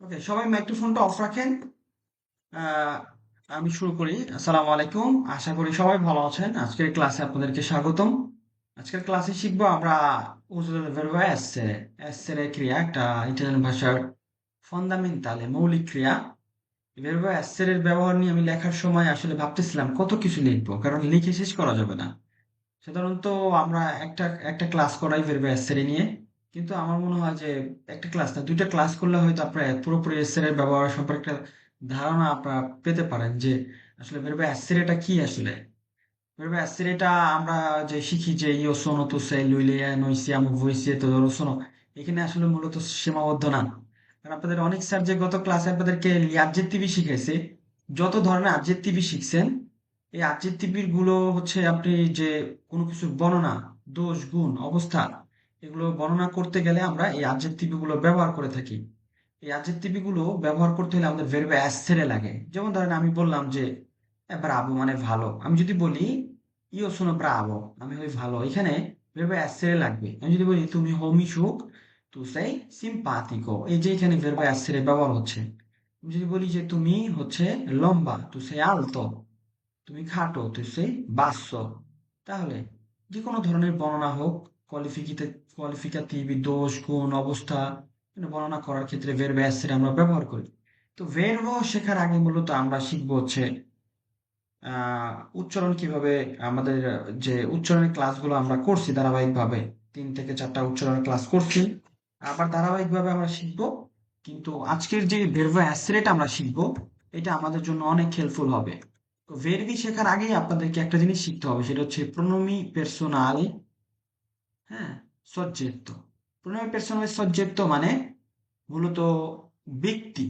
ওকে, সবাই মাইক্রোফোনটা অফ রাখেন। আহ, আমি শুরু করি। আসসালামু আলাইকুম, আশা করি সবাই ভালো আছেন। আজকের ক্লাসে আপনাদেরকে স্বাগতম। আজকের ক্লাসে শিখবো আমরা uso del verbo essere। essere ক্রিয়া, একটা ইটালিয়ান ভাষার ফান্ডামেন্টালে মৌলিক ক্রিয়া। verbo essere এর ব্যবহার নিয়ে আমি লেখার সময় আসলে ভাবতেছিলাম কত কিছু লিখবো, কারণ লিখে শেষ করা যাবে না। সাধারণত আমরা একটা একটা ক্লাস করাই verbo essere নিয়ে, কিন্তু আমার মনে হয় যে একটা ক্লাস না, দুইটা ক্লাস করলে হয়তো আপনারা পুরোপুরি essere এর ব্যবহার সম্পর্কে একটা ধারণা আপনারা পেতে পারেন যে আসলে verbo essere টা কি আসলে। verbo essere টা আমরা যে শিখি যে io sono tu sei lui lei è noi siamo voi siete loro sono, এখানে আসলে মূলত সীমাবদ্ধ না। কারণ আপনাদের অনেক স্যার যে গত ক্লাসে আপনাদেরকে অ্যাডজেক্টিভই শিখাইছে, যত ধরনের অ্যাডজেক্টিভই শিখছেন, এই অ্যাডজেক্টিভ গুলো হচ্ছে আপনি যে কোনো কিছুর বর্ণনা, দোষ, গুণ, অবস্থা, এগুলো বর্ণনা করতে গেলে আমরা এই অ্যাডজেক্টিভ গুলো ব্যবহার করে থাকি। এই অ্যাডজেক্টিভ গুলো ব্যবহার করতে হলে আমাদের ভার্ব essere লাগে। যেমন ধরেন আমি বললাম যে ব্রাভো মানে ভালো, আমি যদি বলি ইও সোনো ব্রাভো, আমি হই ভালো, এখানে ভার্ব essere লাগবে। আমি যদি বলি তুমি হও মিশুক, তু সেই সিম্পাতিকো, এই যে এখানে ভার্ব essere ব্যবহার হচ্ছে। আমি যদি বলি যে তুমি হচ্ছে লম্বা, তু সেই আলতো, তুমি খাটো, তুই সেই বাস্য। তাহলে যে কোনো ধরনের বর্ণনা হোক, কোয়ালিফিকেটিভ কোয়ালিফিকাটিভ, দোষ, গুণ, অবস্থা, বর্ণনা করার ক্ষেত্রে ভার্ব essere আমরা ব্যবহার করি। তো ভার্ব শেখার আগে মূলত আমরা শিখবো হচ্ছে উচ্চারণ কিভাবে। আমাদের যে উচ্চারণের ক্লাসগুলো আমরা করছি ধারাবাহিকভাবে, 3 থেকে 4টা উচ্চারণের ক্লাস করছি, আবার ধারাবাহিকভাবে আমরা শিখবো। কিন্তু আজকের যে ভার্ব essere আমরা শিখবো, এটা আমাদের জন্য অনেক হেল্পফুল হবে। তো ভেরবি শেখার আগেই আপনাদেরকে একটা জিনিস শিখতে হবে, সেটা হচ্ছে প্রোনোমি পার্সোনালে। হ্যাঁ, সজ্জেত্ব। প্রোনোমি পার্সোনালে সজ্জেত্ব মানে মূলত ব্যক্তি,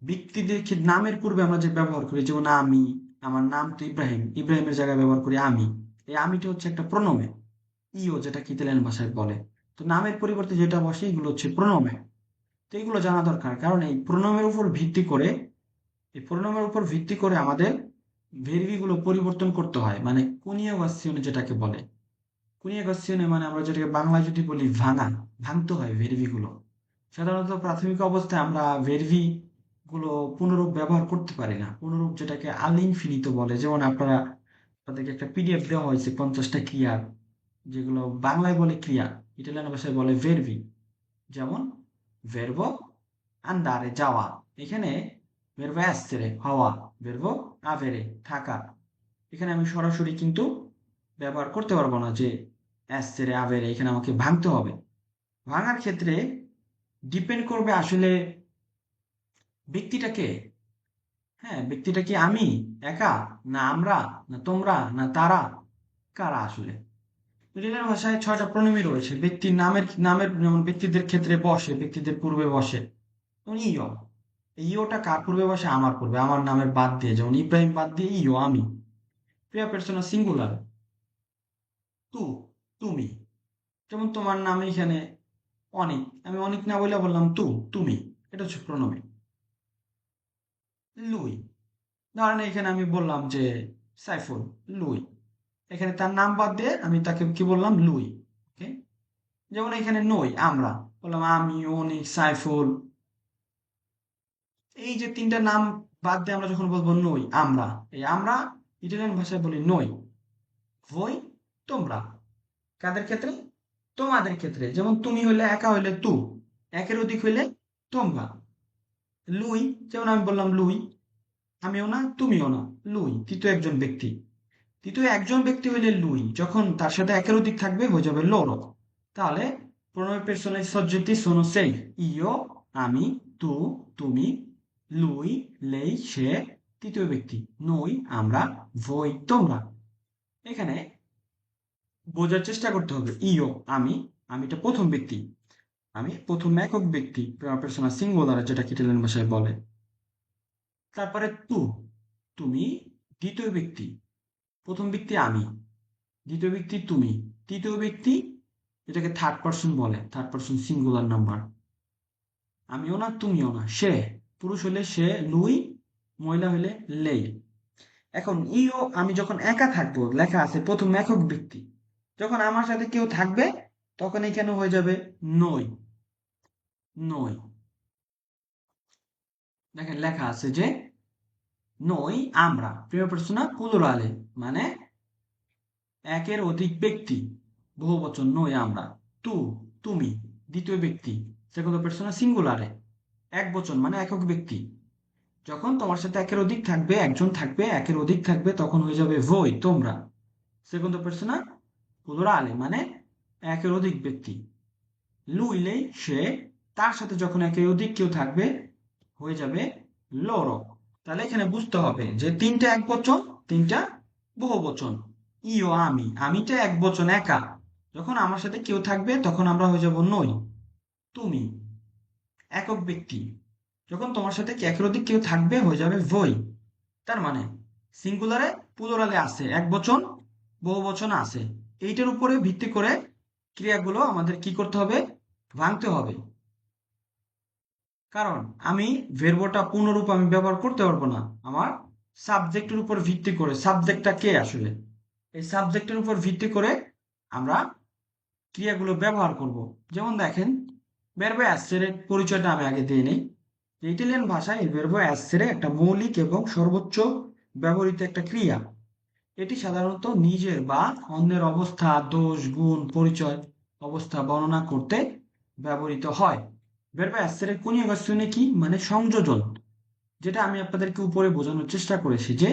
ব্যক্তিদের নামের পূর্বে আমরা যে ব্যবহার করি, যেমন আমি, আমার নাম তো ইব্রাহিম, ইব্রাহিমের জায়গায় ব্যবহার করি আমি। এই আমিটা হচ্ছে একটা প্রণমে, ইও যেটাকে ইতালিয়ান ভাষায় বলে। তো নামের পরিবর্তে যেটা বসে এগুলো হচ্ছে প্রণমে। তো এগুলো জানা দরকার, কারণ এই প্রণমের উপর ভিত্তি করে, এই প্রণমের উপর ভিত্তি করে আমাদের ভেরবি গুলো পরিবর্তন করতে হয়, মানে কুনিয়াগাসিওনে যেটাকে বলে। কুনিয়াগাসিওনে মানে আমরা যেটাকে বাংলায় যদি বলি ভাঙা, ভাঙতে হয় ভেরবি গুলো। সাধারণত প্রাথমিক অবস্থায় আমরা ভেরভি গুলো পুনরূপ ব্যবহার করতে পারি না, পুনরূপ যেটাকে আলিনফিনিত বলে। যেমন আপনাদেরকে একটা পিডিএফ দেওয়া হয়েছে 50টা ক্রিয়ার, যেগুলো বাংলায় বলে ক্রিয়া, ইটালিয়ান ভাষায় বলে ভেরভি। যেমন ভেরবো আন্দারে যাওয়া, এখানে ভেরবো essere হওয়া, ভেরবো avere থাকা। এখানে আমি সরাসরি কিন্তু ব্যবহার করতে পারবো না যে essere avere, এখানে আমাকে ভাঙতে হবে। ভাঙার ক্ষেত্রে ডিপেন্ড করবে আসলে ব্যক্তিটাকে। হ্যাঁ, ব্যক্তিটা কি আমি একা, না আমরা, না তোমরা, না তারা, কারা আসলে। রিলের ভাষায় 6টা প্রণমী রয়েছে ব্যক্তির নামের যেমন ব্যক্তিদের ক্ষেত্রে বসে, ব্যক্তিদের পূর্বে বসে। যেমন ইয়, এই ইয়োটা কার পূর্বে বসে? আমার পূর্বে, আমার নামের বাদ দিয়ে, যেমন ইব্রাহিম বাদ দিয়ে ইয় আমি। প্রিয়া পার্সোনা সিঙ্গুলার, তু তুমি। যেমন তোমার নাম এখানে অনিক, আমি অনিক না বলে বললাম তু, তুমি। এটা হচ্ছে প্রণমী। লুই, ধরেন এখানে আমি বললাম যে সাইফুল, লুই, এখানে তার নাম বাদ দিয়ে আমি তাকে কি বললাম? লুই। ওকে। যেমন এখানে নই, আমরা বললাম আমি, অনিক, সাইফুল। এই যে 3টা নাম বাদ দিয়ে আমরা যখন বলবো নই, আমরা, এই আমরা ইটালিয়ান ভাষায় বলি নই। ভই, তোমরা। কাদের ক্ষেত্রে? তোমাদের ক্ষেত্রে। যেমন তুমি হইলে একা, হইলে তু, একের অধিক হইলে তোমরা। লুই, যেমন আমি বললাম লুই, আমিও না তুমিও না, লুই তৃতীয় একজন ব্যক্তি। তৃতীয় একজন ব্যক্তি হইলে লুই, যখন তার সাথে একের অধিক থাকবে হয়ে যাবে লোরো। তাহলে প্রণয় পের্সোনাল সজ্জিতি সোনো সেই, ইও আমি, তু তুমি, লুই লেই সে তৃতীয় ব্যক্তি, নই আমরা, ভই তোমরা। এখানে বোঝার চেষ্টা করতে হবে, ইও আমি, আমিটা প্রথম ব্যক্তি, আমি প্রথম একক ব্যক্তি, পের্সোনা সিঙ্গুলার যেটা ইটালিয়ান ভাষায় বলে। তারপরে তু, তুমি দ্বিতীয় ব্যক্তি, প্রথম ব্যক্তি আমি, দ্বিতীয় ব্যক্তি তুমি, তৃতীয় ব্যক্তি, এটাকে থার্ড পার্সন বলে, থার্ড পার্সন সিঙ্গুলার নাম্বার। আমিও না তুমিও না, সে, পুরুষ হলে সে লুই, মহিলা হলে লেই। এখন ইও আমি যখন একা থাকবো, লেখা আছে প্রথম একক ব্যক্তি, যখন আমার সাথে কেউ থাকবে তখন এখানে হয়ে যাবে নই, নই। দেখেন লেখা আছে যে নই আমরা, প্রিয় পার্সোনা প্লুরালে, মানে একের অধিক ব্যক্তি, বহুবচন নই আমরা। তু, তুমি, দ্বিতীয় ব্যক্তি, সেকেন্ড পার্সোনা সিঙ্গুলারে, এক বচন মানে একক ব্যক্তি। যখন তোমার সাথে একের অধিক থাকবে, একজন থাকবে, একের অধিক থাকবে, তখন হয়ে যাবে voi, তোমরা। সেকেন্ড পার্সোনা প্লুরালে, মানে একের অধিক ব্যক্তি। লুইলে, সে, তার সাথে যখন একের অধিক কেউ থাকবে হয়ে যাবে loro। তাহলে এখানে বুঝতে হবে যে তিনটা এক বচন, তিনটা বহু বচন। ইও, আমি, আমিটা এক বচন একা, যখন আমার সাথে কেউ থাকবে তখন আমরা হয়ে যাব নই। তুমি, একক ব্যক্তি, যখন তোমার সাথে একের অধিক কেউ থাকবে হয়ে যাবে voi। তার মানে সিঙ্গুলারে প্লুরালে আছে, এক বচন বহু বচন আছে। এইটার উপরে ভিত্তি করে ক্রিয়াগুলো আমাদের কি করতে হবে, ভাঙতে হবে। কারণ আমি ভার্বটা পূর্ণরূপ আমি ব্যবহার করতে পারবো না, আমার সাবজেক্টের উপর ভিত্তি করে। সাবজেক্টটা কে আসলে, এই সাবজেক্টের উপর ভিত্তি করে আমরা ক্রিয়াগুলো ব্যবহার করব। যেমন দেখেন, ভার্ব অ্যাসের পরিচয়টা আমি আগে দিয়ে নেই। ইটালিয়ান ভাষায় এই ভার্ব অ্যাসের একটা মৌলিক এবং সর্বোচ্চ ব্যবহৃত একটা ক্রিয়া। এটি সাধারণত নিজের বা অন্যের অবস্থা, দোষ, গুণ, পরিচয়, অবস্থা বর্ণনা করতে ব্যবহৃত হয়। ভার্ব অ্যাসের কনিউগেশনে কি মানে সংযোজন, যেটা আমি আপনাদেরকে উপরে বোঝানোর চেষ্টা করেছি যে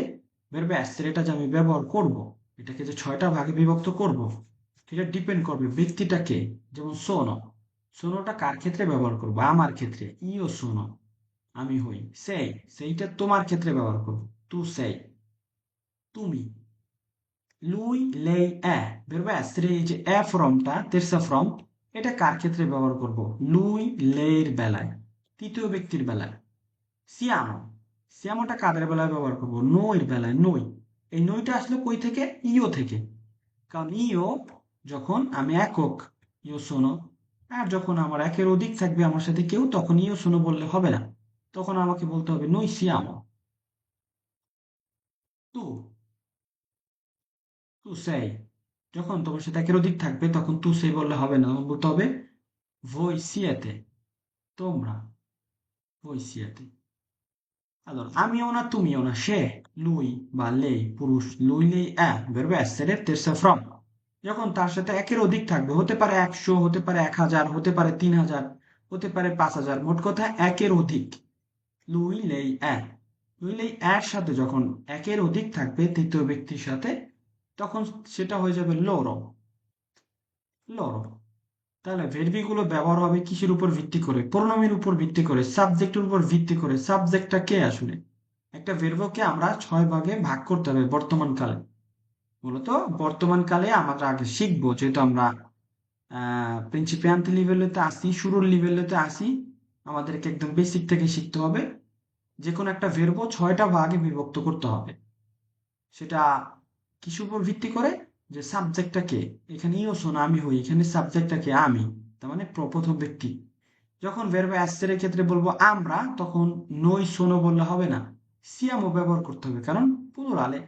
ভার্ব অ্যাসের এটা যে আমি ব্যবহার করব, এটাকে যে 6টা ভাগে বিভক্ত করব, সেটা ডিপেন্ড করবে ব্যক্তিটা কে। যেমন সোনো, সোনোটা কার ক্ষেত্রে ব্যবহার করব, আমার ক্ষেত্রে ইও সোনো, আমি হই। সেই, সেইটা তোমার ক্ষেত্রে ব্যবহার করব, তু সেই, তুমি। lui, lei, verbo essere, এই যে এ ফর্মটা, তেরসা ফর্ম, এটা কার ক্ষেত্রে ব্যবহার করব, lui, lei এর বেলায়, তৃতীয় ব্যক্তির বেলায়। siamo, siamoটা কাদের বেলায় ব্যবহার করব, noi এর বেলায়, noi। এই নইটা আসলে কই থেকে, ইও থেকে। কারণ ইও যখন আমি একক, ইও শোনো, আর যখন আমার একের অধিক থাকবে আমার সাথে কেউ, তখন ইও শোনো বললে হবে না, তখন আমাকে বলতে হবে noi siamo। তু, তু সেই, যখন তোমার সাথে একের অধিক থাকবে তখন তু সেই বললে হবে না, তখন বলতে হবে voi siete, তোমরা, voi siete। Allora, আমিও না তুমিও না, সে, lui বা lei পুরুষ, lui lei verbo essere terza forma। যখন তার সাথে একের অধিক থাকবে, হতে পারে 100, হতে পারে 1000, হতে পারে 3000, হতে পারে 5000, মোট কথা একের অধিক। lui lei lui lei এর সাথে যখন একের অধিক থাকবে তৃতীয় ব্যক্তির সাথে, তখন সেটা হয়ে যাবে loro, loro। তাহলে ভের্বি গুলো ব্যবহার হবে কিসের উপর ভিত্তি করে, প্রোনাউনের উপর ভিত্তি করে, সাবজেক্টের উপর ভিত্তি করে। সাবজেক্টটা কে আসলে, একটা ভের্বকে আমরা 6 ভাগে ভাগ করতে হবে বর্তমান কালে। মূলত বর্তমান কালে আমরা আগে শিখবো, যেহেতু আমরা প্রিন্সিপিয়ান্তি লেভেলেতে আসি, শুরুর লেভেলেতে আসি, আমাদেরকে একদম বেসিক থেকে শিখতে হবে। যে কোনো একটা ভের্ব 6টা ভাগে বিভক্ত করতে হবে। সেটা কিসের উপর ভিত্তি করে, যে সাবজেক্টটা কে। এখানে ইও শোনো, আমি হই, এখানে সাবজেক্টটা কে, আমি, তার মানে প্রথম ব্যক্তি। যখন ভার্ব অ্যাসের ক্ষেত্রে বলবো আমরা, তখন নই শোনো বললে হবে না, সিয়ামও ব্যবহার করতে হবে, কারণ প্লুরালে।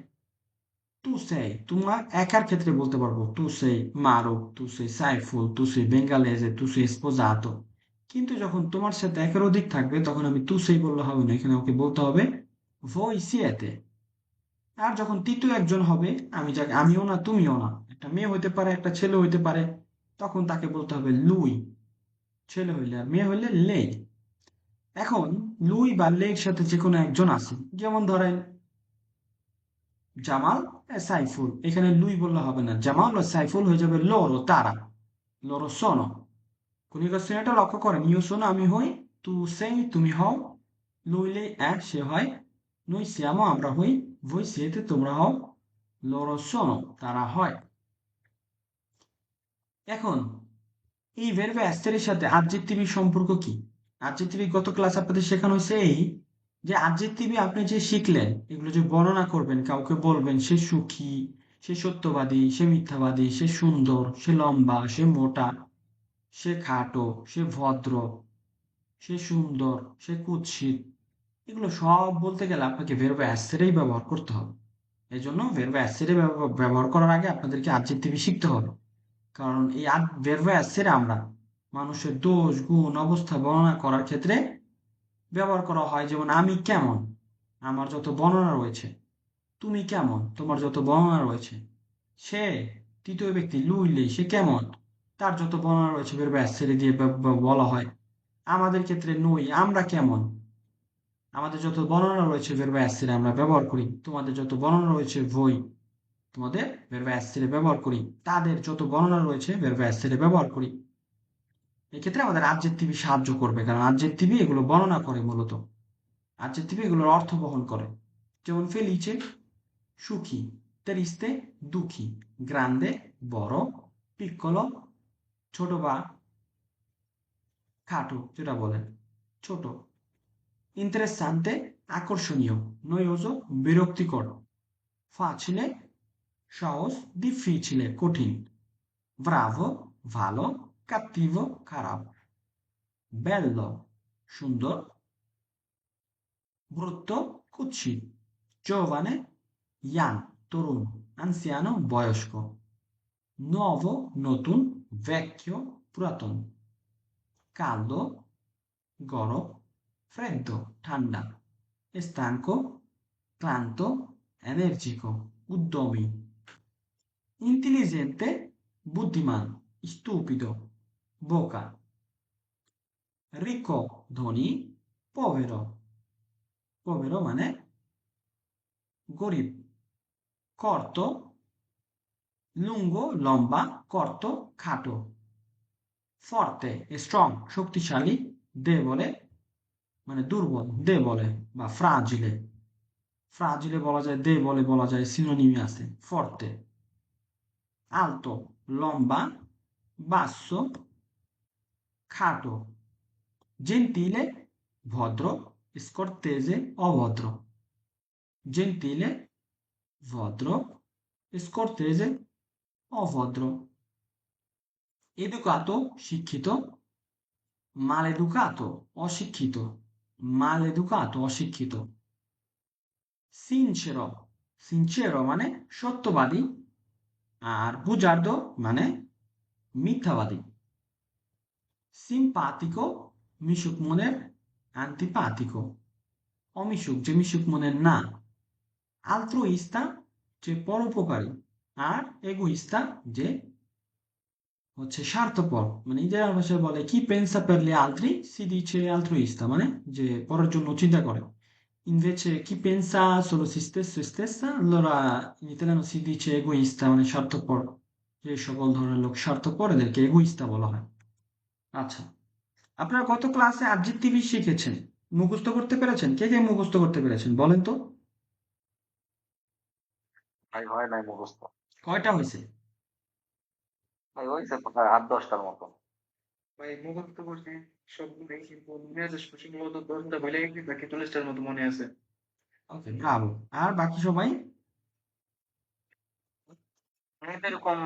তু সেই, তোমার একার ক্ষেত্রে বলতে পারবো তু সেই মারো, তু সেই সাইফুল, তু সেই বেঙ্গালেজে, তু সেই স্পোজাতো। কিন্তু যখন তোমার সাথে একের অধিক থাকবে তখন আমি তু সেই বললে হবে না, এখানে আমাকে বলতে হবে voi siete। আর যখন তৃতীয় একজন হবে, আমি যাকে আমিও না তুমিও না, একটা মেয়ে হইতে পারে, একটা ছেলে হইতে পারে, তখন তাকে বলতে হবে lui, ছেলে হইলে, আর মেয়ে হইলে lei। এখন লুই বা লের সাথে যে কোনো একজন আছে, যেমন ধরেন জামাল, সাইফুল, এখানে লুই বললে হবে না, জামাল ও সাইফুল হয়ে যাবে লরো, তারা, লরো সোনো। কনিউগেশনটা লক্ষ্য করেন, ইউ শোনো, আমি হই, তু সেই, তুমি হও, লুইলে এক, সে হয়, নই সিয়ামো, আমরা হই, voi siete, তোমরা হও, লরো সোনো, তারা হয়। এখন এই ভার্ব অ্যাস্টারের সাথে আডজেক্টিভের সম্পর্ক কি? আডজেক্টিভ গত ক্লাস আপনাদের শেখানো হয়েছে এই, যে আডজেক্টিভ আপনি যে শিখলেন, এগুলো যে বর্ণনা করবেন, কাউকে বলবেন সে সুখী, সে সত্যবাদী, সে মিথ্যাবাদী, সে সুন্দর, সে লম্বা, সে মোটা, সে খাটো, সে ভদ্র, সে সুন্দর, সে কুৎসিত, এগুলো সব বলতে গেলে আপনাকে ভার্ব অ্যাস্টারেই ব্যবহার করতে হবে। এই জন্য ভার্ব অ্যাস্টারে ব্যবহার করার আগে আপনাদেরকে আডজেক্টিভ শিখতে হবে। কারণ এই ভার্ব অ্যাসের আমরা মানুষের দোষ, গুণ, অবস্থা বর্ণনা করার ক্ষেত্রে ব্যবহার করা হয়, যেমন আমি কেমন, আমার যত বর্ণনা রয়েছে। তুমি কেমন, তোমার যত বর্ণনা রয়েছে। সে, তৃতীয় ব্যক্তি লুইলে, সে কেমন, তার যত বর্ণনা রয়েছে বের ছেড়ে দিয়ে বলা হয়। আমাদের ক্ষেত্রে নই, আমরা কেমন, আমাদের যত বর্ণনা রয়েছে বের ছেড়ে আমরা ব্যবহার করি। তোমাদের যত বর্ণনা রয়েছে বই, তোমাদের বের ছেড়ে ব্যবহার করি। তাদের যত বর্ণনা রয়েছে বের ছেড়ে ব্যবহার করি। এক্ষেত্রে আমাদের adjective সাহায্য করবে, কারণ adjective এগুলো বর্ণনা করে মূলত। adjective এগুলোর অর্থ বহন করে। যেমন ফেলিচে সুখী, ট্রিস্তে দুঃখী, গ্রান্দে বড়, পিccolo ছোট বা খাটো, যেটা বলেন ছোট, ইন্টারেস্টান্তে আকর্ষণীয়, noioso বিরক্তিকর, facile সহজ, difficile কঠিন, bravo ভালো, cattivo খারাপ, bello সুন্দর, brutto কুৎসিত, giovane young তরুণ, anziano বয়স্ক, nuovo নতুন, vecchio পুরাতন, caldo গরম, freddo ঠান্ডা, stanco ক্লান্ত, energico উদ্যমী, intelligente বুদ্ধিমান, stupido বোকা, ricco ধনী, povero povero মানে গরিব, corto lungo লম্বা, corto খাটো, forte strong শক্তিশালী, debole মানে দুর্বল, debole বা fragile, fragile বলা যায়, debole বলা যায়, সিনোনিমে আছে forte, alto লম্বা, basso খাটো, gentile ভদ্র, scortese অভদ্র, gentile ভদ্র, scortese অভদ্র, educato শিক্ষিত, maleducato অশিক্ষিত, maleducato অশিক্ষিত, sincero sincero মানে সত্যবাদী, আর বুজার্দো মানে মিথ্যাবাদী, simpatico মিশুক মনের, antipatico অমিশুক, যে মিশুক মনের না, altruista যে পরোপকারী, আর egoista যে হচ্ছে স্বার্থপর। মানে ইতালিয়ান ভাষায় বলে কি pensa per gli altri si dice altruista, মানে যে পরের জন্য চিন্তা করে। Invece chi pensa solo se stesso e stessa, allora in italiano si dice egoista, মানে স্বার্থপর। যে সকল ধরনের লোক স্বার্থপর এদেরকে egoista বলা হয়। আচ্ছা, আপনারা গত ক্লাসে adjective শিখেছেন, মুখস্থ করতে পেরেছেন? কে কে মুখস্থ করতে পেরেছেন বলেন তো? ভাই হয় নাই মুখস্থ। কয়টা হয়েছে? ভাই হয়েছে প্রায় 8-10টার মতো। ভাই মুখস্থ করছি সবগুলোই, কিন্তু মেজাজ খুশি মূলত 10টা ভুলে গেছি, বাকি 40টার মতো মনে আছে। ওকে, ব্রাভো। আর বাকি সবাই? এমনিতে এরকম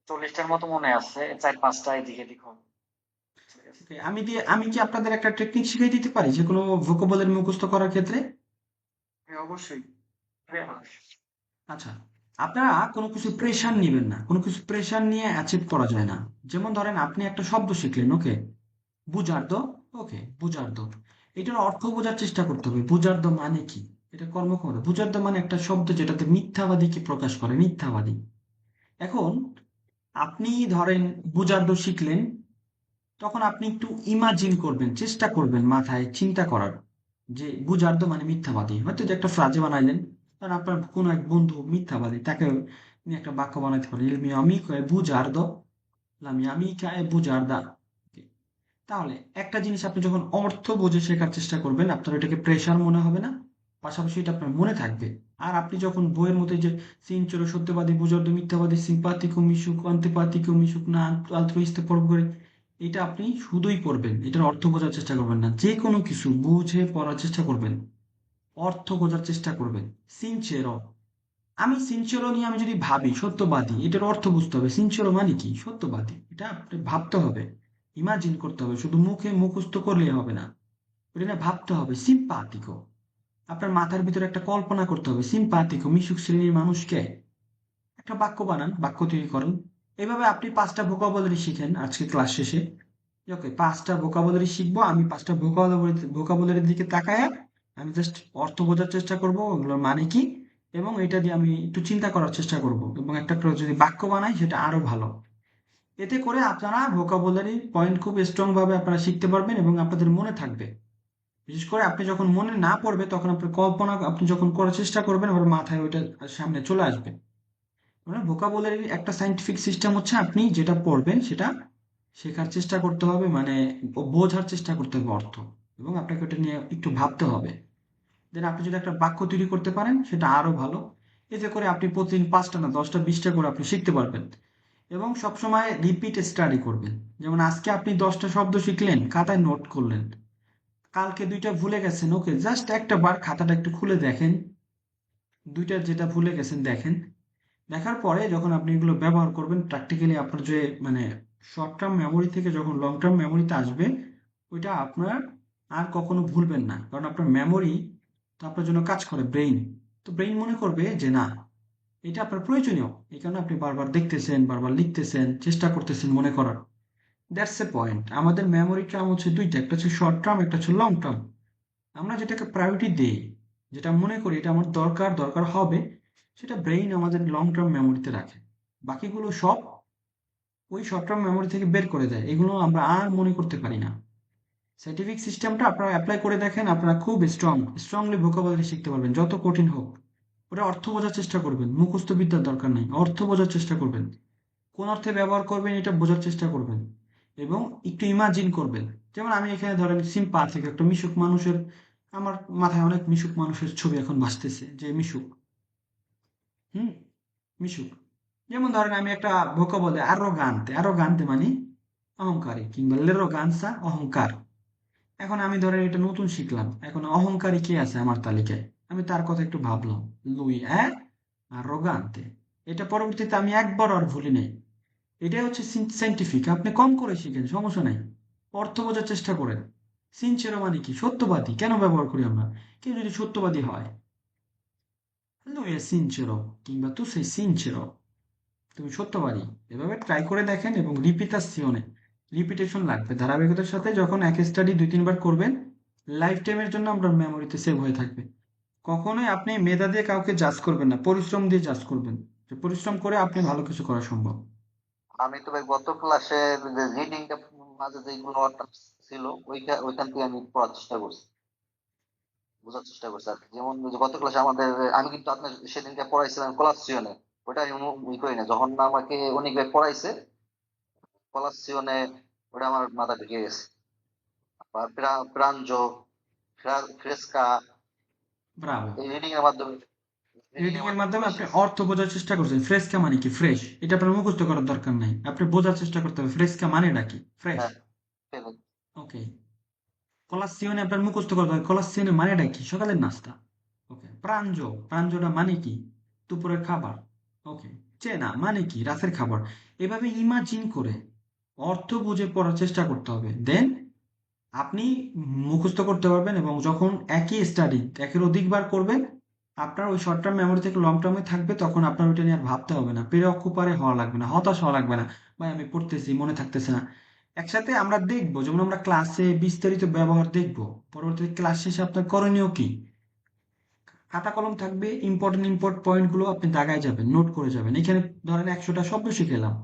40টার মতো মনে আছে, 4-5টা এদিক এদিক হবে। ওকে, আমি কি আপনাদের একটা টেকনিক শিখিয়ে দিতে পারি যে কোনো ভোকাবুলারি মুখস্থ করার ক্ষেত্রে? হ্যাঁ অবশ্যই। হ্যাঁ, আচ্ছা, আপনারা কোনো কিছু প্রেশার নিবেন না, কোনো কিছু প্রেশার নিয়ে অ্যাচিভ করা যায় না। যেমন ধরেন আপনি একটা শব্দ শিখলেন, ওকে, বুঝার্দ, ওকে বুঝার্দ, এটার অর্থ বোঝার চেষ্টা করতে হবে। বুঝার্দ মানে কি, এটা কর্মক্ষমতা। বুঝার্দ মানে একটা শব্দ যেটাতে মিথ্যাবাদীকে প্রকাশ করে, মিথ্যাবাদী। এখন আপনি ধরেন বুঝার্দ শিখলেন, তখন আপনি একটু ইমাজিন করবেন, চেষ্টা করবেন মাথায় চিন্তা করার, যে বুঝার্দ মানে মিথ্যাবাদী। হয়তো যে একটা ফ্রাজে বানাইলেন, কারণ আপনার কোনো এক বন্ধু মিথ্যাবাদী, তাকে নিয়ে একটা বাক্য বানাইতে পারেন, ইল mio amico è bugiardo, la mia amica è bugiarda। তাহলে একটা জিনিস আপনি যখন অর্থ বুঝে শেখার চেষ্টা করবেন, আপনার এটাকে প্রেশার মনে হবে না, পাশাপাশি এটা আপনার মনে থাকবে। আর আপনি যখন বইয়ের মধ্যে যে সিনচোর সত্যবাদী, বুঝার্দ মিথ্যাবাদী, সিম্পাতিকো মিশুক, অন্তিপাতিকো মিশুক, না আলত্রুইস্তে পড়ব করে, এটা আপনি শুধুই পড়বেন, এটার অর্থ বোঝার চেষ্টা করবেন না। যে কোনো কিছু বুঝে পড়ার চেষ্টা করবেন, অর্থ বোঝার চেষ্টা করবেন। সিনচেরো, আমি সিনচেরো নিয়ে আমি যদি ভাবি সত্যবাদী, এটার অর্থ বুঝতে হবে। সিনচেরো মানে কি, সত্যবাদী, এটা আপনি ভাবতে হবে, ইমাজিন করতে হবে, শুধু মুখে মুখস্থ করলেই হবে না, ওটা নিয়ে ভাবতে হবে। সিম্পাতিকো, আপনার মাথার ভিতরে একটা কল্পনা করতে হবে, সিম্পাতিকো মিশুক শ্রেণীর মানুষকে, একটা বাক্য বানান, বাক্য তৈরি করেন। এভাবে আপনি 5টা ভোকাবুলারি শিখেন আজকে ক্লাস শেষে। ওকে, 5টা ভোকাবুলারি শিখবো, আমি 5টা ভোকাবুলারির দিকে তাকায় আমি জাস্ট অর্থ বোঝার চেষ্টা করব, ওগুলোর মানে কি, এবং এটা দিয়ে আমি একটু চিন্তা করার চেষ্টা করব, এবং একটা করে যদি বাক্য বানাই সেটা আরো ভালো। এতে করে আপনারা ভোকাবুলারি পয়েন্ট খুব স্ট্রং ভাবে আপনারা শিখতে পারবেন এবং আপনাদের মনে থাকবে। বিশেষ করে আপনি যখন মনে না পড়বে তখন আপনার কল্পনা আপনি যখন করার চেষ্টা করবেন আবার মাথায় ওইটা সামনে চলে আসবে। মানে ভোকাবুলারির একটা সাইন্টিফিক সিস্টেম হচ্ছে আপনি যেটা পড়বেন সেটা শেখার চেষ্টা করতে হবে, মানে বোঝার চেষ্টা করতে হবে অর্থ, এবং আপনাকে ওটা নিয়ে একটু ভাবতে হবে। দেন আপনি যদি একটা বাক্য তৈরি করতে পারেন সেটা আরো ভালো। এতে করে আপনি প্রতিদিন 5টা না 10টা 20টা করে আপনি শিখতে পারবেন, এবং সবসময় রিপিট স্টাডি করবেন। যেমন আজকে আপনি 10টা শব্দ শিখলেন, খাতায় নোট করলেন, কালকে 2টা ভুলে গেছেন, ওকে, জাস্ট একটা বার খাতাটা একটু খুলে দেখেন, 2টা যেটা ভুলে গেছেন দেখেন। দেখার পরে যখন আপনি এগুলো ব্যবহার করবেন প্র্যাকটিক্যালি, আপনার যে মানে শর্ট টার্ম মেমোরি থেকে যখন লং টার্ম মেমোরিতে আসবে, ওইটা আপনার আর কখনো ভুলবেন না, কারণ আপনার মেমোরি তো আপনার জন্য কাজ করে ব্রেইন। তো ব্রেইন মনে করবে যে না, এটা আপনার প্রয়োজনীয়, এই কারণে আপনি বারবার দেখতেছেন, বারবার লিখতেছেন, চেষ্টা করতেছেন মনে করার। That's a point. আমাদের মেমোরি টার্ম হচ্ছে দুইটা, একটা হচ্ছে শর্ট টার্ম, একটা হচ্ছে লং টার্ম। আমরা যেটাকে প্রায়োরিটি দেই, যেটা মনে করি এটা আমার দরকার দরকার হবে, সেটা ব্রেইন আমাদের লং টার্ম মেমোরিতে রাখে। বাকিগুলো সব ওই শর্ট টার্ম মেমোরি থেকে বের করে দেয়, এগুলো আমরা আর মনে করতে পারি না। সাইন্টিফিক সিস্টেমটা আপনারা অ্যাপ্লাই করে দেখেন, আপনারা খুব স্ট্রংলি ভোকাবুলারি শিখতে পারবেন, যত কঠিন হোক। ওটা অর্থ বোঝার চেষ্টা করবেন, মুখস্থ বিদ্যার দরকার নেই, অর্থ বোঝার চেষ্টা করবেন, কোন অর্থে ব্যবহার করবেন এটা বোঝার চেষ্টা করবেন, এবং একটু ইমাজিন করবেন। যেমন আমি এখানে ধরেন সিম্পল থেকে একটা মিশুক মানুষের, আমার মাথায় অনেক মিশুক মানুষের ছবি এখন ভাসতেছে, যে মিশুক, হুম, মিশুক। যেমন ধরেন আমি একটা ভোকাবুলারি আরোগান্তে মানে অহংকারী, কিংবা লেরোগান্সা অহংকার। এখন আমি ধরেন এটা নতুন শিখলাম, এখন অহংকারী কে আছে আমার তালিকায়, আমি তার কথা একটু ভাবলাম, লুই আরোগান্তে। এটা পরবর্তীতে আমি একবার আর ভুলি নাই। এটাই হচ্ছে সাইন্টিফিক। আপনি কম করে শিখেন, সমস্যা নাই, অর্থ বোঝার চেষ্টা করেন। সিনচেরো মানে কি? সত্যবাদী। কেন ব্যবহার করি আমরা? কেউ যদি সত্যবাদী হয়, lui è sincero, কিংবা tu sei sincero, তুমি সত্যবাদী। এভাবে ট্রাই করে দেখেন, এবং রিপিটেশন লাগবে ধারাবাহিকতার সাথে। যখন এক স্টাডি 2-3 বার করবেন, লাইফ টাইমের জন্য আমরা মেমোরিতে সেভ হয়ে থাকবে। কখনোই আপনি মেধা দিয়ে কাউকে জাজ করবেন না, পরিশ্রম দিয়ে জাজ করবেন, যে পরিশ্রম করে আপনি ভালো কিছু করা সম্ভব। আমি তো ভাই গত ক্লাসে যে রিডিংটা মাঝে যেগুলো ছিল ওইখান থেকে আমি পড়ার চেষ্টা করছি, বোঝার চেষ্টা করছি আর কি। যেমন ওই যে গত ক্লাসে আমাদের, আমি কিন্তু আপনার সেদিনকে পড়াইছিলাম কোলাসিয়নে, ওটা আমি ই করি না, যখন না আমাকে অনেক ভাই পড়াইছে কোলাসিয়নে, ওটা আমার মাথা ঢুকে গেছে। আর প্রাঞ্জো, ফ্রেস্কা, ব্রাভো। এই রিডিং এর মাধ্যমে, রিডিং রিডিং এর এর মাধ্যমে মাধ্যমে পড়ে আপনি শিখছি। অর্থ বোঝার চেষ্টা করছেন। ফ্রেশকা মানে কি? ফ্রেশ। এটা আপনার মুখস্থ করার দরকার নাই, আপনি বোঝার চেষ্টা করতে হবে ফ্রেশকা মানেটা কি, ফ্রেশ। হ্যাঁ, ফেলে- ওকে। কলাসিওনে আপনার মুখস্থ করতে হবে কলাসিওনে মানেটা কি, সকালের নাস্তা। ওকে। প্রাঞ্জোটা মানে কি? দুপুরের খাবার। ওকে। চেনা মানে কি? রাতের খাবার। এভাবে ইমাজিন করে অর্থ বুঝে পড়ার চেষ্টা করতে হবে, দেন আপনি মুখস্থ করতে পারবেন। এবং যখন একই স্টাডি একের অধিকবার করবেন, আপনার ওই শর্ট টার্ম মেমোরি থেকে লং টার্মে থাকবে, তখন আপনার ওইটা নিয়ে আর ভাবতে হবে না, প্রেঅকুপারে হওয়া লাগবে না, হতাশ হওয়া লাগবে না, ভাই আমি পড়তেছি মনে থাকতেছে না। একসাথে আমরা দেখবো, যেমন আমরা ক্লাসে বিস্তারিত ব্যবহার দেখবো, পরবর্তী ক্লাস শেষে আপনার করণীয় কি, খাতা কলম থাকবে, ইম্পর্টেন্ট পয়েন্ট গুলো আপনি দাগায় যাবেন, নোট করে যাবেন। এখানে ধরেন 100টা শব্দ শিখেলাম,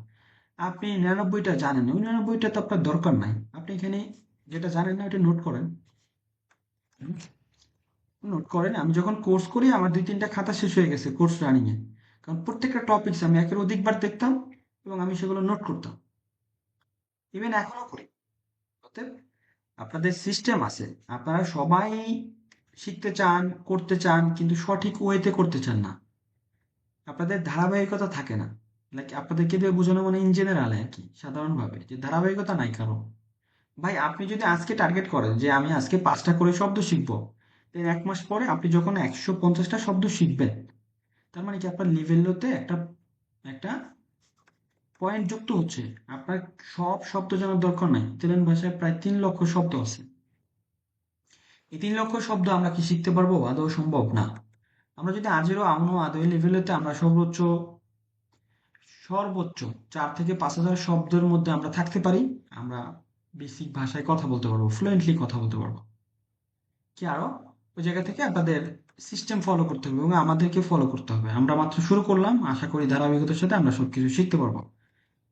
আপনি 99টা জানেন, ওই 99টা তো আপনার দরকার নাই, আপনি এখানে যেটা জানেন না ওটা নোট করেন। নোট করেন। আমি যখন কোর্স করি আমার 2-3টা খাতা শেষ হয়ে গেছে কোর্স রানিং এ, কারণ প্রত্যেকটা টপিকস আমি একের অধিকবার দেখতাম, এবং আমি সেগুলো নোট করতাম, ইভেন এখনো করি। অতএব আপনাদের সিস্টেম আছে, আপনারা সবাই শিখতে চান, করতে চান, কিন্তু সঠিক ওয়েতে করতে চান না, আপনাদের ধারাবাহিকতা থাকে না। লাইক আপনাদেরকে দিয়ে বোঝানো মানে ইন জেনারেল আর কি, সাধারণভাবে, যে ধারাবাহিকতা নাই কারো। ভাই আপনি যদি আজকে টার্গেট করেন যে আমি আজকে 5টা করে শব্দ শিখবো, দেন 1 মাস পরে আপনি যখন 150টা শব্দ শিখবেন, তার মানে কি আপনার লেভেলতে একটা একটা পয়েন্ট যুক্ত হচ্ছে। আপনার সব শব্দ জানার দরকার নাই, ইতালিয়ান ভাষায় প্রায় 3 লক্ষ শব্দ আছে। এই 3 লক্ষ শব্দ আমরা কি শিখতে পারবো? আদৌ সম্ভব না। আমরা যদি আজেরও আউনো আদৌ লেভেলেতে আমরা সর্বোচ্চ সর্বোচ্চ 4 থেকে 5 হাজার শব্দের মধ্যে আমরা থাকতে পারি, আমরা বেসিক ভাষায় কথা বলতে পারবো, ফ্লুয়েন্টলি কথা বলতে পারবো। কি আরো, ওই জায়গা থেকে আপনাদের সিস্টেম ফলো করতে হবে এবং আমাদেরকে ফলো করতে হবে। আমরা মাত্র শুরু করলাম, আশা করি ধারাবাহিকতার সাথে আমরা সবকিছু শিখতে পারবো।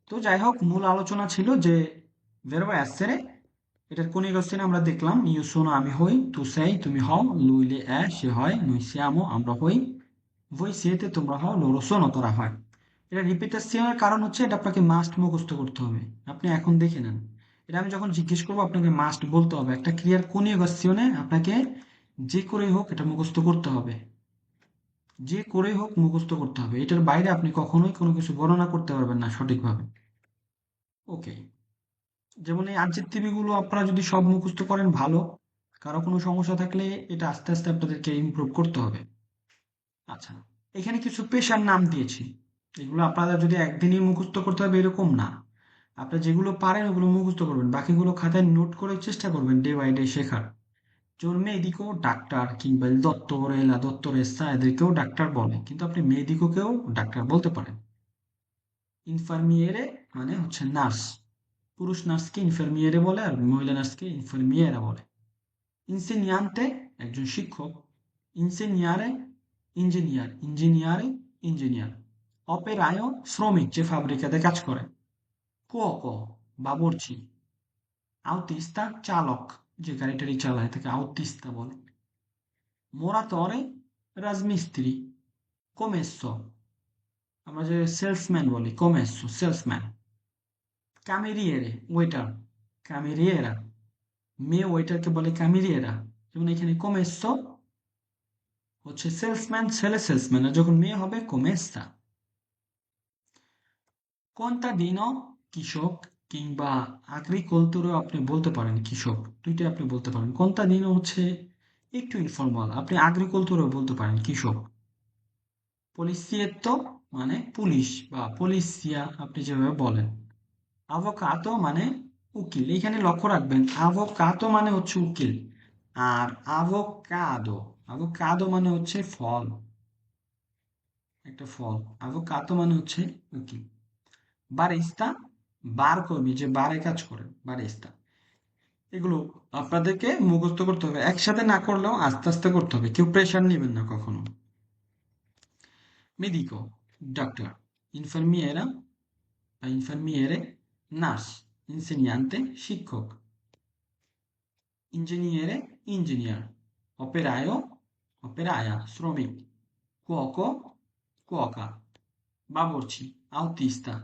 তো যাই হোক, মূল আলোচনা ছিল যে verbo essere, এটার কনিক আমরা দেখলাম ইউ সোনো আমি হই, তু সেই তুমি হও, lui le è সে হয়, noi siamo আমরা হই, voi siete তোমরা হও, loro sono তারা হয়। এটা রিপিটেশনের কারণ হচ্ছে এটা আপনাকে মাস্ট মুখস্থ করতে হবে। আপনি এখন দেখে নেন, এটা আমি যখন জিজ্ঞেস করবো আপনাকে মাস্ট বলতে হবে। একটা ক্রিয়ার কনিক আপনাকে যে করেই হোক এটা মুখস্থ করতে হবে, যে করেই হোক মুখস্থ করতে হবে। এটার বাইরে আপনি কখনোই কোনো কিছু বর্ণনা করতে পারবেন না সঠিকভাবে। ওকে, যেমন এই adjective গুলো আপনারা যদি সব মুখস্থ করেন ভালো, কারো কোনো সমস্যা থাকলে এটা আস্তে আস্তে আপনাদেরকে ইমপ্রুভ করতে হবে। আচ্ছা, এখানে কিছু পেশার নাম দিয়েছি, এগুলো আপনারা যদি একদিনই মুখস্থ করতে হবে এরকম না। আপনারা যেগুলো পারেন ওগুলো মুখস্থ করবেন, বাকিগুলো খাতায় নোট করে চেষ্টা করবেন ডে বাই ডে শেখার। যেমন মেদিকও ডাক্তার, কিংবা il dottore, la dottoressa এদেরকেও ডাক্তার বলে, কিন্তু আপনি মেদিকোকেও ডাক্তার বলতে পারেন। ইনফার্মিয়েরে মানে হচ্ছে নার্স, পুরুষ নার্সকে ইনফার্মিয়েরে বলে আর মহিলা নার্সকে ইনফার্মিয়েরা বলে। ইনসিনিয়ান্তে একজন শিক্ষক, ইনসিনিয়ারে ইঞ্জিনিয়ার, ইঞ্জিনিয়ারে ইঞ্জিনিয়ার। অপেরায়ও শ্রমিক যে ফাব্রিকাতে কাজ করে। কুয়কো বাবুর্চি। আউতিস্তা চালক, যে গাড়ি টাড়ি চালায় তাকে আউতিস্তা বলে। মোরাতরে রাজমিস্ত্রি। কমেসো আমরা যে সেলসম্যান বলি, কমেসো সেলসম্যান। ক্যামেরিয়েরে ওয়েটার, ক্যামেরিয়েরা। মেয়ে ওয়েটারকে বলে ক্যামেরিয়েরা। যেমন এখানে কমেসো হচ্ছে সেলসম্যান, ছেলে সেলসম্যান, আর যখন মেয়ে হবে কমেস্তা। কন্টাডিনো কৃষক, কিংবা আগ্রিকলতুরও আপনি বলতে পারেন কৃষক, দুইটাই আপনি বলতে পারেন। কন্টাডিনো হচ্ছে একটু ইনফর্মাল, আপনি আগ্রিকলতুরও বলতে পারেন কৃষক। পলিসিয়েতো মানে পুলিশ বা পলিসিয়া আপনি যেভাবে বলেন। আভোকাতো মানে উকিল, এখানে লক্ষ্য রাখবেন আভোকাতো মানে হচ্ছে উকিল, আর আভোকাদো, আভোকাদো মানে হচ্ছে ফল, একটা ফল। আভোকাতো মানে হচ্ছে উকিল। বারিস্তা বার কর্মী, যে বারে কাজ করে, বারিস্তা। এগুলো আপনাদেরকে মুখস্থ করতে হবে, একসাথে না করলেও আস্তে আস্তে করতে হবে, কেউ প্রেশার নেবেন না কখনো। মেডিকো ডাক্তার, ইনফার্মিয়েরা বা ইনফার্মিয়েরে নার্স, ইনসেনিয়ান্তে শিক্ষক, ইঞ্জিনিয়ারে ইঞ্জিনিয়ার, অপেরায়ও অপেরায়া শ্রমিক, কুয়কো কুয়কা, বাবুর্চি আউতিস্তা,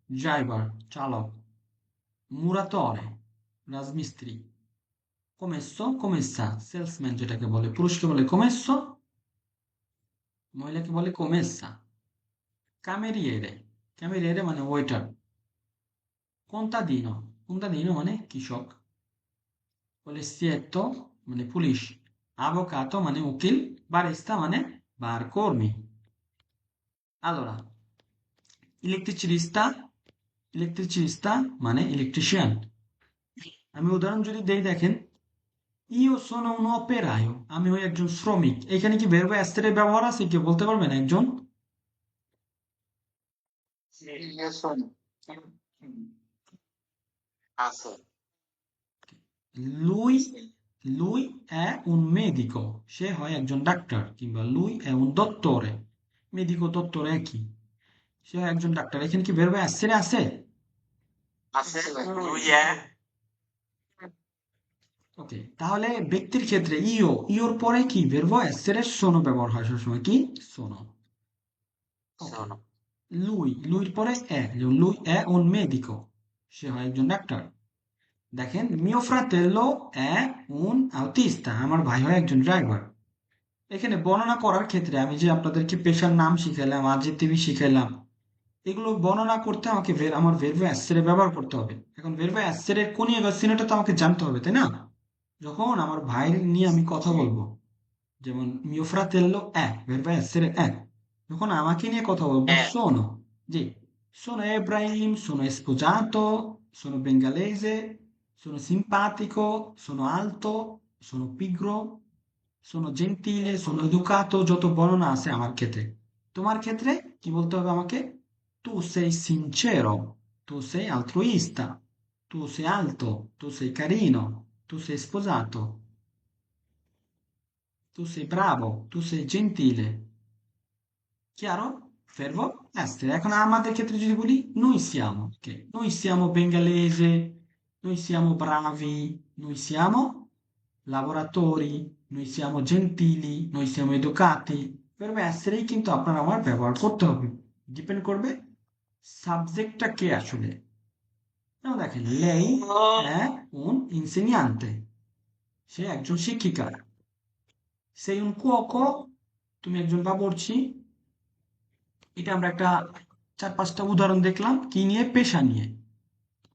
ড্রাইভার চালক, মুরাতরে রাজমিস্ত্রি, কমেসো কমেসা সেলসম্যান যেটাকে বলে, পুরুষকে বলে কমেসো, মহিলাকে বলে কমেসা। কামেরিয়েরে, ক্যামেরিয়েরে মানে ওয়েটার। কোন্তাদিনো, কোন্তাদিনো মানে কৃষক। পলিসিয়েতো মানে পুলিশ। আভোকাতো মানে উকিল। বারিস্তা মানে বার কর্মী। Allora, ইলেকট্রিচিস্তা, ইলেকট্রিচিস্তা মানে ইলেকট্রিশিয়ান। আমি উদাহরণ যদি দেই দেখেন, ইও সোনো un operaio, আমি হই একজন শ্রমিক। এখানে কি verbo essere এর ব্যবহার আছে, কেউ বলতে পারবেন একজন? Io sono আছে। lui lui è un medico, সে হয় একজন ডাক্তার, কিংবা lui è un dottore, medico dottore একই, সে হয় একজন ডাক্তার। এখানে কি verbo essere আছে? আছে lui è ওকে, তাহলে ব্যক্তির ক্ষেত্রে ইওর পরে কি verbo essere sono ব্যবহার হয় সবসময়, কি sono। ওকে, sono লুইর পরে যেমন lui è un medico, সে হয় একজন ডাক্তার। দেখেন mio fratello è un autista, আমার ভাই হয় একজন ড্রাইভার। এখানে বর্ণনা করার ক্ষেত্রে আমি যে আপনাদেরকে পেশার নাম শিখাইলাম, adjective শিখাইলাম, এগুলো বর্ণনা করতে আমাকে আমার verbo essere ব্যবহার করতে হবে। এখন verbo essere এর coniugazione তো আমাকে জানতে হবে, তাই না? যখন আমার ভাই নিয়ে আমি কথা বলবো, যেমন mio fratello è, verbo essere è। যখন আমাকে নিয়ে কথা বলবো è sono, জি, sono Ebrahim, sono sposato, sono bengalese, sono simpatico, sono alto, sono pigro, sono gentile, sono educato, যত বর্ণনা আছে আমার ক্ষেত্রে। তোমার ক্ষেত্রে কি বলতে হবে আমাকে? Tu sei sincero, tu sei altruista, tu sei alto, tu sei carino, tu sei sposato, tu sei bravo, tu sei gentile. Chiaro? Fervo? Essere. এখন আমাদের ক্ষেত্রে যদি বলি noi siamo, che noi siamo bengalese, noi siamo bravi, noi siamo lavoratori, noi siamo gentili, noi siamo educati। verbe esseরেই কিন্তু আপনার আমার ব্যবহার করতে হবে। ডিপেন্ড করবে সাবজেক্টটা কে আসলে। যেমন দেখেন lei è un insegnante, সে একজন শিক্ষিকা। sei un cuoco, তুমি একজন বাবুর্চি। এটা আমরা একটা 4-5টা উদাহরণ দেখলাম কি নিয়ে, পেশা নিয়ে।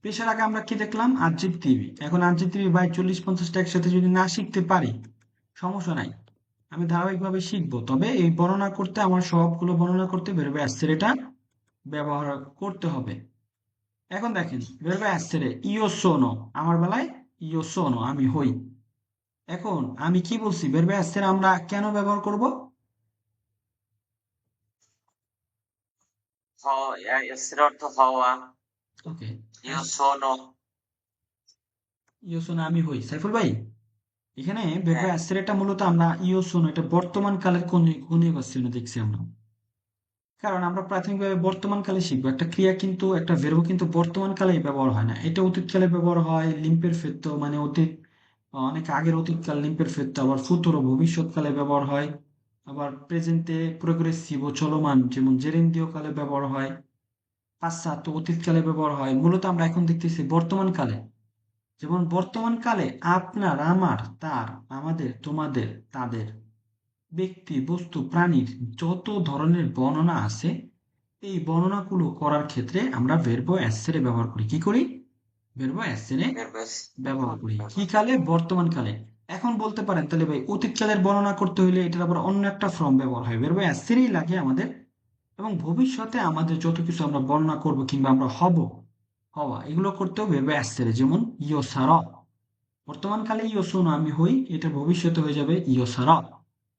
পেশার আগে আমরা কি দেখলাম, adjective। এখন adjective বাই 40-50টা একসাথে যদি না শিখতে পারি সমস্যা নাই, আমি ধারাবাহিকভাবে শিখবো, তবে এই বর্ণনা করতে আমার সবগুলো বর্ণনা করতে verbe essere এটা ব্যবহার করতে হবে। এখন দেখেন verbe essere io sono, আমার বেলায় io sono, আমি হই। এখন আমি কি বলছি, verbe essere আমরা কেন ব্যবহার করব? এর অর্থ হওয়া। ওকে, ইউ সোনো। io sono আমি হই। সাইফুল ভাই, এখানে verbe হ্যাঁ, essere এটা মূলত আমরা io sono এটা বর্তমান কালের কনিউগেশনে দেখছি আমরা। কারণ আমরা প্রাথমিকভাবে বর্তমান কালে শিখবো, একটা ক্রিয়া কিন্তু একটা verb কিন্তু বর্তমান কালেই ব্যবহার হয় না, এটা অতীত কালে ব্যবহার হয়। l'imperfetto মানে অতীত, অনেক আগের অতীতকাল l'imperfetto, আবার futuro ভবিষ্যৎকালে ব্যবহার হয়। আবার প্রেজেন্টে progressivo চলমান, যেমন gerundio কালে ব্যবহার হয়। passato অতীতকালে ব্যবহার হয়। মূলত আমরা এখন দেখতেছি বর্তমান কালে। যেমন বর্তমান কালে আপনার, আমার, তার, আমাদের, তোমাদের, তাদের, ব্যক্তি, বস্তু, প্রাণীর যত ধরনের বর্ণনা আছে, এই বর্ণনাগুলো করার ক্ষেত্রে আমরা verbo essere ব্যবহার করি। কি করি? verbo essere ব্যবহার করি। কি কালে? বর্তমান কালে। এখন বলতে পারেন তাহলে ভাই অতীতকালের বর্ণনা করতে হইলে এটার আবার অন্য একটা ফর্ম ব্যবহার হয়, verbo essereই লাগে আমাদের। এবং ভবিষ্যতে আমাদের যত কিছু আমরা বর্ণনা করব কিংবা আমরা হব, হওয়া, এগুলো করতেও verbo essere। যেমন io sarò, বর্তমানকালে io sono আমি হই, এটা ভবিষ্যতে হয়ে যাবে io sarò।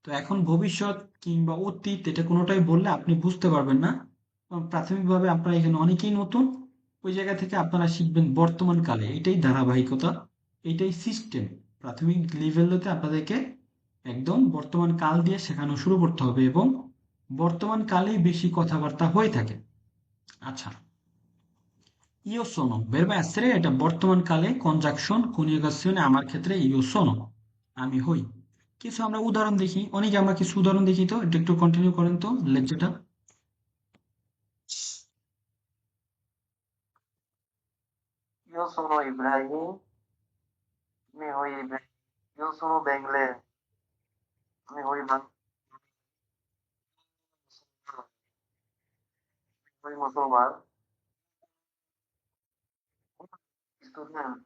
তো এখন ভবিষ্যৎ কিংবা অতীত এটা কোনোটাই বললে আপনি বুঝতে পারবেন না, কারণ প্রাথমিকভাবে আপনারা এখানে অনেকেই নতুন। ওই জায়গা থেকে আপনারা শিখবেন বর্তমান কালে, এটাই ধারাবাহিকতা, এটাই সিস্টেম। প্রাথমিক লেভেলতে আপনাদেরকে একদম বর্তমান কাল দিয়ে শেখানো শুরু করতে হবে, এবং বর্তমান কালেই বেশি কথাবার্তা হয়ে থাকে। আচ্ছা, io sono verbo essere এটা বর্তমান কালে কনজাংশন কনিউগেশনে, আমার ক্ষেত্রে io sono আমি হই। কিছু আমরা উদাহরণ দেখি, অনেকে আমরা কিছু উদাহরণ দেখি, তো এটা একটু কন্টিনিউ করেন তো লেকচারটা। Io sono Ibrahim, mi hoi Ibrahim. Io sono Bengle, mi hoi মুসলমান, student.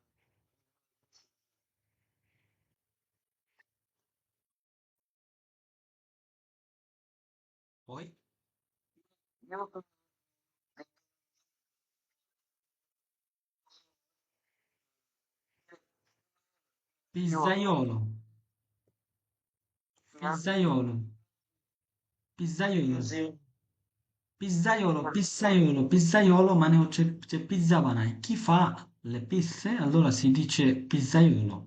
Poi Io sono pizzaiolo, pizzaiolo, pizzaiolo, pizzaiolo মানে হচ্ছে যে পিৎজা বানায়, chi fa le pizze allora si dice pizzaiolo।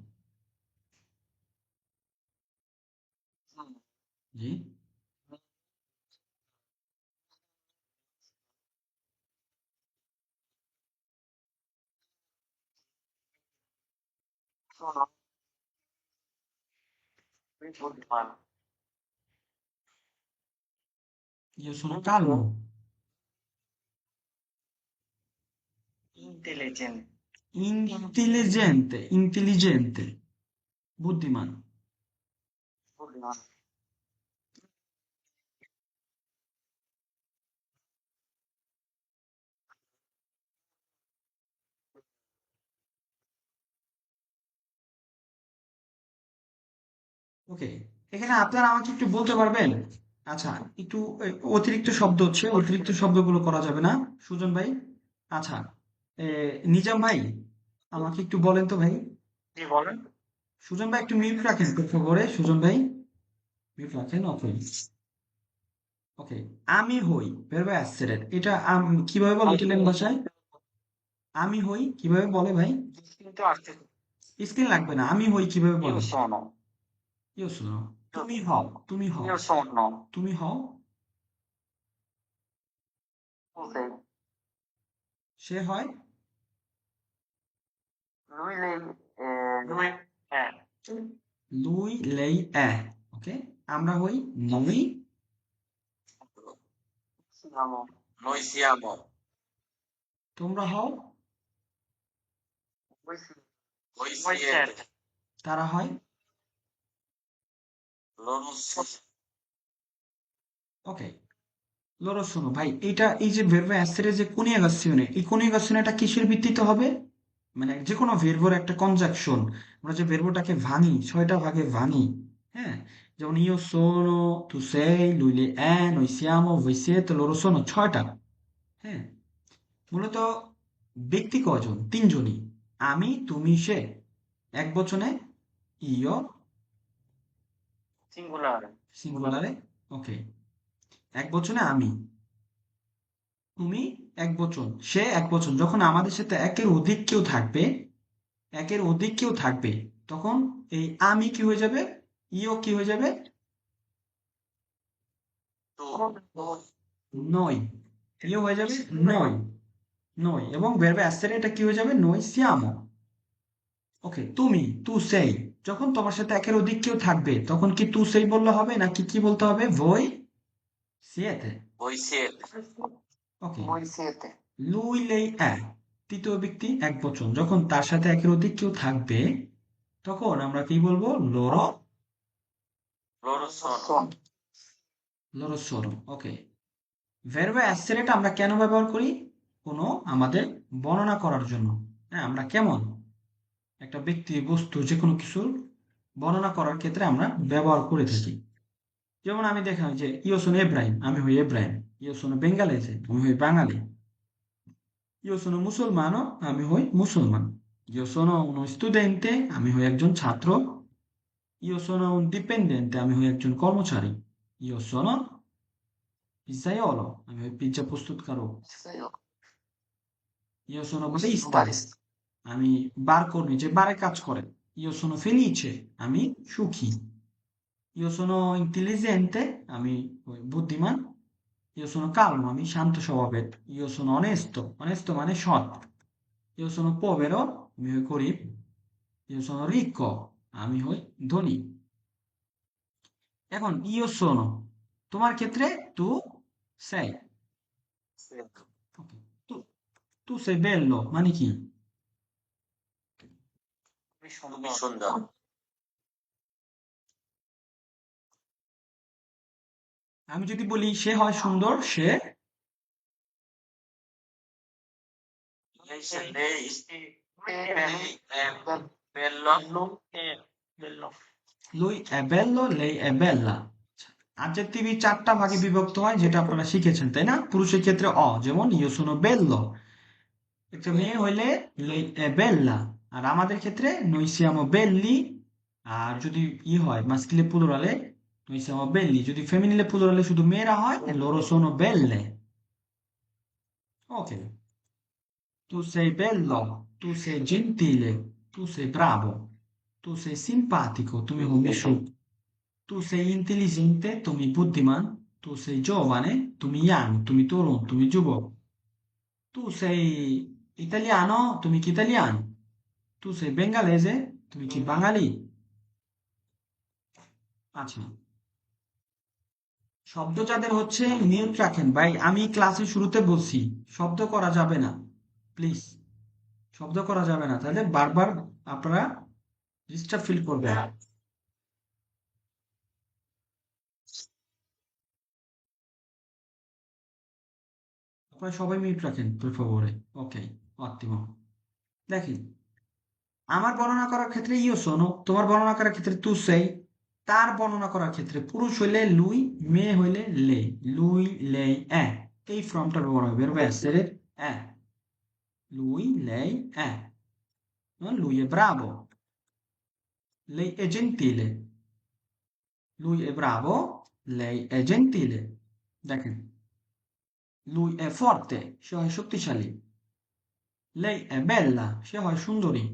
জি, sono বুদ্ধিমান, io sono calmo, intelligent. intelligente, বুদ্ধিমান। বুদ্ধিমান। ওকে, এখানে আপনারা আমাকে একটু বলতে পারবেন, আচ্ছা একটু অতিরিক্ত শব্দ হচ্ছে, অতিরিক্ত শব্দগুলো করা যাবে না, সুজন ভাই। আচ্ছা, এ, নিজাম ভাই, আমাকে একটু বলেন তো ভাই। জি বলেন। সুজন ভাই একটু মিউট রাখেন তো করে, সুজন ভাই মিউট রাখেন। ওকে, ওকে, আমি হই verbo essere এটা কিভাবে বলে ইটালিয়ান ভাষায়? আমি হই কিভাবে বলে ভাই? কিন্তু আসছে স্ক্রিন লাগবে না, আমি হই কিভাবে io বলে? sono, ইউ শোনো, তুমি হও, তুমি হও, io sono, তুমি হও, tu sei, সে হয়, lui, lei, নয় হ্যাঁ লুই লেই এ। ওকে, আমরা হই নই, siamo, Noi siamo. তোমরা হও, voi siete, Voi voi siete. siete তারা হয়। Loro sono. ওকে, লরো শোনো ভাই, এটা এই যে ভেরবে অ্যাসেরে যে কনিয়াগাসিওনে, এই কনিয়াগাসিওনেটা কিসের ভিত্তিতে হবে? মানে যে কোনো ভেরবোর একটা কনজাকশন, আমরা যে ভেরবোটাকে ভাঙি, 6টা ভাগে ভাঙি। হ্যাঁ, যেমন ইও সোনো, তু sei, lui lei è, noi siamo, voi siete, loro sono, 6টা। হ্যাঁ, মূলত ব্যক্তি কজন? 3জনই। আমি, তুমি, সে। এক বচনে ইও, singolare সিঙ্গুলারে। ওকে, এক বচনে আমি, তুমি এক বচন, সে এক বচন। যখন আমাদের সাথে একের অধিক কেউ থাকবে, তখন এই আমি কি হয়ে যাবে? ইও কি হয়ে যাবে? Tu. নয়। ইও হয়ে যাবে নয়, নয়। এবং ভার্বে essere এটা কি হয়ে যাবে? noi siamo। ওকে, তুমি, তু সেই। যখন তোমার সাথে একের অধিক কেউ থাকবে, তখন কি তু সেই বললে হবে নাকি কি বলতে হবে? voi siete। Voi siete. ওকে, voi siete, lui lei è তৃতীয় ব্যক্তি এক বচন। যখন তার সাথে একের অধিক কেউ থাকবে, তখন আমরা কি বলবো? loro, Loro sono. sono, loro sono। ওকে, ভার্বে essere টা আমরা কেন ব্যবহার করি? কোনো আমাদের বর্ণনা করার জন্য। হ্যাঁ, আমরা কেমন একটা ব্যক্তি, বস্তু, যে কোনো কিছুর বর্ণনা করার ক্ষেত্রে আমরা ব্যবহার করে থাকি। যেমন আমি দেখলাম যে ইও সোনো এব্রাহিম, আমি হই এব্রাহিম। ইও সোনো বেঙ্গালেসে, আমি হই বাঙালি। ইও সোনো মুসলমানো, আমি হই মুসলমান। ইও সোনো uno studente, আমি হই একজন ছাত্র। ইও সোনো un dipendente, আমি হই একজন কর্মচারী। ইও সোনো pizzaiolo, আমি হই পিজ্জা প্রস্তুতকারক। sei io, ইও সোনো voi siete un barista, barista, আমি বার কর্মী, যে বারে কাজ করে। ইও সোনো felice, আমি সুখী। ইও সোনো intelligente, আমি বুদ্ধিমান। ইও সোনো calmo, আমি শান্ত স্বভাবের। ইও সোনো onesto, onesto মানে সৎ। ইও সোনো povero, আমি হই গরিব। ইও সোনো ricco, আমি হই ধনী। এখন ইও সোনো তোমার ক্ষেত্রে তু sei। siete, ওকে, তু তু sei bello মানে কি? খুবই তুমি সুন্দর সুন্দর। আমি যদি বলি সে হয় সুন্দর, সে Lei bello, è bello. bello lui è bello, lei è bella। অ্যাডজেক্টিভই 4টা ভাগে বিভক্ত হয়, যেটা আপনারা শিখেছেন তাই না? পুরুষের ক্ষেত্রে যেমন io sono bello, একটা মেয়ে হইলে lei è bella। আর আমাদের ক্ষেত্রে noi siamo belli। আর যদি হয় মাস্কিলে প্লুরালে noi siamo belli। যদি ফেমিনিলে প্লুরালে শুধু মেয়েরা হয়, loro sono belle। ওকে, tu sei bello, tu sei gentile, tu sei bravo, tu sei simpatico, তুমি হও মিশুক। Tu sei intelligente, তুমি বুদ্ধিমান। Tu sei giovane, তুমি young, তুমি তরুণ, তুমি যুবক। Tu sei italiano, তুমি কি ইতালিয়ান? Tu sei bengalese, তুমি কি বাঙালি? আচ্ছা, শব্দ যাদের হচ্ছে মিউট রাখেন ভাই, আমি ক্লাসের শুরুতে বলছি শব্দ করা যাবে না, প্লিজ। শব্দ করা যাবে না, তাহলে বারবার আপনারা ডিস্টার্ব ফিল করবেন। আপনারা সবাই মিউট রাখেন per favore। ওকে, ottimo। দেখি, আমার বর্ণনা করার ক্ষেত্রে ইও সোনো, তোমার বর্ণনা করার ক্ষেত্রে তু সেই, তার বর্ণনা করার ক্ষেত্রে পুরুষ হইলে লুই, মেয়ে হইলে লে। লুই লেই এ, এই ফর্মটা ব্যবহার হবে verbo essere è। lui lei è, no? Lui è bravo, lei è gentile। lui è bravo, lei è gentile। দেখেন, lui è forte, সে হয় শক্তিশালী। lei è bella, সে হয় সুন্দরী।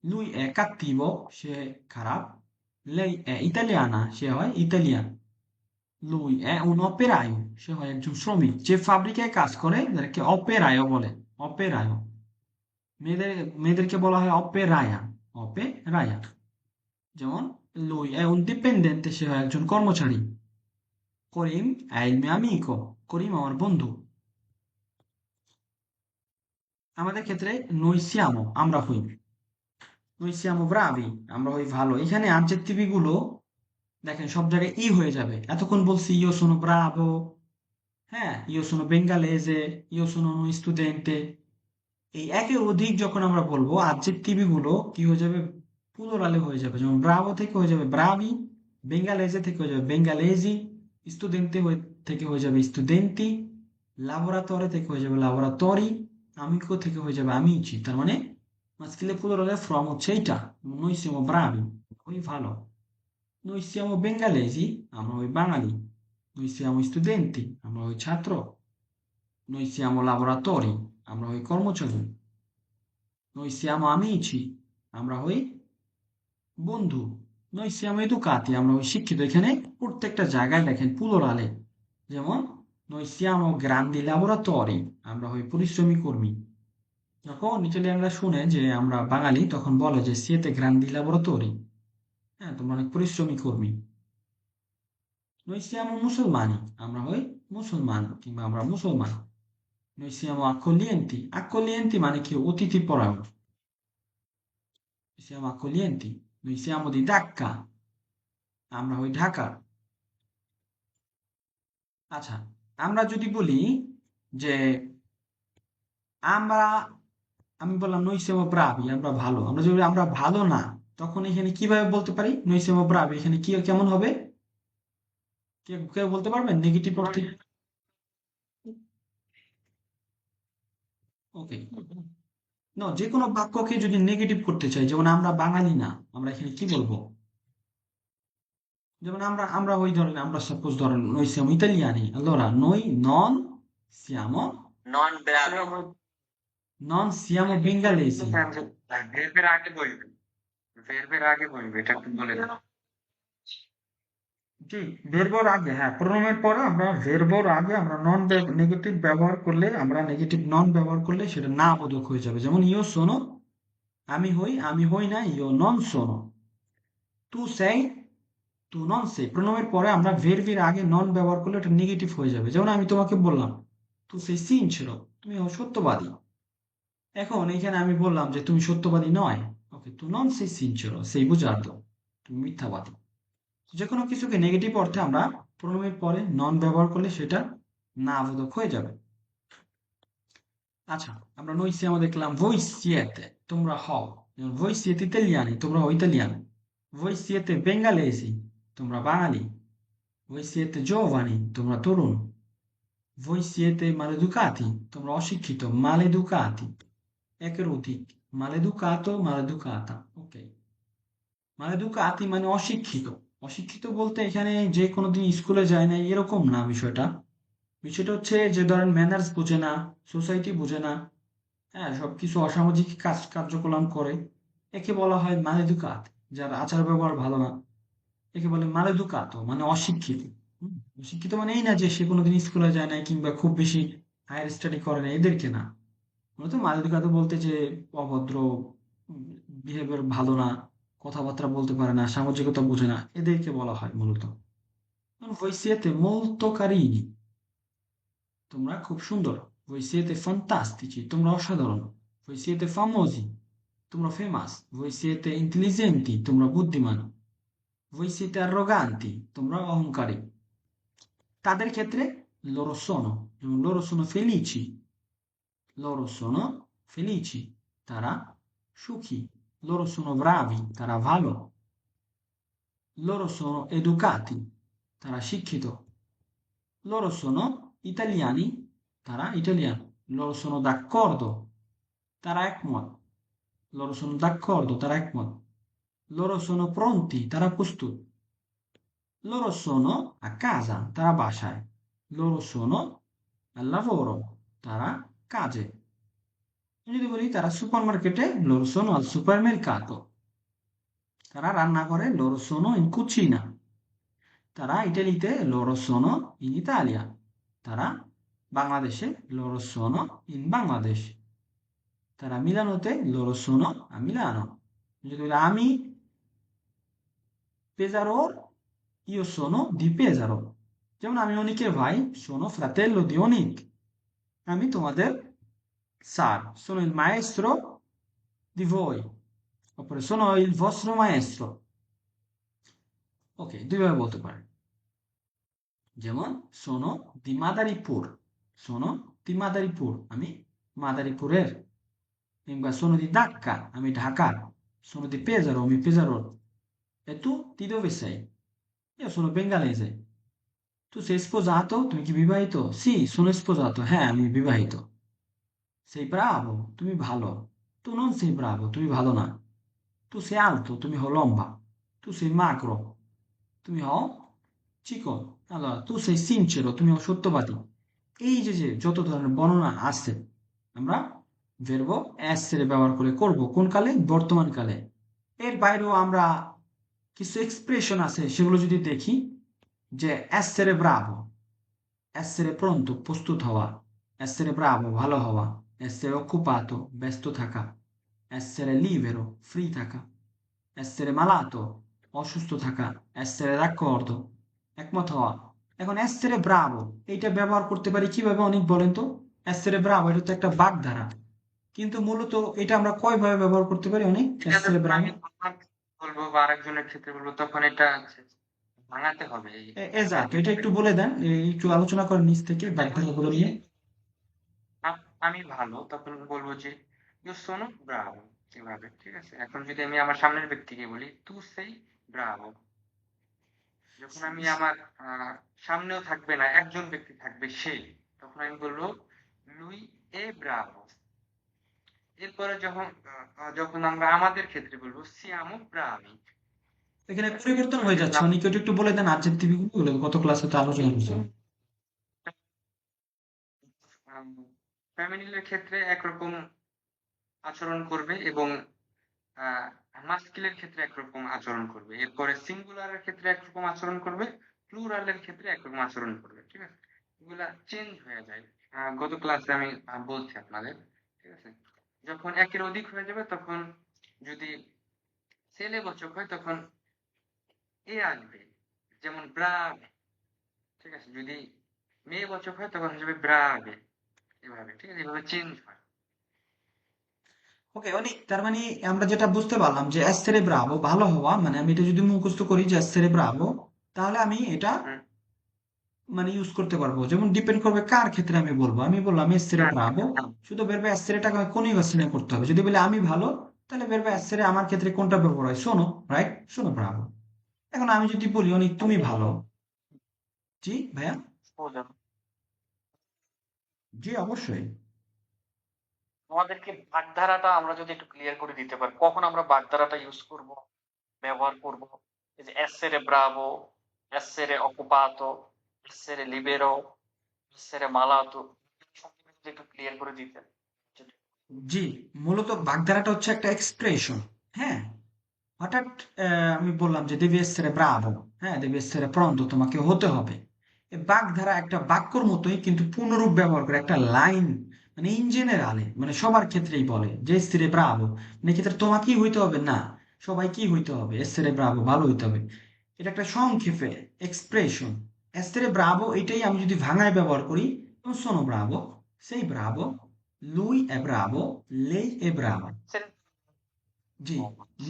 Lui è cattivo, সে খারাপ। Lei è italiana, সে হয় ইতালিয়ান। Lui è un operaio, সে হয় একজন শ্রমিক। যে ফাব্রিকায় কাজ করে তাদেরকে অপেরায়ও বলে। অপেরায়ও। মেয়েদেরকে বলা হয় অপেরায়া। অপেরায়া। যেমন lui è un dipendente, সে হয় একজন কর্মচারী। করিম è il mio amico, করিম আমার বন্ধু। আমাদের ক্ষেত্রে noi siamo, আমরা হই। noi siamo bravi, আমরা হই ভালো। এখানে adjective গুলো দেখেন সব জায়গায় ই হয়ে যাবে। এতক্ষণ বলছি io sono bravo, হ্যাঁ, io sono bengalese, io sono uno studente। এই একের অধিক যখন আমরা বলবো adjective গুলো কি হয়ে যাবে, প্লুরালে হয়ে যাবে। যেমন ব্রাভো থেকে হয়ে যাবে ব্রাভি, বেঙ্গালেজে থেকে হয়ে যাবে বেঙ্গালেজি, স্টুডেন্টে থেকে হয়ে যাবে স্টুডেন্টি, লাবোরাতরে থেকে হয়ে যাবে লাবোরাতরি, আমিকো থেকে হয়ে যাবে আমিচি। তার মানে মাঝখানে প্লুরালে ফ্রম হচ্ছে এইটা। noi siamo bravi, ওই ভালো। noi siamo bengalesi, আমরা ওই বাঙালি। noi siamo studenti, আমরা ওই ছাত্র। noi siamo lavoratori, আমরা ওই কর্মচারী। noi siamo amici, আমরা হই বন্ধু। noi siamo educati, আমরা হই শিক্ষিত। এখানে প্রত্যেকটা জায়গায় দেখেন প্লুরালে। যেমন noi siamo grandi lavoratori, আমরা হই পরিশ্রমী কর্মী। যখন ইটালিয়ানরা শুনে যে আমরা বাঙালি তখন বলে যে siete grandi lavoratori, হ্যাঁ তোমরা অনেক পরিশ্রমী কর্মী। noi siamo musulmani, আমরা হই মুসলমান কিংবা আমরা মুসলমান। noi siamo accoglienti, accoglienti মানে কি অতিথি পরায়ণ। siamo accoglienti, noi siamo di Dhaka, আমরা হই ঢাকা। আচ্ছা, আমরা যদি বলি যে আমরা, আমি বললাম noi siamo bravi, আমরা ভালো। আমরা যদি আমরা ভালো না, তখন এখানে কিভাবে বলতে পারি noi siamo bravi? এখানে কি কেমন হবে? কেউ বলতে পারবেন নেগেটিভ অর্থে? ওকে, না, যে কোনো বাক্যকে যদি নেগেটিভ করতে চাই, যেমন আমরা বাঙালি না, আমরা এখানে কি বলবো? যেমন আমরা আমরা ওই ধরেন, আমরা সাপোজ ধরেন noi siamo italiani, allora noi siamo non bravi, non siamo bengalesi। ভেরবের আগে বলবে, ভেরবের আগে বলবে, এটা একটু বলে দাও। জি, ভেরবোর আগে, হ্যাঁ, প্রোনাউনের পরে আমরা ভেরবোর আগে আমরা নন নেগেটিভ ব্যবহার করলে, আমরা নেগেটিভ নন ব্যবহার করলে সেটা না বোধক হয়ে যাবে। যেমন ইও শোনো, আমি হই না, ইও নন শোনো। তু সেই, তু নন সে। প্রোনাউনের পরে আমরা ভেরবির আগে নন ব্যবহার করলে এটা নেগেটিভ হয়ে যাবে। যেমন আমি তোমাকে বললাম তু সেই সিনচেরো, তুমি সত্যবাদী। এখন এখানে আমি বললাম যে তুমি সত্যবাদী নয়, ওকে, তু নন সেই সিনচেরো, সেই বুঝার্থ, তুমি মিথ্যাবাদী। যে কোনো কিছুকে নেগেটিভ অর্থে আমরা প্রোনাউনের পরে নন ব্যবহার করলে সেটা না বোধক হয়ে যাবে। আচ্ছা, আমরা noi siamo দেখলাম, voi siete, তোমরা হও। যেমন voi siete italiani, তোমরা হও ইতালিয়ান। voi siete bengalesi, তোমরা বাঙালি। voi siete giovani, তোমরা তরুণ। voi siete maleducati, তোমরা অশিক্ষিত, maleducati, একের অধিক, maleducato, maleducata, ওকে। maleducati মানে অশিক্ষিত। অশিক্ষিত বলতে এখানে যে কোনোদিন স্কুলে যায় না এরকম না বিষয়টা। বিষয়টা হচ্ছে যে ধরেন ম্যানার্স বোঝে না, সোসাইটি বোঝে না, হ্যাঁ, সবকিছু অসামাজিক কার্যকলাপ করে, একে বলা হয় মালেদুকাত। যার আচার ব্যবহার ভালো না, একে বলে মালেদুকাত, মানে অশিক্ষিত। অশিক্ষিত মানে এই না যে সে কোনোদিন স্কুলে যায় না কিংবা খুব বেশি হায়ার স্টাডি করে না, এদেরকে না। মূলত মালেদুকাত বলতে যে অভদ্র, বিহেভিয়ার ভালো না, কথাবার্তা বলতে পারে না, সামাজিকতা বোঝে না, এদেরকে বলা হয় মূলত। voi siete molto carini, তোমরা খুব সুন্দর। voi siete fantastici, তোমরা অসাধারণ। voi siete famosi, তোমরা ফেমাস। voi siete intelligenti, তোমরা বুদ্ধিমান। voi siete arroganti, তোমরা অহংকারী। তাদের ক্ষেত্রে loro sono, যেমন loro sono felici, loro sono felici, তারা সুখী। loro sono bravi, তারা ভালো। loro sono educati, তারা শিক্ষিত। loro sono italiani, তারা ইটালিয়ান। loro sono d'accordo, তারা একমত। loro sono d'accordo, তারা একমত। loro sono pronti, তারা প্রস্তুত। loro sono a casa, তারা বাসায়। loro sono al lavoro, তারা কাজে। যদি বলি তারা সুপার মার্কেটে loro sono al supermercato, তারা রান্না করে loro sono in cucina, তারা ইটালিতে loro sono in Italia, তারা বাংলাদেশে loro sono in Bangladesh, তারা মিলানোতে loro sono a Milano। যদি বলি আমি পেজারোর, io sono di Pesaro, যেমন আমি অনিকের ভাই, sono fratello di অনিক, আমি তোমাদের sir, sono il maestro di voi, oppure sono il vostro maestro। ওকে, দুইভাবে বলতে পারে। যেমন sono di Madaripur, sono di Madaripur, আমি মাদারীপুরের। কিংবা sono di Dhaka, আমি ঢাকার। sono di Pesaro, আমি পেজারোর। e tu di dove sei? io sono bengalese। tu sei sposato? তুমি কি বিবাহিত? sì, sono sposato, হ্যাঁ আমি বিবাহিত। sei bravo? তুমি ভালো। tu non sei bravo, তুমি ভালো না। tu sei alto, তুমি হও লম্বা। tu sei magro, তুমি হও চিকন। allora tu sei sincero, তুমি হও সত্যবাদী। এই যে যত ধরনের বর্ণনা আছে, আমরা ভার্ব essere ব্যবহার করে করব কোন কালে? বর্তমান কালে। এর বাইরেও আমরা কিছু এক্সপ্রেশন আছে, সেগুলো যদি দেখি, যে essere bravo, essere pronto, প্রস্তুত হওয়া, essere bravo, ভালো হওয়া, essere occupato, ব্যস্ত থাকা, essere libero, free থাকা, essere malato, অসুস্থ থাকা, essere d'accordo, একমত হওয়া। এখন essere bravo এইটা ব্যবহার করতে পারি কিভাবে অনেক বলেন তো? essere bravo এটা তো একটা বাগধারা, কিন্তু মূলত এটা আমরা কয়ভাবে ব্যবহার করতে পারি অনেক? এটা essere যখন bravo, আমি আমার বলবো বা আরেকজনের ক্ষেত্রে বলবো তখন এটা ভাঙাতে হবে এই এক্সাক্ট, একই এটা একটু বলে দেন, একটু আলোচনা করেন নিচ থেকে যেমন বাগধারাগুলো নিয়ে। আমি ভালো তখন বলবো যে ইউ সোনো ব্রাভো, এভাবে। ঠিক আছে, এখন যদি আমি আমার সামনের ব্যক্তিকে বলি তু সেই ব্রাভো, যখন আমি আমার সামনেও থাকবে না, একজন ব্যক্তি থাকবে সে, তখন আমি বলবো লুই এ ব্রাভো। এরপরে যখন আমরা আমাদের ক্ষেত্রে বলবো সিয়ামো ব্রাভি। এখানে পরিবর্তন হয়ে যাচ্ছে, অনেক একটু একটু বলে দেন আডজেক্টিভ গুলো, গত ক্লাসে তো আলোচনা করছি। ফ্যামিলির ক্ষেত্রে একরকম আচরণ করবে এবং মাস্কিলের ক্ষেত্রে একরকম আচরণ করবে, এরপরে সিঙ্গুলারের ক্ষেত্রে একরকম আচরণ করবে, প্লুরালের ক্ষেত্রে একরকম আচরণ করবে। ঠিক আছে, এগুলা চেঞ্জ হয়ে যায়। গত ক্লাসে আমি বলছি আপনাদের। ঠিক আছে, যখন একের অধিক হয়ে যাবে তখন যদি ছেলেবাচক হয় তখন এ আসবে, যেমন ব্রাভে। ঠিক আছে, যদি মেয়েবাচক হয় তখন হয়ে যাবে ব্রাভে, এভাবে। ঠিক আছে, এভাবে চেঞ্জ হয়। ওকে, অনেক তার মানে আমরা যেটা বুঝতে পারলাম যে essere bravo ভালো হওয়া, মানে আমি এটা যদি মুখস্থ করি যে essere bravo, তাহলে আমি এটা হুম, মানে ইউজ করতে পারবো। যেমন ডিপেন্ড করবে কার ক্ষেত্রে আমি বলবো। আমি বললাম essere হ্যাঁ, bravo, হ্যাঁ, শুধু ভার্ব essere-টাকে আমি কনিউগেশনে করতে হবে। যদি বলি আমি ভালো, তাহলে ভার্ব essere আমার ক্ষেত্রে কোনটা ব্যবহার হয়? শোনো, রাইট, শোনো bravo। এখন আমি যদি বলি অনেক তুমি ভালো, জি ভাইয়া, বুঝলাম। জি অবশ্যই। আমাদেরকে বাগধারাটা আমরা যদি একটু ক্লিয়ার করে দিতে পারি, কখন আমরা বাগধারাটা ইউজ করব, ব্যবহার করব। এই যে essere bravo, essere occupato, essere libero, essere malato, সম্পর্কে যদি একটু ক্লিয়ার করে দিতেন। জি, মূলত বাগধারাটা হচ্ছে একটা এক্সপ্রেশন। হ্যাঁ, হঠাৎ আমি বললাম যে দেবী এসেরে ব্রাভো, হ্যাঁ দেবী এসেরে প্রন্তো, তোমাকে হতে হবে। এই বাগধারা একটা বাক্যর মতোই, কিন্তু পূর্ণরূপ ব্যবহার করে একটা লাইন, মানে ইন জেনারেলে, মানে সবার ক্ষেত্রেই বলে যে এসেরে ব্রাভো, মানে ক্ষেত্রে তোমাকেই হইতে হবে না, সবাই কি হইতে হবে? এসেরে ব্রাভো, ভালো হইতে হবে। এটা একটা সংক্ষেপে এক্সপ্রেশন। এসেরে ব্রাভো এটাই আমি যদি ভাঙায় ব্যবহার করি, সোনো ব্রাভো, সেই Bravo, lui è bravo, lei è brava। জি,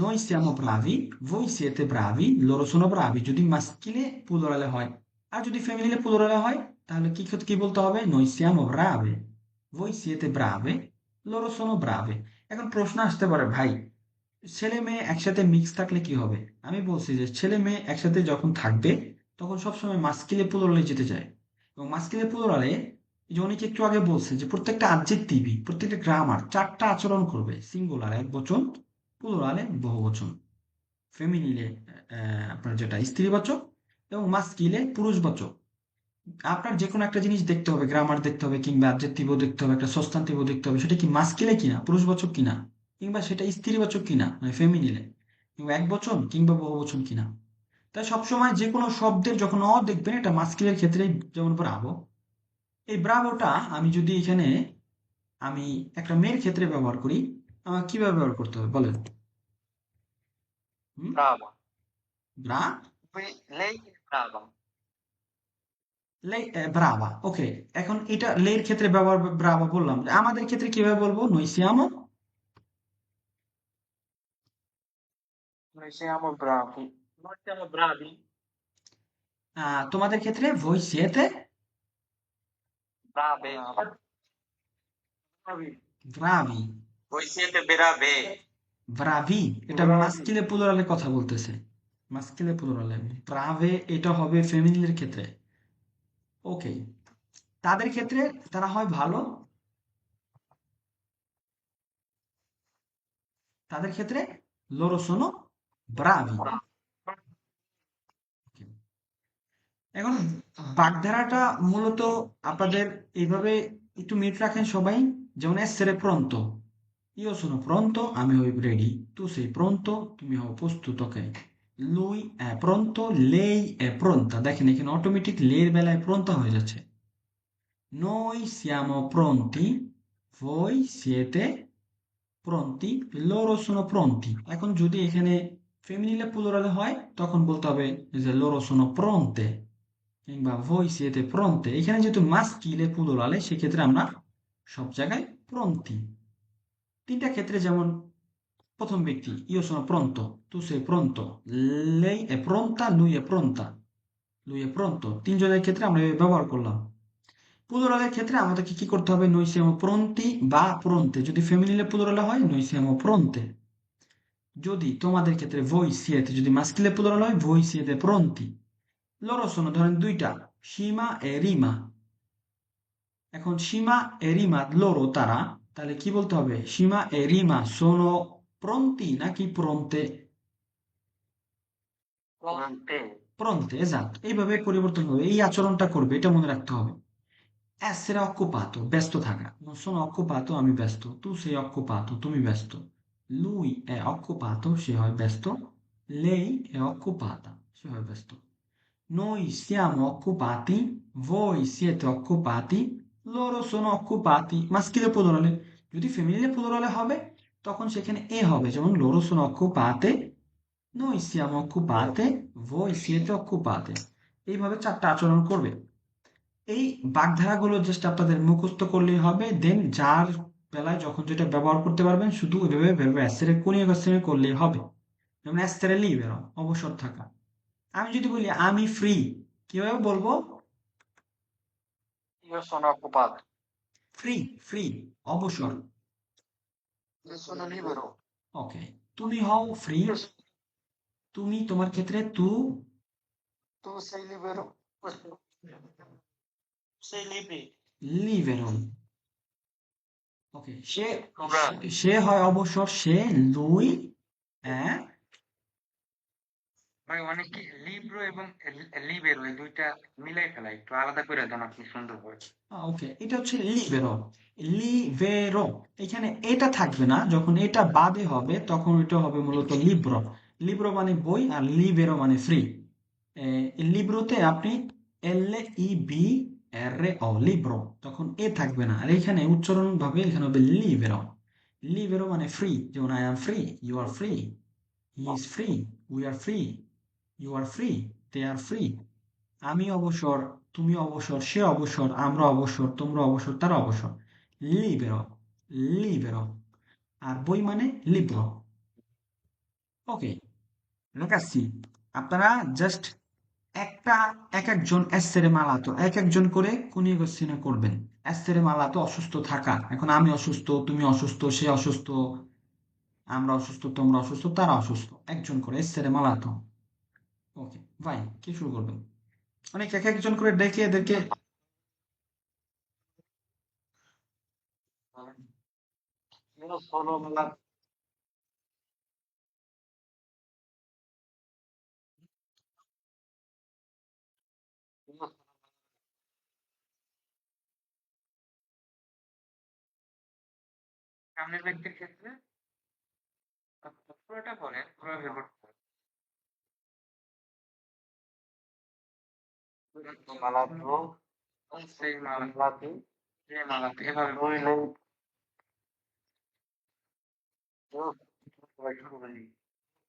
noi siamo bravi, voi siete bravi, loro sono bravi, যদি মাস্কিলে প্লুরালে হয়। আর যদি ফেমিনিলে প্লুরালে হয়, তাহলে কি বলতে হবে? noi siamo brave, voi siete brave, loro sono brave। এখন প্রশ্ন আসতে পারে, ভাই ছেলে মেয়ে একসাথে মিক্স থাকলে কি হবে? আমি বলছি যে ছেলে মেয়ে একসাথে যখন থাকবে, তখন সবসময় মাস্কিলে প্লুরালে যেতে চায়। এবং মাস্কিলে প্লুরালে, যে অনেকে একটু আগে বলছে যে প্রত্যেকটা আডজেক্টিভই, প্রত্যেকটা গ্রামার চারটা আচরণ করবে: সিঙ্গুলার এক বচন, প্লুরালে বহুবচন, ফেমিনিলে আপনার যেটা স্ত্রীবাচক, এবং মাস্কিলে পুরুষবাচক। আপনার যে কোনো একটা জিনিস দেখতে হবে, গ্রামার দেখতে হবে কিংবা অ্যাডজেক্টিভও দেখতে হবে, একটা সাবস্টান্টিভও দেখতে হবে, সেটা কি মাস্কিলে কিনা, পুরুষবাচক কিনা, কিংবা সেটা স্ত্রীবাচক কিনা মানে ফেমিনিলে, কিংবা একবচন কিংবা বহুবচন কিনা। তাই সবসময় যে কোনো শব্দের যখন দেখবেন এটা মাস্কিলের ক্ষেত্রে, যেমন ব্রাভো, এই ব্রাভোটা আমি যদি এখানে আমি একটা মেয়ের ক্ষেত্রে ব্যবহার করি, আমার কিভাবে ব্যবহার করতে হবে বলেন? হুম? ব্রাভো, ব্রা lei è brava, লে ব্রাভা, ওকে। এখন এটা লের ক্ষেত্রে ব্যবহার ব্রাভা বললাম, আমাদের ক্ষেত্রে কিভাবে বলবো? নই সিয়ামো। noi siamo bravi, noi siamo bravi, তোমাদের ক্ষেত্রে voi siete brave, bravi, bravi, voi siete brave, bravi, এটা bravi, মাস্কিলে প্লুরালে কথা বলতেছে, মাস্কিলে প্লুরালে। ব্রাভে এটা হবে ফেমিনিনের ক্ষেত্রে, ওকে। তাদের ক্ষেত্রে তারা হয় ভালো, তাদের ক্ষেত্রে loro sono bravi। bravi, এখন বাগধারাটা মূলত আপনাদের এইভাবে একটু মিট রাখেন সবাই। যেমন essere pronto, io sono pronto, আমি হই রেডি, tu sei pronto, তুমি হও প্রস্তুত, ওকে। lui è pronto, lei è pronta, দেখেন এখানে অটোমেটিক লের বেলায় pronta হয়ে যাচ্ছে। noi siamo pronti, voi siete pronti, loro sono pronti। এখন যদি এখানে ফেমিনিলে প্লুরালে হয় তখন বলতে হবে যে loro sono pronte কিংবা voi siete pronte। এখানে যেহেতু মাস্কিলে প্লুরালে সেক্ষেত্রে আমরা সব জায়গায় pronti। তিনটা ক্ষেত্রে যেমন প্রথম ব্যক্তি io sono pronto, tu sei pronto, lei è pronta, lui è pronta, lui è pronto, তিনজনের ক্ষেত্রে আমরা এভাবে ব্যবহার করলাম। প্লুরালের ক্ষেত্রে আমাদেরকে কি করতে হবে? noi siamo pronti বা pronte, যদি ফেমিনিলে প্লুরালে হয় noi siamo pronte। যদি তোমাদের ক্ষেত্রে voi siete, যদি মাস্কিলে প্লুরাল হয় voi siete pronti। loro sono ধরেন দুইটা, সীমা এ রিমা। এখন সীমা এ রিমা loro তারা, তাহলে কি বলতে হবে? সীমা এ রিমা sono pronti নাকি pronte? pronte, pronte, esatto, এইভাবে পরিবর্তন হবে, এই আচরণটা করবে, এটা মনে রাখতে হবে। essere occupato, ব্যস্ত থাকা, non sono occupato, আমি ব্যস্ত, tu sei occupato, তুমি ব্যস্ত, lui è occupato, সে হয় ব্যস্ত, lei è occupata, সে হয় ব্যস্ত, noi siamo occupati, voi siete occupati, loro sono occupati, maschile plurale। যদি ফেমিনিলে প্লুরালে হবে তখন সেখানে এ হবে, যেমন loro sono occupate, noi siamo occupate, voi siete occupate। এইভাবে চারটা আচরণ করবে। এই বাগধারাগুলো জাস্ট আপনাদের মুখস্থ করলেই হবে, দেন যার বেলায় যখন যেটা ব্যবহার করতে পারবেন শুধু ওইভাবে ভেবে essere coniugazione করলেই হবে। যেমন essere libero, অবসর থাকা। আমি যদি বলি আমি ফ্রি, কিভাবে বলবো? io sono occupato, free, free, অবসর, io sono libero, ওকে। তুমি হও ফ্রি, io sono, তুমি তোমার ক্ষেত্রে tu sei libero, sei liberi, লিবেরো, ওকে। সে bravi, সে হয় অবসর, সে লুই, হ্যাঁ, ভাই অনেকে লিব্রো এবং লিবেরো এই দুইটা মিলাই ফেলা, একটু আলাদা করে দেন আপনি সুন্দরভাবে। ওকে, এটা হচ্ছে লিবেরো, লিবেরো। এখানে এটা থাকবে না, যখন এটা বাদে হবে তখন এটা হবে মূলত লিব্রো। লিব্রো মানে বই আর লিবেরো মানে ফ্রি। লিব্রোতে আপনি এল ই বি আর ও, লিব্রো, তখন এ থাকবে না, আর এখানে উচ্চারণ ভাবে এখানে হবে লিবেরো। লিবেরো মানে ফ্রি, যেমন I am free, you are free, he is free, we are free, you are free, they are free. আমি অবসর, তুমি অবসর, সে অবসর, আমরা অবসর, তোমরা অবসর, তারা অবসর। লিবেরো, লিবেরো। আর বই মানে লিব্রো। ওকে ragazzi, আপনারা জাস্ট একটা এক একজন essere malato, এক একজন করে coniugazione করবেন। essere malato অসুস্থ থাকা, এখন আমি অসুস্থ, তুমি অসুস্থ, সে অসুস্থ, আমরা অসুস্থ, তোমরা অসুস্থ, তারা অসুস্থ, একজন করে essere malato। ওকে ভাই, কি শুরু করবেন? অনেক এক একজন করে ডেকে এদেরকে। io sono malato, io সামনের ব্যক্তির ক্ষেত্রে পুরোটা বলেন, পুরো ভেবে মালাতো সেই মালা, মালাতি যে মালা এভাবে নইলে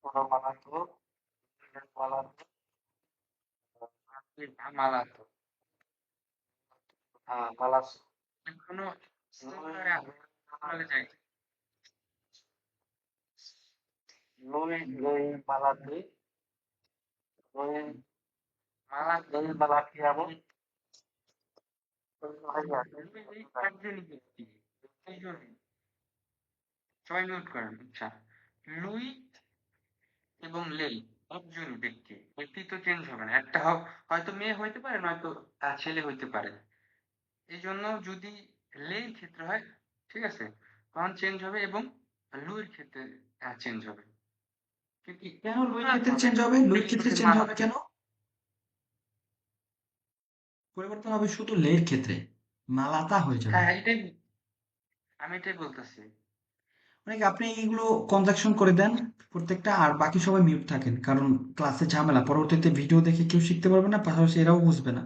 কোনো মালাতো মালাতো মালা তো মালাস কোনো সিঙ্গুলারে যাই লই লই মালাতি লই মালা লই মালাতি এমন একজনই ব্যক্তি, দুইজনই। সবাই নোট করেন। আচ্ছা, লুই এবং লেই একজনই ব্যক্তি, ব্যক্তি তো চেঞ্জ হবে না, একটা হয়তো মেয়ে হইতে পারে, নয়তো ছেলে হইতে পারে। এই জন্য যদি লের ক্ষেত্রে হয়, ঠিক আছে, তখন চেঞ্জ হবে, এবং লুইয়ের ক্ষেত্রে চেঞ্জ হবে। কিন্তু কেন লুই ক্ষেত্রে চেঞ্জ হবে? লুই ক্ষেত্রে চেঞ্জ হবে কেন? পরিবর্তন হবে শুধু লের ক্ষেত্রে, মালাতা হয়ে যাবে। হ্যাঁ, আমি এটাই বলতেছি। মানে কি আপনি এইগুলো কনজাকশন করে দেন প্রত্যেকটা, আর বাকি সবাই মিউট থাকেন, কারণ ক্লাসে ঝামেলা, পরবর্তীতে ভিডিও দেখে কেউ শিখতে পারবে না, পাশাপাশি এরাও বুঝবে না।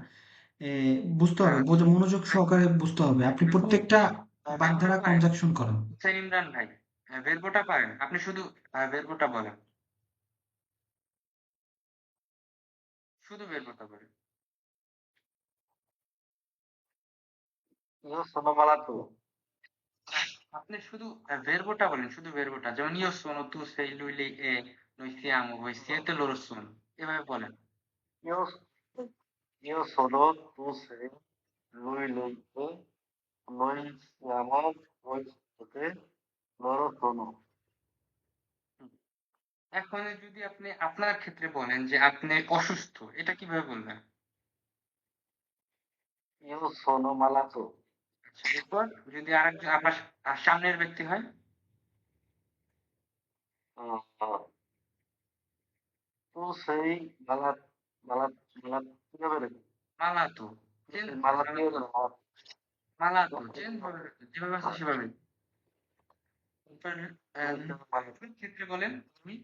বুঝতে হবে, মনোযোগ সহকারে বুঝতে হবে। আপনি প্রত্যেকটা বাগধারা কনজাকশন করেন। আচ্ছা ইমরান ভাই, ভেরবোটা পারেন, আপনি শুধু ভেরবোটা বলেন, শুধু ভেরবোটা বলেন। sono malato আপনি শুধু ভেরবোটা বলেন, শুধু ভেরবোটা, যেমন ইও সোনো তু সেই lui lei e noi siamo voi siete loro sono, এভাবে বলেন। io io sono tu sei lui è noi siamo voi siete loro sono হুম। এখন যদি আপনি আপনার ক্ষেত্রে বলেন যে আপনি অসুস্থ, এটা কিভাবে বলবেন? io sono malato আচ্ছা, এরপর যদি আরেকজন আপনার সামনের ব্যক্তি হয়, uh, tu sei malattia vero মালাতো, tu change sei হবে, malattia vero মালাতো চেঞ্জ হবে, যেভাবে আছে সেভাবে। এরপর malato কোন ক্ষেত্রে বলেন তুমি?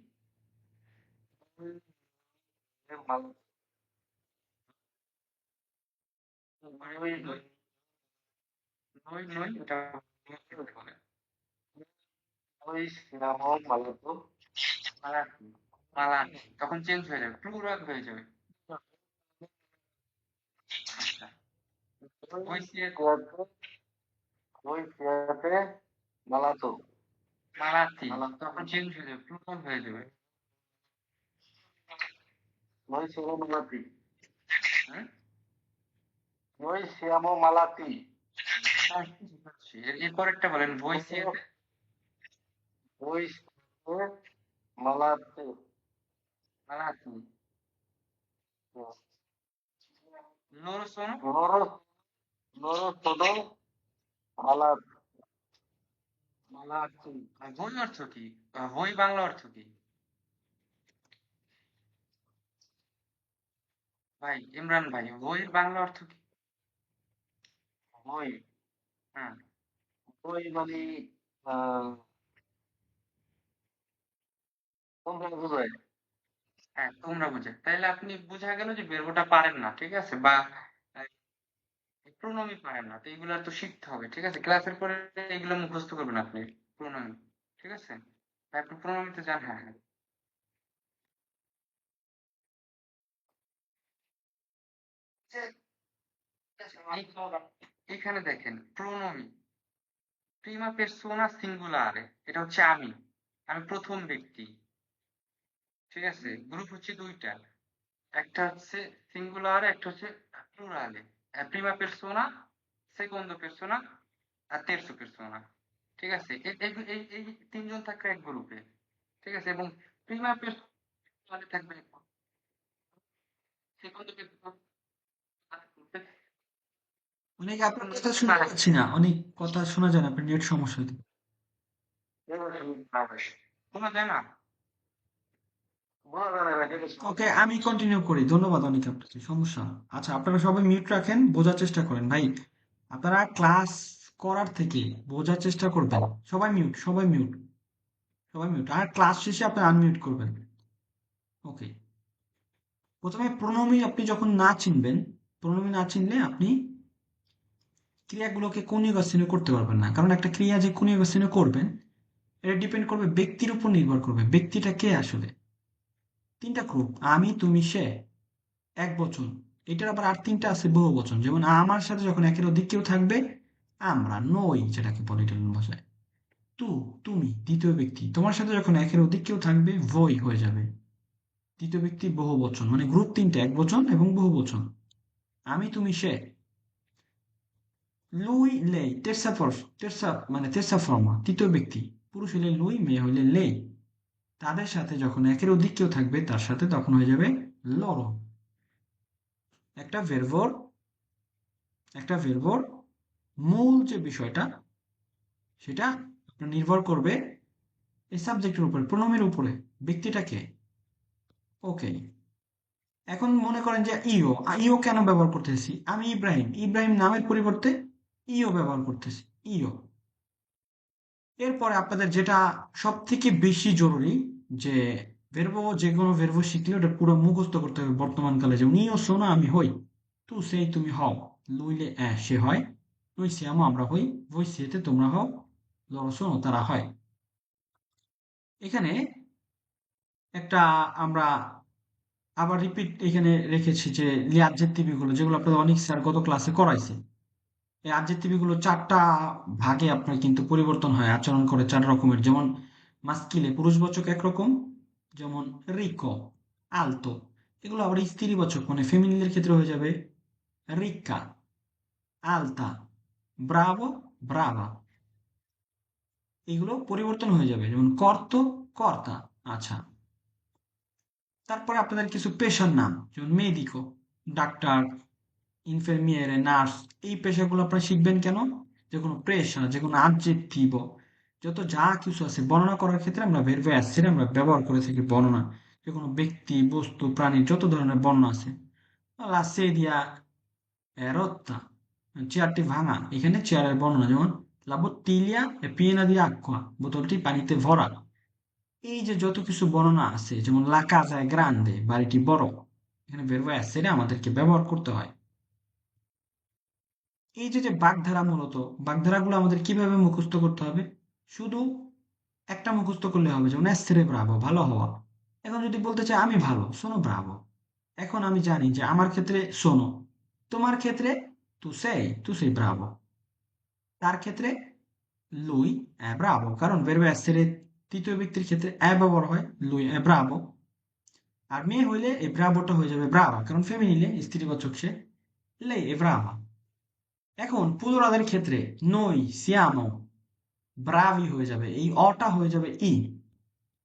noi নই নই এটা কোন ক্ষেত্রে বলেন? noi siamo malato মালাতি, মালাতি তখন চেঞ্জ হয়ে যাবে, প্লুরাল হয়ে যাবে। আচ্ছা, voi ওই সিয়ে- siete voi siete malato মালাতি malato তখন চেঞ্জ হয়ে যাবে, প্লুরাল হয়ে যাবে। noi siamo malati হুম? noi siamo malati হ্যাঁ, বুঝতে পারছি। এরপর একটা বলেন, voi siete voi siete malati malati, loro sono loro sono malati malati। আর voi অর্থ কি? voi বাংলা অর্থ কি? ভাই ইমরান ভাই, voi এর বাংলা অর্থ কি? voi হ্যাঁ, voi মানে আহ, তোমরা বোঝায় হ্যাঁ তোমরা বুঝে, তাইলে আপনি বোঝা গেল যে বেরবোটা পারেন না, ঠিক আছে, বা প্রণমী পারেন না, তো এগুলা তো শিখতে হবে, ঠিক আছে, ক্লাসের পরে এগুলো মুখস্থ করবেন আপনি, প্রণমী, ঠিক আছে, ভাই আপনি প্রণমীতে যান। হ্যাঁ হ্যাঁ, এখানে দেখেন প্রণমী, প্রিমা পেরসোনা সিঙ্গুলারে, এটা হচ্ছে আমি, আমি প্রথম ব্যক্তি, ঠিক আছে, গ্রুপ হচ্ছে দুইটা, একটা হচ্ছে সিঙ্গুলারে, একটা হচ্ছে প্লুরালে, প্রিমা পেরসোনা, সেকন্ডো পেরসোনা, আর তেরসো পেরসোনা, ঠিক আছে, এই তিনজন থাকবে এক গ্রুপে, ঠিক আছে, এবং প্রিমা পেরসোনা থাকবে এক গ্রুপে, সেকন্ডো পেরসোনা অনেক আপনার কথা শুনতে পাচ্ছি না, অনেক কথা শোনা যায় না, আপনার নেট সমস্যা হয়তো। শোনা যায় না? ওকে, আমি কন্টিনিউ করি, ধন্যবাদ অনেক আপনাকে, সমস্যা না। আচ্ছা, আপনারা সবাই মিউট রাখেন, বোঝার চেষ্টা করেন ভাই। আপনারা ক্লাস করার থেকে বোঝার চেষ্টা করবেন। সবাই মিউট, সবাই মিউট, সবাই মিউট। আর ক্লাস শেষে আপনি আনমিউট করবেন। ওকে। প্রথমে প্রণমী আপনি যখন না চিনবেন, প্রণমী না চিনলে আপনি ক্রিয়াগুলোকে কোন কোশ্চেনে করতে পারবেন না। কারণ একটা ক্রিয়া যে কোন কোশ্চেনে করবেন এটা ডিপেন্ড করবে ব্যক্তির উপর নির্ভর করবে। ব্যক্তিটা কে আসলে? তিনটা গ্রুপ, আমি, তুমি, সে, এক বচন। এটার আবার আর তিনটা আছে বহু বচন। যেমন আমার সাথে যখন একের অধিক কেউ থাকবে, আমরা, নই যেটাকে বলে ইটালিয়ান ভাষায়, তু, তুমি দ্বিতীয় ব্যক্তি। তোমার সাথে যখন একের অধিক কেউ থাকবে, ভই হয়ে যাবে তৃতীয় ব্যক্তি বহু বচন। মানে গ্রুপ তিনটা, এক বচন এবং বহু বচন। আমি, তুমি, সে। লুই, লেই, মানে তেরসা ফর্মা, তৃতীয় ব্যক্তি। পুরুষ হইলে লুই, মেয়ে হইলে লেই। তাদের সাথে যখন একের অধিক কেউ থাকবে তার সাথে তখন হয়ে যাবে লরো। একটা ভেরভর, মূল যে বিষয়টা সেটা আপনার নির্ভর করবে এই সাবজেক্টের উপরে, প্রণমের উপরে। ব্যক্তিটাকে। ওকে। এখন মনে করেন যে ইও কেন ব্যবহার করতেছি? আমি ইব্রাহিম, ইব্রাহিম নামের পরিবর্তে ইও ব্যবহার করতেছি, ইও। এরপরে আপনাদের যেটা সব থেকে বেশি জরুরি, যে ভেরবো, যে কোনো ভেরবো শিখলে ওটা পুরো মুখস্থ করতে হবে বর্তমান কালে। যেমন ইও শোনো, আমি হই, তু সেই তুমি হও, লুইলে সে হয়, নই সিয়ামো আমরা হই, বই সিয়েতে তোমরা হও, লরো শোনো তারা হয়। এখানে একটা আমরা আবার রিপিট এখানে রেখেছি যে অ্যাডজেক্টিভ গুলো, যেগুলো আপনাদের অনেক স্যার গত ক্লাসে করাইছে। এই অ্যাডজেক্টিভ গুলো চারটা ভাগে আপনার কিন্তু পরিবর্তন হয়, আচরণ করে চার রকমের। যেমন মাস্কিলে পুরুষবাচক একরকম, যেমন রিকো, আলতো। এগুলো আবার স্ত্রীবাচক মানে ফেমিনিনের ক্ষেত্রে হয়ে যাবে রিক্কা, আলতা, ব্রাভো, ব্রাভা। এগুলো পরিবর্তন হয়ে যাবে। যেমন কর্ত, কর্তা। আচ্ছা। তারপরে আপনাদের কিছু পেশার নাম, যেমন মেডিকো, ডাক্তার, ইনফার্মিয়ারে, নার্স। এই পেশাগুলো আপনারা শিখবেন কেন? যে কোনো পেশা, যে কোনো অ্যাডজেক্টিভ, যত যা কিছু আছে বর্ণনা করার ক্ষেত্রে আমরা ভেরবে অ্যাসের আমরা ব্যবহার করে থাকি বর্ণনা। যে কোনো ব্যক্তি, বস্তু, প্রাণী, যত ধরনের বর্ণনা আছে। লা সেdia è rotta, চেয়ারটি ভাঙা, এখানে চেয়ারের বর্ণনা। যেমন la bottiglia è piena di acqua, বোতলটি পানিতে ভরা। এই যে যত কিছু বর্ণনা আছে, যেমন লা casa è grande, বাড়িটি বড়, এখানে ভেরবে অ্যাসের আমাদেরকে ব্যবহার করতে হয়। এই যে যে বাগধারা, মূলত বাগধারাগুলো আমাদের কিভাবে মুখস্থ করতে হবে? শুধু একটা মুখস্থ করলে হবে, যেমন এসরে ব্রাভো, ভালো হওয়া। এখন যদি বলতে চাই আমি ভালো, শোনো ব্রাভো। এখন আমি জানি যে আমার ক্ষেত্রে শোনো, তোমার ক্ষেত্রে তু সেই ব্রাভো, তার ক্ষেত্রে লুই ব্রাভো। কারণ ভেরবে এসরে তৃতীয় ব্যক্তির ক্ষেত্রে ব্যবহার হয়, লুই ব্রাভো। আর মেয়ে হইলে এই ব্রাভোটা হয়ে যাবে ব্রাভা, কারণ ফেমিনিলে স্ত্রীবাচক সে, লে ব্রাভা। এখন পুরুষদের ক্ষেত্রে নই সিয়ামো, ব্রাভি হয়ে যাবে, এই অটা হয়ে যাবে ই,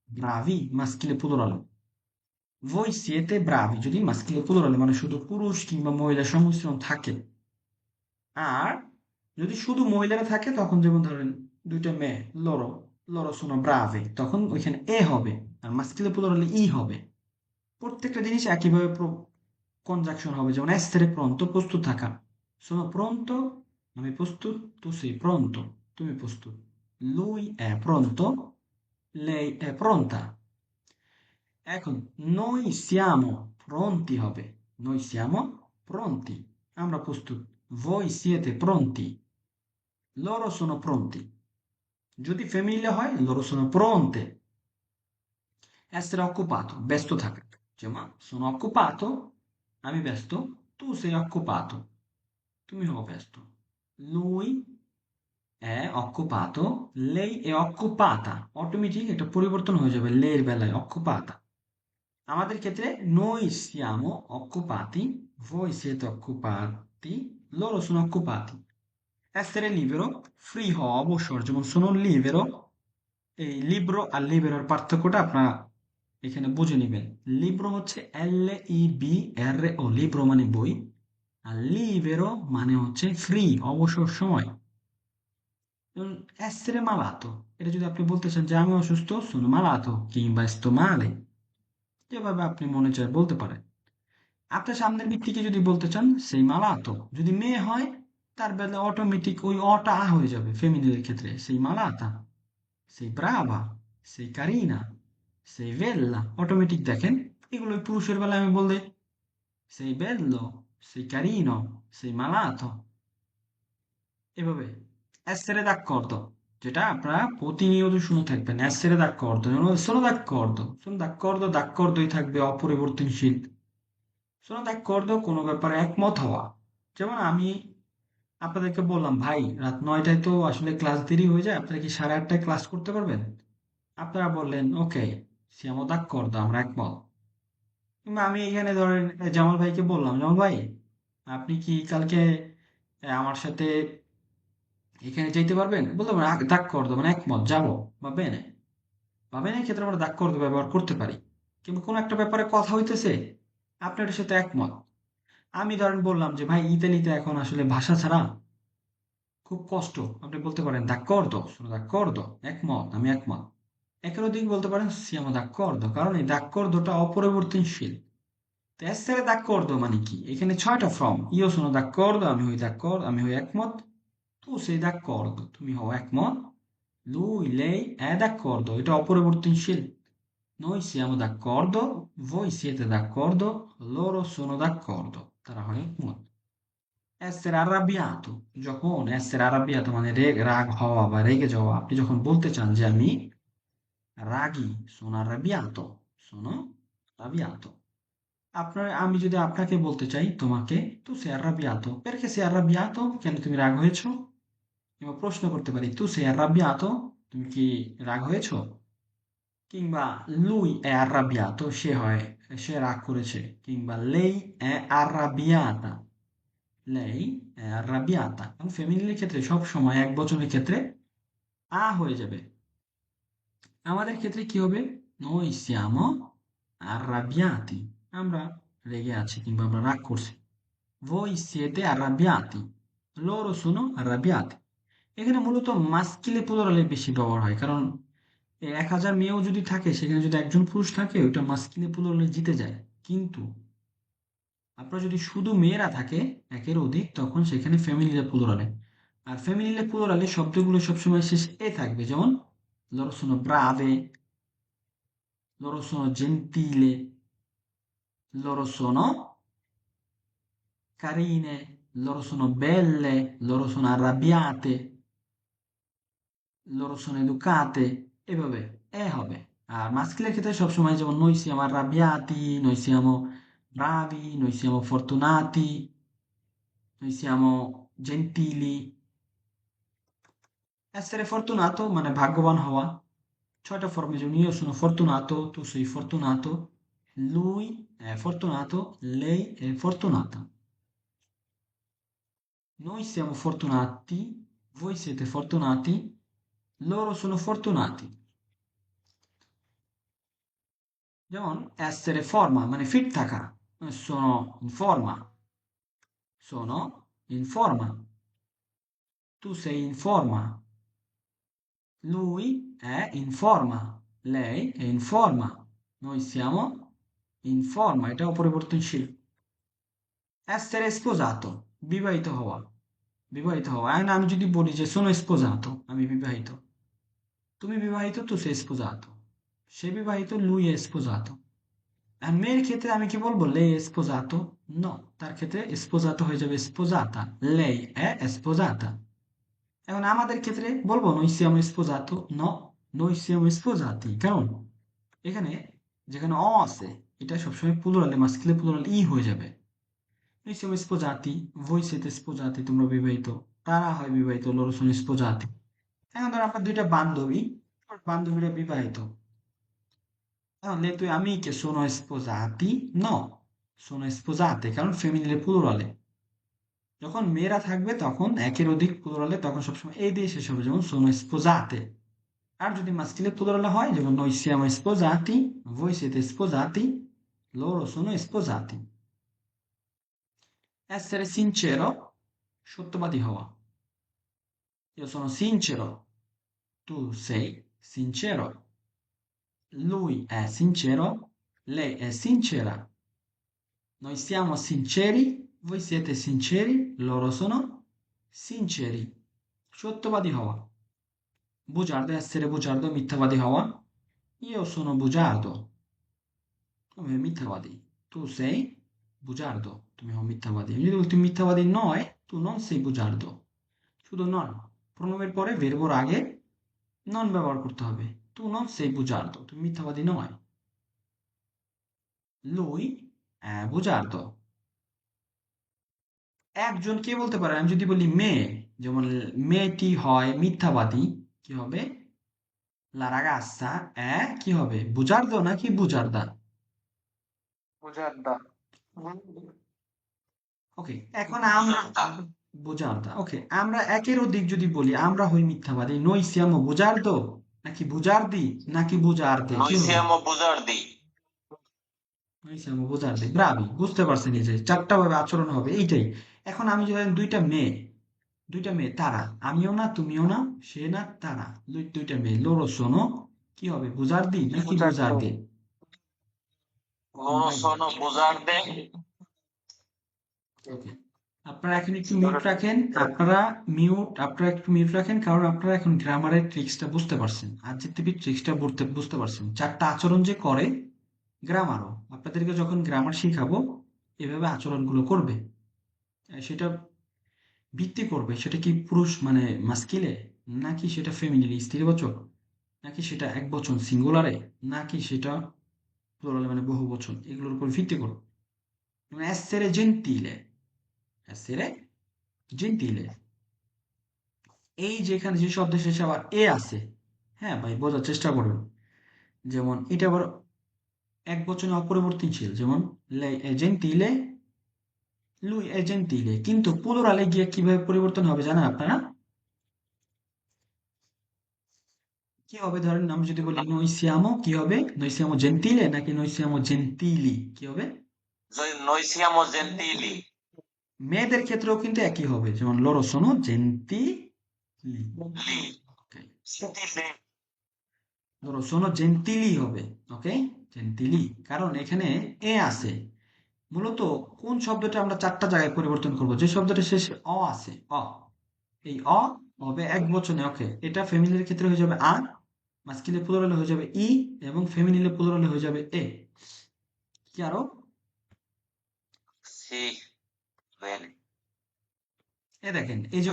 ব্রাভি মাস্কিলে প্লুরাল। voi siete bravi যদি মাস্কিলে প্লুরাল মানে শুধু পুরুষ কিংবা মহিলা সংমিশ্রণ থাকে। আর যদি শুধু মহিলারা থাকে তখন, যেমন ধরেন দুইটা মেয়ে, লরো, লরো সোনো ব্রাভে, তখন ওইখানে এ হবে, আর মাস্কিলে প্লুরালে ই হবে। প্রত্যেকটা জিনিস একইভাবে কনজাকশন হবে। যেমন essere pronto, প্রস্তুত থাকা, sono pronto, আমি প্রস্তুত, tu sei pronto, তুমি প্রস্তুত, lui è pronto, lei è pronta। এখন noi siamo pronti হবে, noi siamo pronti, আমরা প্রস্তুত, voi siete pronti, loro sono pronti। যদি ফ্যামিলি হয়, loro sono pronte। essere occupato, ব্যস্ত থাকা, যেমন sono occupato, আমি ব্যস্ত, tu sei occupato, তুমি হও ব্যস্ত। Lui è occupato, lei è occupata। Automatic একটা পরিবর্তন হয়ে যাবে লে এর বেলায়, occupata। আমাদের ক্ষেত্রে noi siamo occupati, voi siete occupati, loro sono occupati। essere libero, free হওয়া, অবসর, যেমন sono libero। এই লিব্রো আর লিবেরোর পার্থক্যটা আপনারা এখানে বুঝে নেবেন। লিব্রো হচ্ছে LIBRO, লিব্রো মানে বই, আর লিবেরো মানে হচ্ছে ফ্রি, অবসর সময়। যেমন essere malato, এটা যদি আপনি বলতে চান যে আমি অসুস্থ, sono malato, কিংবা sto male, যেভাবে আপনি মনে চায় বলতে পারেন। আপনার সামনের ব্যক্তিকে যদি বলতে চান, sei malato, যদি মেয়ে হয় তার বেলা অটোমেটিক ওই অটা আ হয়ে যাবে ফেমিনিনের ক্ষেত্রে। সেই মালাতা, সেই ব্রাভা, সেই কারিনা, সেই বেল্লা, অটোমেটিক দেখেন। এগুলো ওই পুরুষের বেলায় আমি বললে sei bello, sei carino, sei malato, এভাবে essere d'accordo, যেটা আপনারা প্রতিনিয়ত শুনে থাকবেন। essere d'accordo, sono d'accordo, d'accordই থাকবে অপরিবর্তনশীল। sono d'accordo কোনো ব্যাপারে একমত হওয়া। যেমন আমি আপনাদেরকে বললাম ভাই রাত 9টায় তো আসলে ক্লাস দেরি হয়ে যায়, আপনারা কি 8:30টায় ক্লাস করতে পারবেন? আপনারা বললেন ওকে, siamo d'accordo, আমরা একমত। কিংবা আমি এখানে ধরেন জামাল ভাইকে বললাম, জামাল ভাই আপনি কি কালকে আমার সাথে এখানে যেতে পারবেন? বলতে পারেন d'accordo মানে একমত, যাবো বা bene। বা bene এর ক্ষেত্রে আমরা d'accordo ব্যবহার করতে পারি। কিংবা কোনো একটা ব্যাপারে কথা হইতেছে, আপনি এটার সাথে একমত। আমি ধরেন বললাম যে ভাই ইতালিতে এখন আসলে ভাষা ছাড়া খুব কষ্ট। আপনি বলতে পারেন d'accordo, sono d'accordo, একমত, আমি একমত। একের অধিক বলতে পারেন siamo d'accordo, কারণ এই d'accordoটা অপরিবর্তনশীল। তো essere d'accordo মানে কি? এখানে 6টা ফর্ম। io sono d'accordo, আমি হই একমত। tu sei d'accordo, তুমি হও একমত। lui, lei è d'accordo, এটা অপরিবর্তনশীল। noi siamo d'accordo, voi siete d'accordo, loro sono d'accordo, তারা হয় একমত। essere arrabbiato, যখন essere arrabbiato মানে রাগ হওয়া বা রেগে যাওয়া, আপনি যখন বলতে চান যে আমি রাগী, sono arrabbiato। আমি যদি আপনাকে বলতে চাই তোমাকে, তু সে arrabbiato, perché sei arrabbiato, কেন তুমি রাগ হয়েছো? কিংবা প্রশ্ন করতে পারি, তু সে arrabbiato, তুমি কি রাগ হয়েছো? কিংবা lui è arrabbiato, সে রাগ করেছে। কিংবা lei è arrabbiata, lei è arrabbiata। কারণ ফেমিনিনের ক্ষেত্রে সব সময় এক বচনের ক্ষেত্রে আ হয়ে যাবে। আমাদের ক্ষেত্রে কি হবে? noi siamo arrabbiati, আমরা রেগে আছি কিংবা আমরা রাগ করছি। voi siete arrabbiati, loro sono arrabbiati। এখানে মূলত মাস্কিলে প্লুরালের বেশি ব্যবহার হয়, কারণ 1000 মেয়েও যদি থাকে সেখানে যদি একজন পুরুষ থাকে ওইটা মাস্কিলে প্লুরালে জিতে যায়। কিন্তু আপনার যদি শুধু মেয়েরা থাকে একের অধিক, তখন সেখানে ফেমিনিলে প্লুরালে। আর ফেমিনিলে প্লুরালে শব্দগুলো সবসময় শেষ এ থাকবে, যেমন loro sono brave, loro sono gentile, loro sono carine, loro sono belle, loro sono arrabbiate, loro sono educate, এভাবে এ হবে। আর মাস্কিলের ক্ষেত্রে সবসময় যেমন noi siamo arrabbiati, noi siamo bravi, noi siamo fortunati, noi siamo gentili। essere fortunato মানে ভাগ্যবান হওয়া। 6টা ফর্মে যেমন io sono fortunato, tu sei fortunato, lui è fortunato, lei è fortunata। noi siamo fortunati, voi siete fortunati, loro sono fortunati। যেমন essere forma মানে fit থাকা, sono in forma, sono in forma, tu sei in forma, lui è in forma, lei è in forma, noi siamo in forma, এটা অপরিবর্তনশীল। essere sposato, বিবাহিত হওয়া, বিবাহিত হওয়া। এখন আমি যদি বলি যে sono sposato, আমি বিবাহিত, তুমি বিবাহিত, tu sei sposato, সে বিবাহিত, lui è sposato। আর মেয়ের ক্ষেত্রে আমি কি বলবো? lei è sposato? No, তার ক্ষেত্রে sposato হয়ে যাবে sposata, lei è sposata। এখন আমাদের ক্ষেত্রে বলবো noi siamo sposato? No, noi siamo sposati। কারণ এখানে যেখানে অ আছে এটা সবসময় প্লুরালে, মাস্কিলে প্লুরাল ই হয়ে যাবে। noi siamo sposati, voi siete sposati, তোমরা বিবাহিত, তারা হয় বিবাহিত, loro sono sposati। এখন ধর আমরা দুইটা বান্ধবী, বান্ধবীরা বিবাহিত, এখন le tue amiche sono sposati? No, sono sposate, কারণ ফেমিনিলে প্লুরালে। যখন মেয়েরা থাকবে তখন একের অধিক প্লুরালে তখন সবসময় এ দিয়ে শেষ হবে, যেমন sono sposate। আর যদি মাস্কিলে প্লুরালে হয়, যেমন noi siamo sposati, voi siete sposati, loro sono sposati। essere sincero, সত্যবাদী হওয়া। io sono sincero, tu sei sincero, lui è sincero, lei è sincera, noi siamo sinceri, voi siete sinceri, loro sono sinceri সত্যবাদী হওয়া, bugiardo essere bugiardo মিথ্যাবাদী হওয়া, io sono bugiardo তুমি মিথ্যাবাদী, tu sei bugiardo তুমি হও মিথ্যাবাদী। আমি যদি বলি তুমি মিথ্যাবাদী নয়, tu non sei bugiardo, শুধু নন, প্রণবের পরে ভের্বর আগে নন ব্যবহার করতে হবে। tu non sei bugiardo তুমি মিথ্যাবাদী নয়, lui è bugiardo। একজন কে বলতে পারে, আমি যদি বলি মেয়ে, যেমন মেয়েটি হয় মিথ্যাবাদী, কি হবে? la ragazza è কি হবে? bugiardo নাকি bugiarda? বুঝারদা। ওকে, এখন আমরা bugiarda, ওকে, আমরা একের অধিক যদি বলি আমরা হই মিথ্যাবাদী, noi siamo bugiardo নাকি bugiardi নাকি bugiarde, কি Noi হবে? siamo bugiardi. noi siamo bugiardi, ব্রাভি, বুঝতে পারছেন, এই যে চারটা ভাবে আচরণ হবে এইটাই। এখন আমি যদি দুইটা মেয়ে তারা, আমিও না তুমিও না, সে না তারা, দুইটা মেয়ে, loro sono কি হবে? বুজার্দি নাকি বুঝারদো। বুজার্দে? Loro sono bugiarde. ওকে, আপনারা এখন একটু মিউট রাখেন, আপনারা একটু মিউট রাখেন, কারণ আপনারা এখন গ্রামারের ট্রিক্সটা বুঝতে পারছেন, অ্যাডজেক্টিভের ট্রিক্সটা বুঝতে পারছেন, চারটা আচরণ যে করে গ্রামারও, আপনাদেরকে যখন গ্রামার শিখাবো এভাবে আচরণগুলো করবে। সেটা ভিত্তি করবে সেটা কি পুরুষ মানে মাস্কিলে, নাকি সেটা ফেমিনিলি স্ত্রীবাচক, নাকি সেটা একবচন সিঙ্গুলারে, নাকি সেটা প্লুরাল মানে বহু বচন, এগুলোর উপর ভিত্তি করো। যেমন essere gentile, এই যেখানে যে শব্দ শেষে আবার এ আছে, হ্যাঁ ভাই বোঝার চেষ্টা করবেন, যেমন এটা আবার এক বচনে অপরিবর্তনশীল, যেমন lei è gentile, lui è gentile, কিন্তু প্লুরালে গিয়ে কিভাবে পরিবর্তন হবে জানেন আপনারা? কি হবে? ধরেন আমি যদি বলি noi siamo, কি হবে? noi siamo gentile নাকি noi siamo gentili, কি হবে? Noi siamo gentili. মেয়েদের ক্ষেত্রেও কিন্তু একই হবে, যেমন loro sono gentili, Li. okay. Gentili. loro sono gentili হবে, ওকে, gentili, কারণ এখানে এ আছে। মূলত কোন শব্দটা আমরা চারটা জায়গায় পরিবর্তন করব? যে শব্দটা শেষে অ আছে, এই হবে এক বচনে, ওকে, এটা ফেমিনিনের ক্ষেত্রে হয়ে যাবে আ, মাস্কিলে প্লুরালে হয়ে যাবে ই, এবং ফেমিনিলে প্লুরালে হয়ে যাবে এ। কি আরো? Sì. Bene. এ দেখেন, এই যে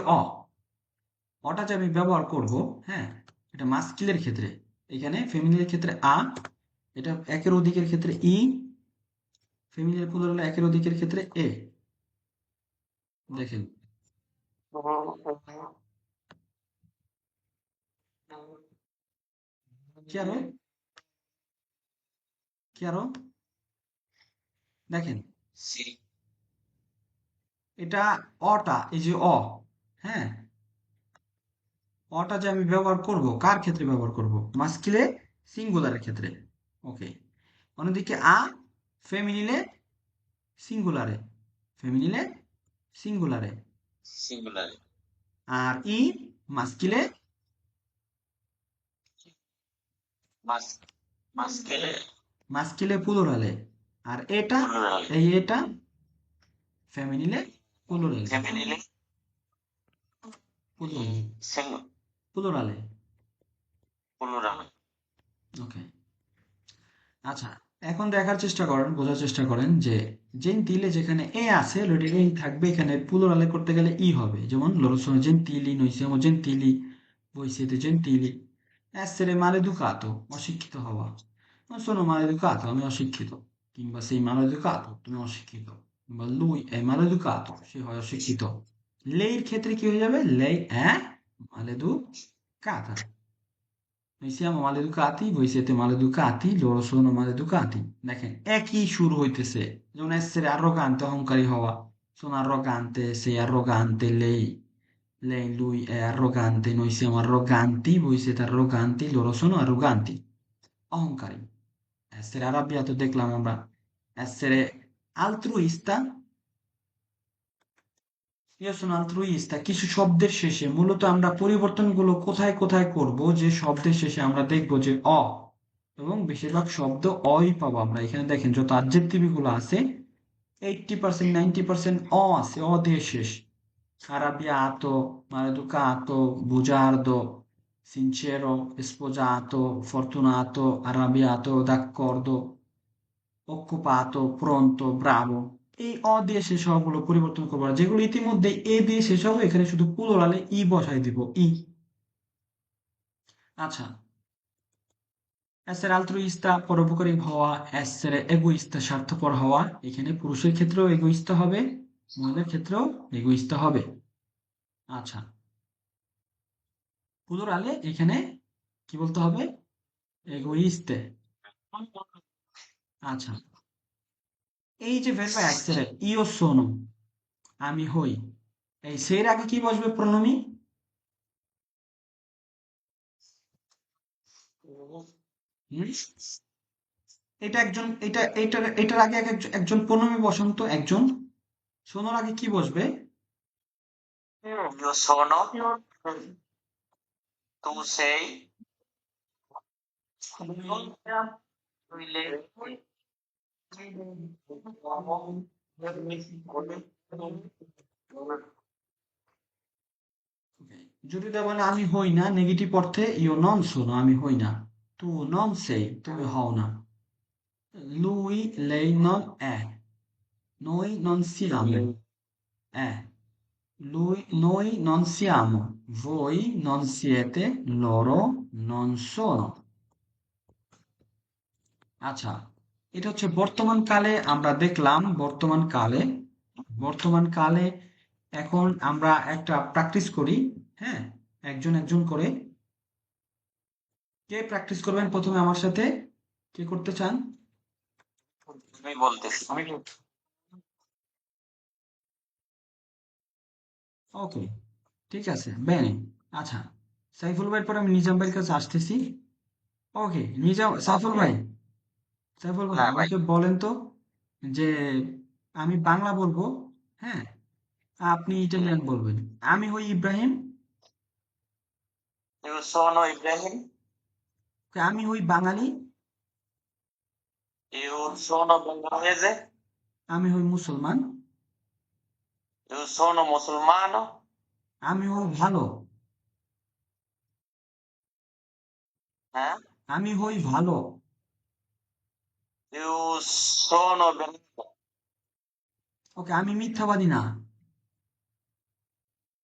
অটা যে আমি ব্যবহার করব, হ্যাঁ, এটা মাস্কিলের ক্ষেত্রে, এখানে ফেমিনিনের ক্ষেত্রে আ, এটা একের অধিকের ক্ষেত্রে ই, ফেমিনিনের প্লুরালে একের অধিকের ক্ষেত্রে এ। দেখেন কি আরো? কি আরো? দেখেন Sì. এটা অটা, এই যে হ্যাঁ, অটা যে আমি ব্যবহার করব কার ক্ষেত্রে ব্যবহার করব? মাস্কিলে সিঙ্গুলারের ক্ষেত্রে, ওকে। অন্যদিকে ফেমিনিলে সিঙ্গুলারে, ফেমিনিলে সিঙ্গুলারে, Singolare. আর মাস্কিলে Maschile. মাস্কিলে প্লুরালে, আর এটা Plurale. এটা ফেমিনিলে প্লুরালে, Femminile. প্লুরালে Single. প্লুরালে, Plurale. ওকে। আচ্ছা, এখন দেখার চেষ্টা করেন, বোঝার চেষ্টা করেন যে জেন্টিলে যেখানে এ আছে অলরেডি থাকবে, এখানে প্লুরালে করতে গেলে ই হবে, যেমন loro sono gentili, noi siamo gentili, voi siete gentili। essere maleducato অশিক্ষিত হওয়া, non sono maleducato আমি অশিক্ষিত, কিংবা sei maleducato তুমি অশিক্ষিত, কিংবা lui è maleducato সে হয় অশিক্ষিত। লেইর ক্ষেত্রে কি হয়ে যাবে? lei è maleducata, noi siamo maleducati, voi siete maleducati, loro sono maleducati। দেখেন একই সুর হইতেছে, যেমন essere arrogante অহংকারী হওয়া, sono arrogante, sei arrogante, lui è arrogante, noi siamo arroganti, voi siete arroganti, loro sono arroganti, অহংকারী। essere arrabbiato দেখলাম আমরা, essere altruista, io sono altruista, কিছু শব্দের শেষে মূলত আমরা পরিবর্তনগুলো কোথায় কোথায় করব, যে শব্দের শেষে আমরা দেখব যে এবং বেশিরভাগ শব্দ অই পাবো আমরা। এখানে দেখেন যত adjective গুলো আছে 80% 90% আছে, দিয়ে শেষ। arrabbiato, maleducato, bugiardo, sincero, sposato, fortunato, arrabbiato, d'accordo, occupato, pronto, bravo। এই অ দিয়ে শেষ হওয়াগুলো পরিবর্তন করবো না, যেগুলো ইতিমধ্যে এ দিয়ে শেষ হবে এখানে শুধু প্লুরালে ই বসাই দিব, ই। আচ্ছা, essere altruista পরোপকারী হওয়া, essere egoista স্বার্থপর হওয়া, এখানে পুরুষের ক্ষেত্রেও এগোইস্ট হবে, মহিলার ক্ষেত্রেও এগোইস্ট হবে। আচ্ছা, প্লুরালে এখানে কি বলতে হবে? এগোইস্তে। আচ্ছা, এই যে ভেরবা essere io sono, আমি হই, এই সের আগে কি বসবে প্রণমী? হুম? এটা একজন, এটার আগে একজন প্রণমী বসন্ত, একজন। শোনোর আগে কি বসবে? Io sono, tu sei, lui lei. Okay. যদি তা বলে আমি হই না, নেগেটিভ অর্থে ইও নন সোনো, আমি হই না। তু নন sei, তুমি হও না। Lui, lei non è. Noi non siamo. È. Noi non siamo. Voi non siete. Loro non sono. আচ্ছা, এটা হচ্ছে বর্তমান কালে আমরা দেখলাম, বর্তমান কালে, বর্তমান কালে। এখন আমরা একটা প্র্যাকটিস করি, হ্যাঁ, একজন একজন করে। কে প্র্যাকটিস করবেন প্রথমে আমার সাথে? কে করতে চান? আমি বলতেছি। ওকে, ঠিক আছে, বেনে। আচ্ছা, সাইফুল ভাইয়ের পর আমি নিজাম ভাইয়ের কাছে আসতেছি। ওকে, নিজাম, সাইফুল ভাই, সাইফুল ভাই হ্যাঁ ভাই, আমাকে বলেন তো যে আমি বাংলা বলবো, হ্যাঁ, আপনি ইটালিয়ান বলবেন। আমি হই ইব্রাহিম। io sono Ibrahim, আমি হই বাঙালি। io sono bengalese, আমি হই মুসলমান। io sono musulmano, আমি হই ভালো। eh? আমি হই ভালো। Io sono venuto, ওকে, আমি মিথ্যাবাদী না।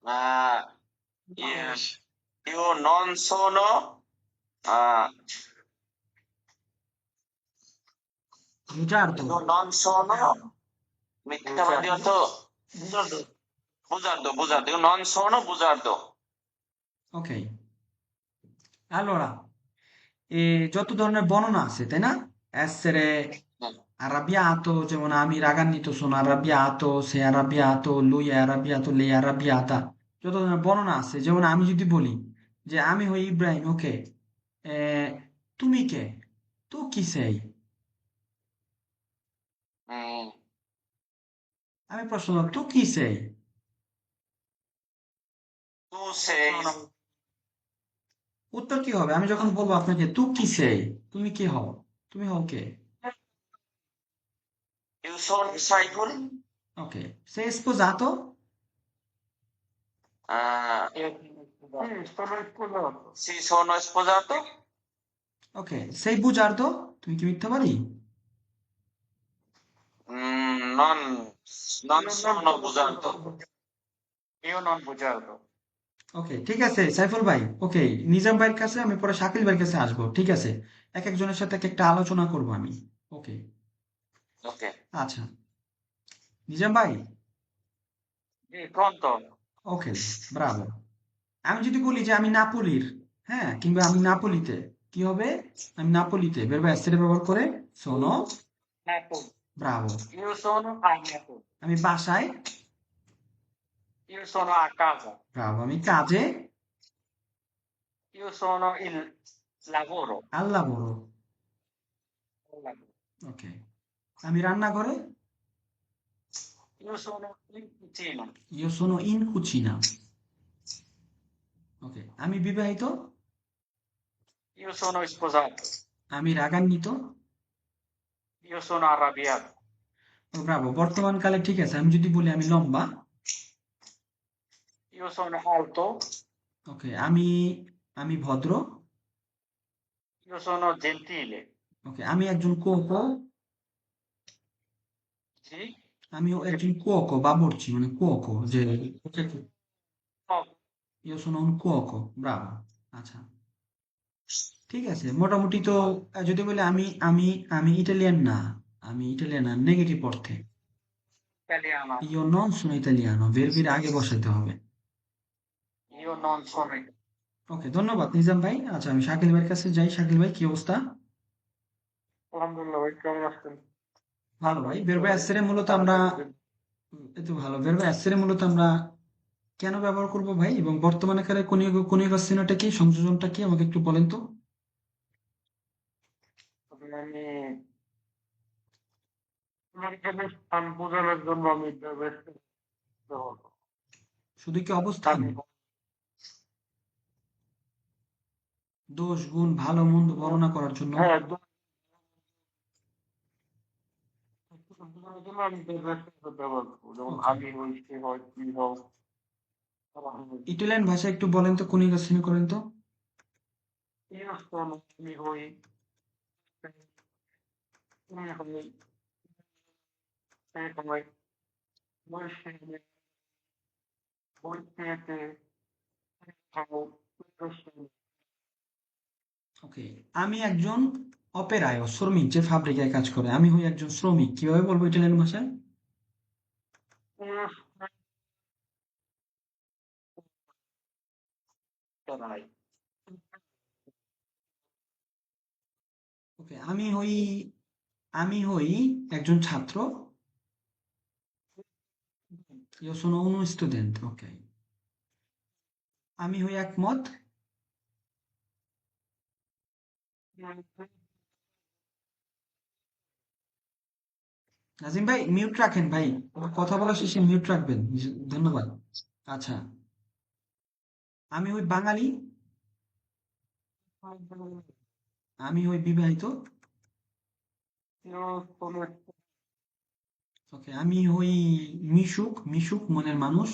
eh, io non sono, eh, বুঝার্থ। io non sono মিথ্যাবাদী অর্থ bugiardo, io non sono bugiardo. ওকে, allora, যত ধরনের বর্ণনা আছে তাই না? essere হুম, arrabbiato, যেমন আমি রাগান্বিত, sono arrabbiato, sei arrabbiato, lui è arrabbiato, lei è arrabbiata। যত ধরনের বর্ণনা আছে, যেমন আমি যদি বলি যে আমি হই ইব্রাহিম, ওকে, তুমি কে? তু কি sei? হুম, আমি প্রশ্ন করব, তু কি sei? tu sei, উত্তর কি হবে? আমি যখন বলবো আপনাকে তু কি sei, তুমি কি হও? তুমি হও কে? io sono Saiful, ওকে, sei sposato? sì, sono sposato, ওকে, sei bugiardo? তুমি কি মিথ্যাবাদী? non, non sono bugiardo. io non bugiardo। ওকে, ঠিক আছে সাইফুল ভাই। ওকে, নিজাম ভাইয়ের কাছে আমি পরে শাকিল ভাইয়ের কাছে আসবো, ঠিক আছে? এক একজনের সাথে এক একটা আলোচনা করব আমি। ওকে, Ok, আচ্ছা, নিজাম ভাই। pronto। ওকে, ব্রাভো। আমি যদি বলি যে আমি নাপোলির, হ্যাঁ, কিংবা আমি নাপোলিতে, কি হবে? আমি নাপোলিতে verbo essere ব্যবহার করে sono, Napoli। Bravo. io sono a Napoli। আমি বাসায়, io sono a casa। Bravo. আমি কাজে, io sono il lavoro। al lavoro। ওকে, আমি রান্নাঘরে, io sono in cucina। io sono in cucina। ওকে, আমি বিবাহিত, io sono sposato। আমি রাগান্বিত। io sono arrabbiato। ও ব্রাভো, বর্তমান কালে ঠিক আছে। আমি যদি বলি আমি লম্বা, Io sono alto, ওকে, আমি ভদ্র। io sono gentile. ওকে, আমি একজন কুয়োকো। Sì? আমিও একজন কুয়োকো, বাবুর্চি মানে কুয়োকো, যে No, ইও sono un cuoco, ব্রাভো। আচ্ছা, ঠিক আছে, মোটামুটি তো। যদি বলে আমি আমি ইটালিয়ান না, আমি ইটালিয়ান না, নেগেটিভ অর্থে। italiano. ইও নন সোনো ইতালিয়ানো, ভেরবির আগে বসাতে হবে। Io non sono ওকে, ধন্যবাদ নিজাম ভাই। আচ্ছা, আমি শাকিল ভাইয়ের কাছে যাই। শাকিল ভাই, কি অবস্থা? আলহামদুলিল্লাহ ভাই, কেমন আছেন? ভালো ভাই। ভার্ব এসেরে মূলত আমরা, এই তো ভালো। ভার্ব এসেরে মূলত আমরা কেন ব্যবহার করব ভাই, এবং বর্তমানে কালে কনিউগাসিনাটা কি, সংযোজনটা কি, আমাকে একটু বলেন তো। আমি স্থান বোঝানোর জন্য আমি ব্যবহার করি। শুধু কি অবস্থান, দোষ গুণ ভালো মন্দ বর্ণনা করার জন্য? হ্যাঁ, বোঝানোর জন্য আমি ব্যবহার করবো, যেমন ওকে, আমি হই, সে হয়, কি হোক। ইটালিয়ান ভাষা একটু বলেন তো, কনিউগাসিন করেন তো। Io sono, আমি হই, তুমি হই, সে হয়, voi siete, voi siete, হও, তোমরা শোনো। ওকে, আমি একজন অপেরায় শ্রমিক, যে ফাব্রিকায় কাজ করে। আমি হই একজন শ্রমিক, কিভাবে বলবো ইটালিয়ান ভাষায়? Io sono, ওকে, আমি হই একজন ছাত্র। Io sono uno studente, ok. আমি হই একমত। নাজিম ভাই, মিউট রাখেন ভাই, কথা বলা শেষে মিউট রাখবেন। ধন্যবাদ। আচ্ছা, আমি হই বাঙালি। আমি হই বিবাহিত। io sono, ওকে, আমি হই মিশুক, মিশুক মনের মানুষ।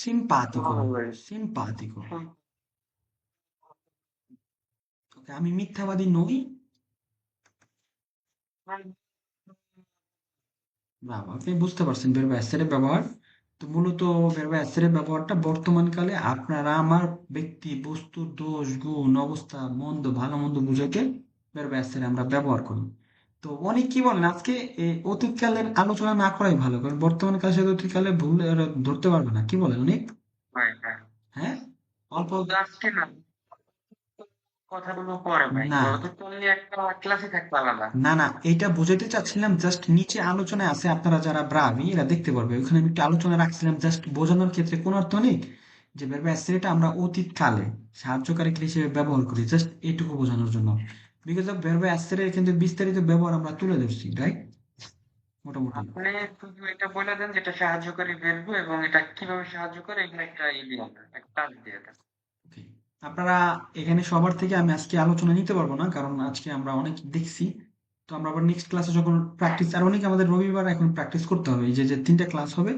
সিম্পাতিকো, সিম্পাতিকো। ওকে, আমি মিথ্যাবাদী নই। বাবা, আপনি বুঝতে পারছেন ভার্ব এর ব্যবহার। তো মূলত ভার্ব এর ব্যবহারটা বর্তমান কালে আপনারা আমার ব্যক্তি বস্তু দোষ গুণ অবস্থা মন্দ ভালো মন্দ বুঝাতে ভার্ব এর আমরা ব্যবহার করি। তো অনেক কি বলেন আজকে, অতীতকালের আলোচনা না করাই ভালো, কারণ বর্তমান কালের সাথে অতীতকালে ভুল এরা ধরতে পারবে না। কি বলেন অনেক? হয় হ্যাঁ, হ্যাঁ, অল্প। তো আজকে না, কথাগুলো পরে ভাই, না গতকাল নিয়ে একটা ক্লাসে থাকতো আলাদা। না না, এটা বোঝাতে চাচ্ছিলাম, জাস্ট নিচে আলোচনায় আছে, আপনারা যারা ব্রাভি এরা দেখতে পারবে, ওখানে আমি একটু আলোচনা রাখছিলাম জাস্ট বোঝানোর ক্ষেত্রে। কোনো অর্থ নেই যে ভার্ব অ্যাসেরিটা আমরা অতীতকালে সাহায্যকারী ক্রিয়া হিসেবে ব্যবহার করি, জাস্ট এটুকু বোঝানোর জন্য। বিকজ অফ ভার্ব অ্যাসেরের কিন্তু বিস্তারিত ব্যবহার আমরা তুলে ধরছি, রাইট? মোটামুটি। আপনি শুধু এটা বলে দেন যেটা সাহায্যকারী verb এবং এটা কিভাবে সাহায্য করে, এগুলো একটা দিয়ে দেন, একটা কাজ দিয়ে দেন। ওকে, আপনারা এখানে সবার থেকে আমি আজকে আলোচনা নিতে পারবো না, কারণ আজকে আমরা অনেক দেখছি। তো আমরা আবার নেক্সট ক্লাসে যখন প্র্যাকটিস, আর অনেকে আমাদের রবিবার এখন প্র্যাকটিস করতে হবে, এই যে যে 3টা ক্লাস হবে,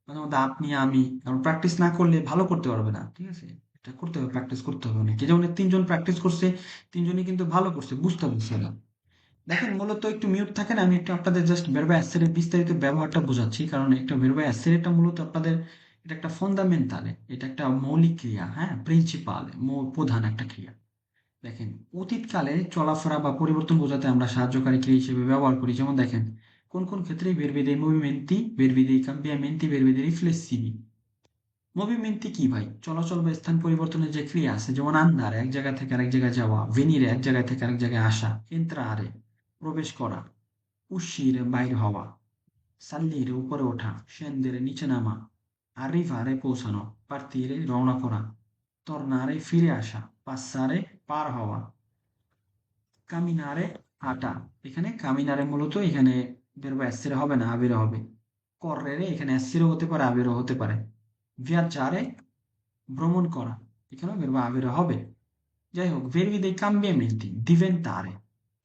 মাঝে মধ্যে আপনি আমি, কারণ প্র্যাকটিস না করলে ভালো করতে পারবে না, ঠিক আছে? এটা করতে হবে, প্র্যাকটিস করতে হবে অনেক। যেমন এই 3জন প্র্যাকটিস করছে, 3জনই কিন্তু ভালো করছে, বুঝতে পারছে না। দেখেন, মূলত একটু মিউট থাকেন, আমি একটু আপনাদের জাস্ট ভার্বা অ্যাসেরের বিস্তারিত ব্যবহারটা বোঝাচ্ছি, কারণ একটা ভার্বা অ্যাসেরটা মূলত আপনাদের, এটা একটা ফান্ডামেন্টাল, এটা একটা মৌলিক ক্রিয়া, হ্যাঁ, প্রিন্সিপাল, প্রধান একটা ক্রিয়া। দেখেন, অতীতকালে চলাফেরা বা পরিবর্তন বোঝাতে আমরা সাহায্যকারী ক্রিয়া হিসেবে ব্যবহার করি। যেমন দেখেন, কোন কোন ক্ষেত্রে verbi dei movimenti, verbi dei cambiamenti, verbi dei riflessivi। মুভিমেন্টই কি ভাই? চলাচল বা স্থান পরিবর্তনের যে ক্রিয়া আছে, যেমন আন্দারে এক জায়গা থেকে আরেক জায়গায় যাওয়া, ভেনিরে এক জায়গা থেকে আরেক জায়গায় আসা, এন্ত্রারে প্রবেশ করা, uscire বাইর হওয়া, salire উপরে ওঠা, scendere নিচে নামা, arrivare পৌঁছানো, partire রওনা করা, tornare ফিরে আসা, passare পার হওয়া, camminare হাঁটা। এখানে camminare মূলত এখানে verbo essere হবে না, avere হবে। correre এখানে essere হতে পারে, avere হতে পারে। viaggiare ভ্রমণ করা, এখানেও verbo avere হবে। যাই হোক, verbi dei cambiamenti, diventare,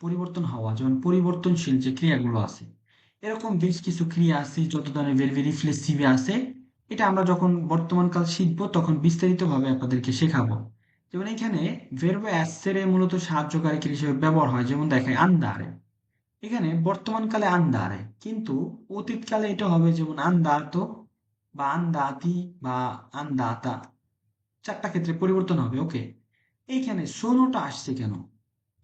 পরিবর্তন হওয়া, যেমন পরিবর্তনশীল যে ক্রিয়াগুলো আছে, এরকম বেশ কিছু ক্রিয়া আছে যত ধরনের ভেরি রিফ্লেক্সিভে আছে। এটা আমরা যখন বর্তমানকাল শিখবো তখন বিস্তারিতভাবে আপনাদেরকে শেখাবো। যেমন এখানে ভেরব অ্যাসেরে মূলত সাহায্যকারী ক্রিয়া হিসেবে ব্যবহার হয়, যেমন দেখেন আন্দারে। এখানে বর্তমানকালে আন্দারে, কিন্তু অতীতকালে এটা হবে যেমন আন্দাতো বা আন্দাতি বা আন্দাতা, চারটা ক্ষেত্রে পরিবর্তন হবে। ওকে, এইখানে সোনোটা আসছে কেন?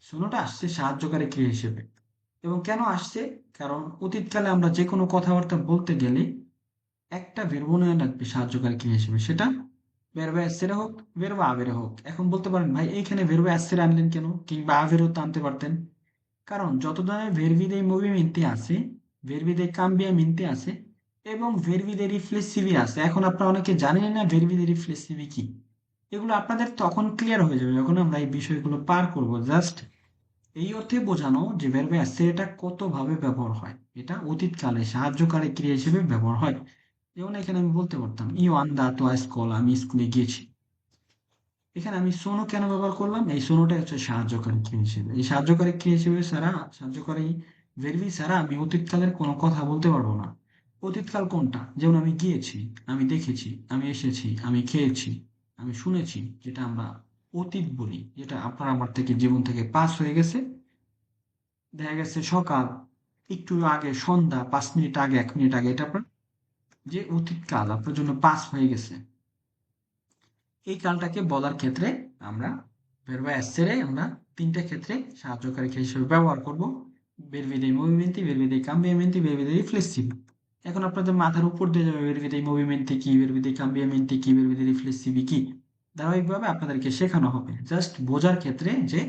সোনোটা আসছে সাহায্যকারী ক্রিয়া হিসেবে। এবং কেন আসছে? কারণ অতীতকালে আমরা যে কোনো কথাবার্তা বলতে গেলে একটা ভার্ব নেওয়া লাগবে সাহায্যকারী ক্রিয়া হিসেবে, সেটা ভার্ব এসেরে হোক ভার্ব আবেরে হোক। এখন বলতে পারেন ভাই এইখানে ভার্ব এসেরে আনলেন কেন, কিংবা আবেরও তো আনতে পারতেন। কারণ যত ধরনের verbi dei movimenti আছে, verbi dei cambiamenti আছে, এবং verbi dei riflessivi আছে। এখন আপনারা অনেকে জানেন না verbi dei riflessivi কি। এগুলো আপনাদের তখন ক্লিয়ার হয়ে যাবে যখন আমরা এই বিষয়গুলো পার করব। জাস্ট এই অর্থে বোঝানো যে ভার্বে অ্যাসের এটা কত ভাবে ব্যবহার হয়। এটা অতীতকালে সাহায্যকারী ক্রিয়া হিসেবে ব্যবহার হয়। যেমন এখানে আমি বলতে পারতাম ইউ আন্দাতো আ স্কুল, আমি স্কুলে গিয়েছি। এখানে আমি সোনো কেন ব্যবহার করলাম? এই সোনোটা হচ্ছে সাহায্যকারী ক্রিয়া হিসেবে। এই সাহায্যকারী ক্রিয়া হিসেবে ছাড়া, সাহায্যকারী ভেরবি ছাড়া আমি অতীতকালের কোনো কথা বলতে পারবো না। অতীতকাল কোনটা? যেমন আমি গিয়েছি, আমি দেখেছি, আমি এসেছি, আমি খেয়েছি, আমি শুনেছি, যেটা আমরা অতীত বলি, যেটা আপনার আমার থেকে জীবন থেকে পাস হয়ে গেছে। দেখা গেছে সকাল, একটু আগে সন্ধ্যা, 5 মিনিট আগে, 1 মিনিট আগে, এটা আপনার যে অতীতকাল আপনার জন্য পাস হয়ে গেছে। এই কালটাকে বলার ক্ষেত্রে আমরা verbo essere আমরা তিনটা ক্ষেত্রে সাহায্যকারী ক্রিয়া হিসেবে ব্যবহার করব। verbi dei movimenti, verbi dei cambiamenti, verbi dei riflessivi। এখন আপনাদের মাথার উপর দিয়ে যাবে verbi dei movimenti কি, verbi dei cambiamenti কি, verbi dei riflessivi কি। ধারাবাহিকভাবে আপনাদেরকে শেখানো হবে জাস্ট বোঝার ক্ষেত্রে যে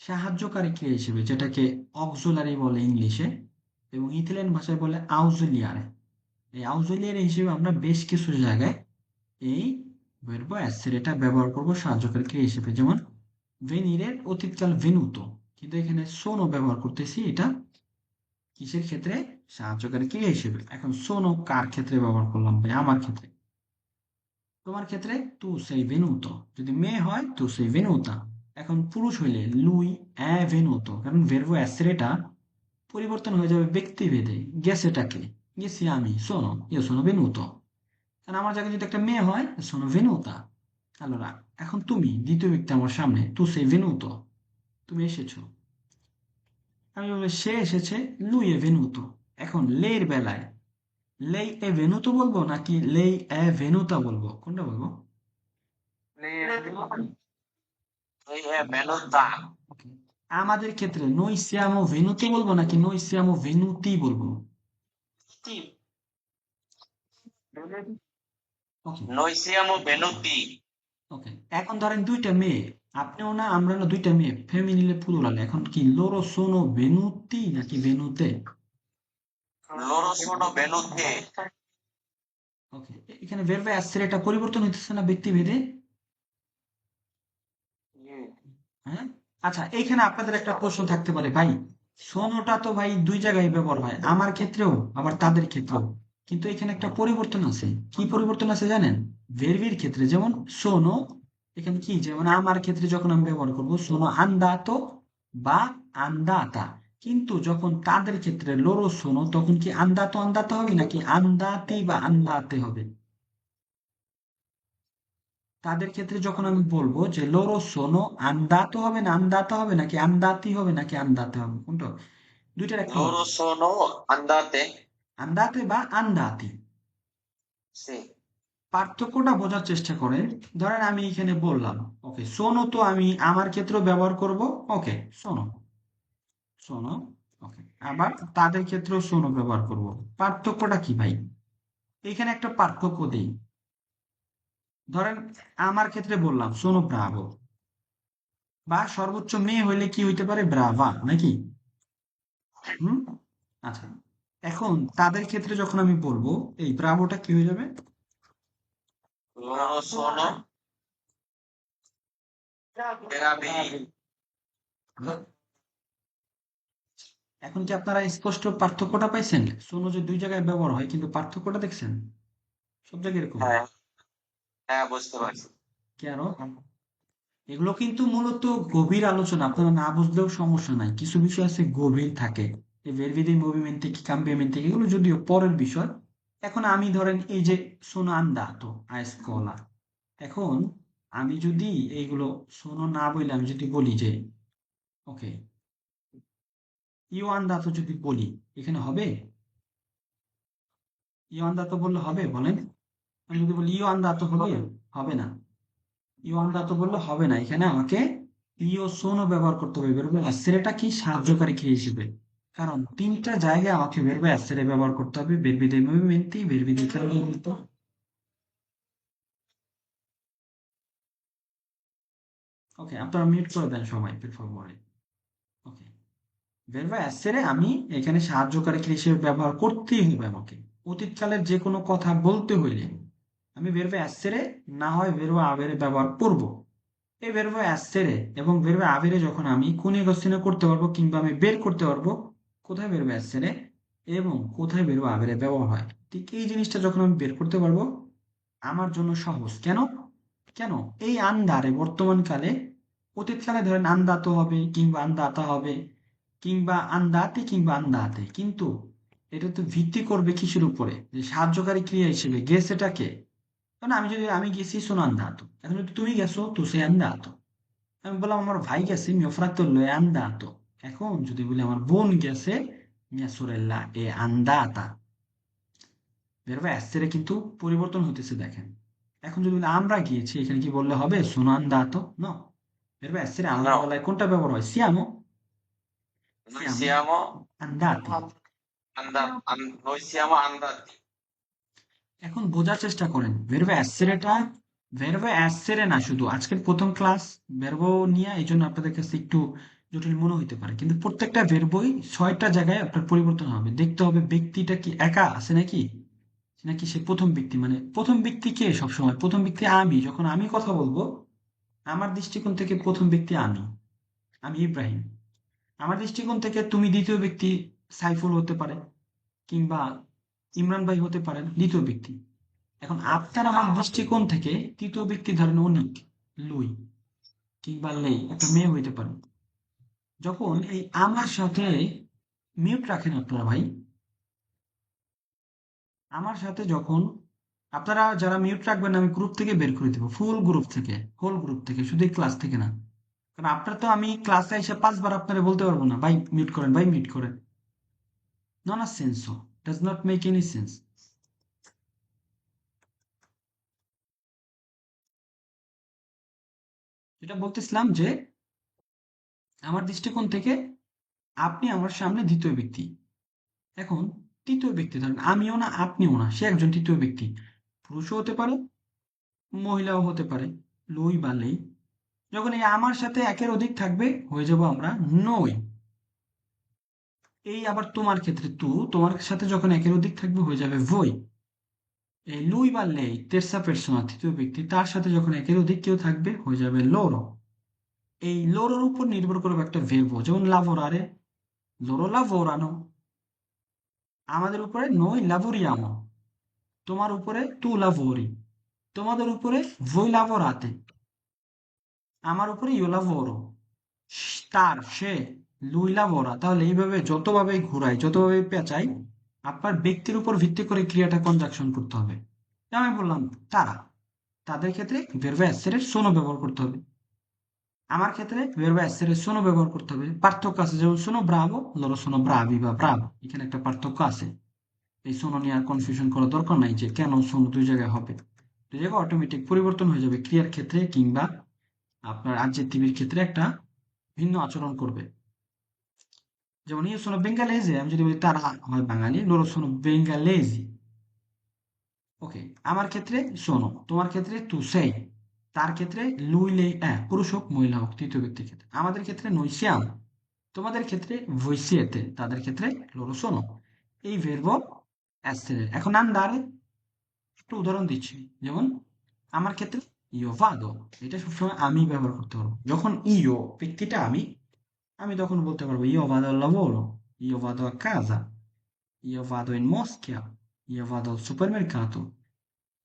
সাহায্যকারী ক্রিয়া হিসেবে, যেটাকে অক্সিলারি বলে ইংলিশে, এবং ইতালিয়ান ভাষায় বলে আউজিলিয়ারে। এই আউজিলিয়ারি হিসেবে আমরা বেশ কিছু জায়গায় এই verbo essere এটা ব্যবহার করব সাহায্যকারী ক্রিয়া হিসেবে। যেমন ভেনিরের অতীতকাল ভেনুতো, কিন্তু এখানে সোনো ব্যবহার করতেছি, এটা কিসের ক্ষেত্রে? সাহায্যকারী ক্রিয়া হিসেবে। এখন সোনো কার ক্ষেত্রে ব্যবহার করলাম ভাই? আমার ক্ষেত্রে। তোমার ক্ষেত্রে তু সেই ভেনুতো, যদি মেয়ে হয় তু সেই ভেনুতা। এখন পুরুষ হইলে লুই এ ভেনুতো, কারণ ভেরবো এসেরেটা পরিবর্তন হয়ে যাবে ব্যক্তিভেদে। গেছেটাকে, গেছি আমি, সোনো, ইয়ে সোনো ভেনুতো। কারণ আমার জায়গায় যদি একটা মেয়ে হয় সোনো ভেনুতা। allora এখন তুমি, দ্বিতীয় ব্যক্তি আমার সামনে, তু sei venuto, তুমি এসেছো। আমি বলবো সে এসেছে, lui è venuto। এখন লের বেলায় lei è venuto বলবো নাকি lei è venuta বলবো, কোনটা বলবো? Lei è venuta. Okay. আমাদের ক্ষেত্রে noi siamo venuti বলবো নাকি noi siamo venuti বলবো? ওকে, Noi siamo venuti. ওকে। এখন ধরেন দুইটা মেয়ে, আপনিও না আমরা না, দুইটা মেয়ে, ফেমিনিলে প্লুরালে। এখন কি loro sono venuti নাকি venute? Loro sono venute. ওকে, এখানে ভেরবে essere এটা পরিবর্তন হইতেছে না ব্যক্তিভেদে? হ্যাঁ। আচ্ছা, এইখানে আপনাদের একটা প্রশ্ন থাকতে পারে, ভাই সোনোটা তো ভাই দুই জায়গায় ব্যবহার হয়, আমার ক্ষেত্রেও আবার তাদের ক্ষেত্রেও, কিন্তু এখানে একটা পরিবর্তন আছে। কি পরিবর্তন আছে জানেন? ভেরবির ক্ষেত্রে যেমন সোনো, এখানে কি, যেমন আমার ক্ষেত্রে যখন আমি ব্যবহার করব সোনো আন্দাতো বা আন্দাতা, কিন্তু যখন তাদের ক্ষেত্রে লোরো সোনো, তখন কি আন্দাতো আন্দাতা হবে নাকি আন্দাতি বা আন্দাতে হবে? তাদের ক্ষেত্রে যখন আমি বলবো যে লোরো সোনো আন্দাতো হবে না আন্দাতা হবে, নাকি আন্দাতি হবে নাকি আন্দাতে হবে, কোনটা হবে? দুইটার একটা হবে, Loro sono andate. আন্দাতে বা আন্দাতি। Sì. পার্থক্যটা বোঝার চেষ্টা করেন। ধরেন আমি এখানে বললাম ওকে সোনো, তো আমি আমার ক্ষেত্রেও ব্যবহার করব, ওকে সোনো, সোনো, ওকে, আবার তাদের ক্ষেত্রেও সোনো ব্যবহার করব। পার্থক্যটা কি ভাই? এখানে একটা পার্থক্য দেই। ধরেন আমার ক্ষেত্রে বললাম সোনো ব্রাভো, বা সর্বোচ্চ মেয়ে হইলে কি হইতে পারে? ব্রাভা, নাকি? হুম। আচ্ছা, এখন তাদের ক্ষেত্রে যখন আমি বলবো, এই ব্রাভোটা কি হয়ে যাবে? Loro sono bravi. এখন কি আপনারা স্পষ্ট পার্থক্যটা পাইছেন? সোনো যে দুই জায়গায় ব্যবহার হয়, কিন্তু পার্থক্যটা দেখছেন সব জায়গায় এরকম। হ্যাঁ, হ্যাঁ বুঝতে পারছি। কি আরো? এগুলো কিন্তু মূলত গভীর আলোচনা, আপনারা না বুঝলেও সমস্যা নাই, কিছু বিষয় আছে গভীর থাকে। এই verbi dei movimenti che cambiamenti এগুলো যদিও পরের বিষয়। এখন আমি ধরেন এই যে sono andato a scuola, এখন আমি যদি এইগুলো sono না বলে আমি যদি বলি যে ওকে io andato যদি বলি, এখানে হবে? io andato বললে হবে বলেন? আমি যদি বলি io andato হবে? হবে না। io andato বললে হবে না, এখানে আমাকে io sono ব্যবহার করতে হবে verbo essere টা কি সাহায্যকারী ক্রিয়া হিসেবে। কারণ তিনটা জায়গায় আমাকে verbo essere ব্যবহার করতে হবে, verbi dei movimenti, verbi dei cambiamenti। ওকে, আপনারা মিউট করে দেন সবাই per favore। ওকে, verbo essere আমি এখানে সাহায্যকারী ক্রিয়া হিসেবে ব্যবহার করতেই হবে আমাকে। অতীতকালের যে কোনো কথা বলতে হইলে আমি verbo essere না হয় verbo avere ব্যবহার করব। এই verbo essere এবং verbo avere যখন আমি coniugazione করতে পারবো কিংবা আমি বের করতে পারবো কোথায় verbo essere এবং কোথায় verbo avere ব্যবহার হয়, ঠিক এই জিনিসটা যখন আমি বের করতে পারবো আমার জন্য সহজ। কেন? কেন এই আন্দারে বর্তমানকালে, অতীতকালে ধরেন আন্দাতো হবে কিংবা আন্দাতা হবে কিংবা আন্দাতে কিংবা আন্দাতে, কিন্তু এটা তো ভিত্তি করবে কিসের উপরে, যে সাহায্যকারী ক্রিয়া হিসেবে গেছে এটাকে। কারণ আমি গেছি sono andato, এখন যদি তুমি গেছো tu sei andato, আমি বললাম আমার ভাই গেছে mio fratello è andato, এখন যদি বলি আমার বোন গেছে mia sorella è andata, verbo essere কিন্তু পরিবর্তন হতেছে দেখেন। এখন যদি বলি আমরা গিয়েছি, এখানে কি বললে হবে sono andato? No, verbo essere আলাদা No, বেলায় কোনটা ব্যবহার হয়? siamo noi siamo siamo andati। noi siamo andati. এখন বোঝার চেষ্টা করেন verbo essere টা verbo essere না, শুধু আজকের প্রথম ক্লাস verbo নিয়ে, এই জন্য আপনাদের কাছে একটু জটিল মনে হইতে পারে, কিন্তু প্রত্যেকটা verboই 6টা জায়গায় আপনার পরিবর্তন হবে। দেখতে হবে ব্যক্তিটা কি একা আছে নাকি, নাকি সে প্রথম ব্যক্তি, মানে প্রথম ব্যক্তি কে, সবসময় প্রথম ব্যক্তি আমি। যখন আমি কথা বলবো আমার দৃষ্টিকোণ থেকে প্রথম ব্যক্তি আমি, আমি ইব্রাহিম। আমার দৃষ্টিকোণ থেকে তুমি দ্বিতীয় ব্যক্তি সাইফুল হতে পারে কিংবা ইমরান ভাই হতে পারেন দ্বিতীয় ব্যক্তি। এখন আপনার আমার দৃষ্টিকোণ থেকে তৃতীয় ব্যক্তি ধরেন অনিক, লুই কিংবা লেই, একটা মেয়ে হইতে পারে। যখন এই আমার সাথে মিউট রাখেন আপনারা ভাই, আমার সাথে যখন আপনারা যারা মিউট রাখবেন আমি গ্রুপ থেকে বের করে দেবো, ফুল গ্রুপ থেকে, হোল গ্রুপ থেকে, শুধু ক্লাস থেকে না। কারণ আপনার তো আমি ক্লাসে এসে 5বার আপনারা বলতে পারবো না ভাই মিউট করেন, ভাই মিউট করেন। Not a sense, does not make any sense. যেটা বলতেছিলাম যে আমার দৃষ্টিকোণ থেকে আপনি আমার সামনে দ্বিতীয় ব্যক্তি। এখন তৃতীয় ব্যক্তি ধরেন আমিও না আপনিও না, সে একজন তৃতীয় ব্যক্তি, পুরুষও হতে পারে মহিলাও হতে পারে, লই বা লেই। যখন এই আমার সাথে একের অধিক থাকবে হয়ে যাব আমরা নই। এই আবার তোমার ক্ষেত্রে তোমার সাথে যখন একের অধিক থাকবে হয়ে যাবে voi। এই লুই বা লেই তেরসা পেরসোনা তৃতীয় ব্যক্তি, তার সাথে যখন একের অধিক কেউ থাকবে হয়ে যাবে loro। এই loroর উপর নির্ভর করবে একটা verbo, যেমন lavorare, loro lavorano। আমাদের উপরে noi lavoriamo, তোমার উপরে tu lavori, তোমাদের উপরে voi lavorate, আমার উপরে io lavoro, তার সে lui lavora। তাহলে এইভাবে যতভাবে ঘুরাই যতভাবে পেঁচাই আপনার ব্যক্তির উপর ভিত্তি করে ক্রিয়াটা কনজাকশন করতে হবে। যেমন আমি বললাম তারা, তাদের ক্ষেত্রে verbo essere sono ব্যবহার করতে হবে, আমার ক্ষেত্রে verbo essere sono ব্যবহার করতে হবে। পার্থক্য আছে, যেমন sono bravo loro sono bravi বা brava, এখানে একটা পার্থক্য আছে। এই sono নিয়ে আর কনফিউশন করার দরকার নাই যে কেন sono দুই জায়গায় হবে, দুই জায়গায় অটোমেটিক পরিবর্তন হয়ে যাবে ক্রিয়ার ক্ষেত্রে কিংবা আপনার adjective ক্ষেত্রে একটা ভিন্ন আচরণ করবে। যেমন io sono bengalese, আমি যদি বলি তারা হয় বাঙালি, loro sono bengalesi। ওকে, আমার ক্ষেত্রে sono, তোমার ক্ষেত্রে tu sei, তার ক্ষেত্রে lui lei è, পুরুষ হোক মহিলা হোক তৃতীয় ব্যক্তির ক্ষেত্রে। আমাদের ক্ষেত্রে noi siamo, তোমাদের ক্ষেত্রে voi siete, তাদের ক্ষেত্রে loro sono। এই verbo essere। এখন andare একটু উদাহরণ দিচ্ছি, যেমন আমার ক্ষেত্রে io vado, এটা সবসময় আমি ব্যবহার করতে পারবো। যখন io ব্যক্তিটা আমি, আমি তখন বলতে পারবো io vado al lavoro, io vado a casa, io vado in moschea, io vado al supermercato।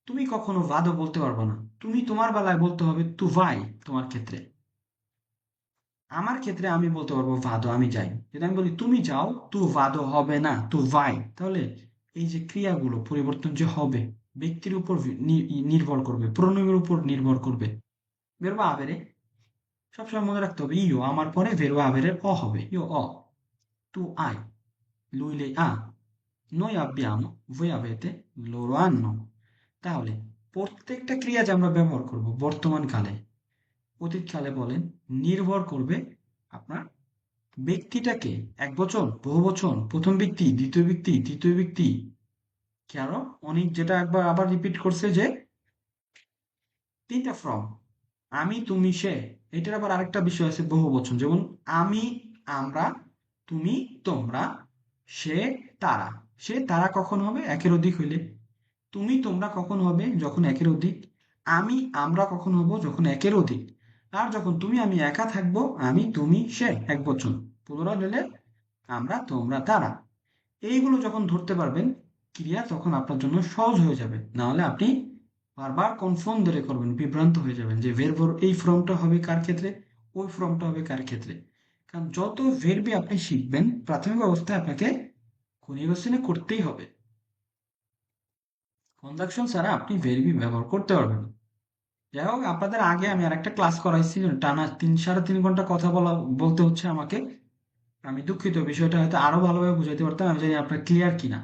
তুমি কখনো ভাদো বলতে পারবে না, তুমি তোমার বেলায় বলতে হবে তু ভাই তোমার ক্ষেত্রে, আমার ক্ষেত্রে আমি বলতে পারবো ভাদো, আমি যাই। যদি আমি বলি তুমি যাও, তু ভাদো হবে না, তু ভাই, তাহলে এই যে ক্রিয়াগুলো পরিবর্তন যে হবে ব্যক্তির উপর নির্ভর করবে, প্রণয়ের উপর নির্ভর করবে। বেরবা আবেরে সবসময় মনে রাখতে হবে ইও আমার পরে বেরবা আবেরের অ হবে, ইও অ। তু I, lui lei ha, noi abbiamo, voi avete, loro hanno। তাহলে প্রত্যেকটা ক্রিয়া যে আমরা ব্যবহার করব বর্তমান কালে, অতীতকালে বলেন, নির্ভর করবে আপনার ব্যক্তিটাকে, এক বচন, বহু বচন, প্রথম ব্যক্তি, দ্বিতীয় ব্যক্তি, তৃতীয় ব্যক্তি, কি আরো অনেক, যেটা একবার আবার রিপিট করছে যে তিনটা ফর্ম, আমি, তুমি, সে। এটার আবার আরেকটা বিষয় আছে বহু বচন, যেমন আমি, আমরা, তুমি, তোমরা, সে, তারা। সে তারা কখন হবে? একের অধিক হইলে। তুমি তোমরা কখন হবে? যখন একের অধিক। আমি আমরা কখন হব? যখন একের অধিক। আর যখন তুমি আমি একা থাকবো, আমি তুমি সে এক বচন, পুনরায় হলে আমরা তোমরা তারা। এইগুলো যখন ধরতে পারবেন ক্রিয়া, তখন আপনার জন্য সহজ হয়ে যাবে। না হলে আপনি বারবার কনফার্ম ধরে করবেন, বিভ্রান্ত হয়ে যাবেন যে ভেরবর এই ফর্মটা হবে কার ক্ষেত্রে, ওই ফর্মটা হবে কার ক্ষেত্রে। কারণ যত ভেরবি আপনি শিখবেন প্রাথমিক অবস্থায়, আপনাকে কনজুগেশনে করতেই হবে। কনজাংশন ছাড়া আপনি ভেরবি ব্যবহার করতে পারবেন না। যাই হোক, আপনাদের আগে আমি আর একটা ক্লাস করাইছি, টানা 3 সাড়ে 3 ঘন্টা কথা বলতে হচ্ছে আমাকে। আমি দুঃখিত, বিষয়টা হয়তো আরো ভালোভাবে বুঝাইতে পারতাম। আমি জানি আপনার ক্লিয়ার কিনা।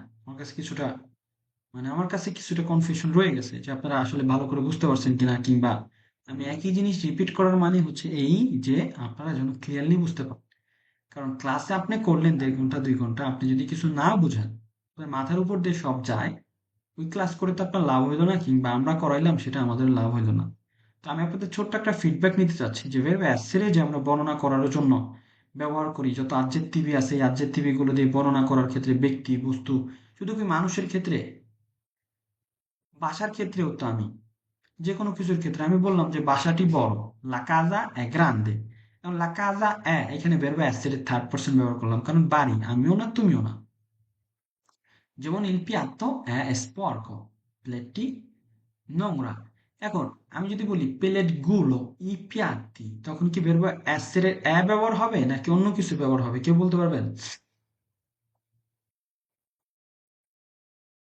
আমার কাছে কিছুটা কনফিউশন রয়ে গেছে যে আপনারা আসলে ভালো করে বুঝতে পারছেন কিনা, কিংবা আমি একই জিনিস রিপিট করার মানে হচ্ছে এই যে আপনারা যেন ক্লিয়ারলি বুঝতে পারেন। কারণ ক্লাসে আপনি করলেন 1.5 ঘন্টা 2 ঘন্টা, আপনি যদি কিছু না বুঝেন, আপনার মাথার উপর দিয়ে সব যায়, ওই ক্লাস করে তো আপনার লাভ হইলো না, কিংবা আমরা করাইলাম সেটা আমাদের লাভ হইলো না। তো আমি আপনাদের ছোট্ট একটা ফিডব্যাক নিতে চাচ্ছি যে ভেবে অ্যাসেরে যে আমরা বর্ণনা করার জন্য ব্যবহার করি যত আবজেক্টিভই আছে, এই আবজেক্টিভি গুলো দিয়ে বর্ণনা করার ক্ষেত্রে ব্যক্তি, বস্তু, শুধু কি মানুষের ক্ষেত্রে, বাসার ক্ষেত্রেও তো আমি যে কোনো কিছুর ক্ষেত্রে আমি বললাম যে বাসাটি বড়, লা কাজা এ গ্রান্দে। এখন লা কাজা এ, এখানে বেরবে অ্যাসের থার্ড পারসন ব্যবহার করলাম, কারণ বাড়ি আমিও না তুমিও না। যেমন il piatto è sporco, প্লেটটি নোংরা। এখন আমি যদি বলি প্লেট গুলো, ই পিয়াতি, তখন কি বেরোবো অ্যাসের এ ব্যবহার হবে নাকি অন্য কিছু ব্যবহার হবে? কেউ বলতে পারবেন?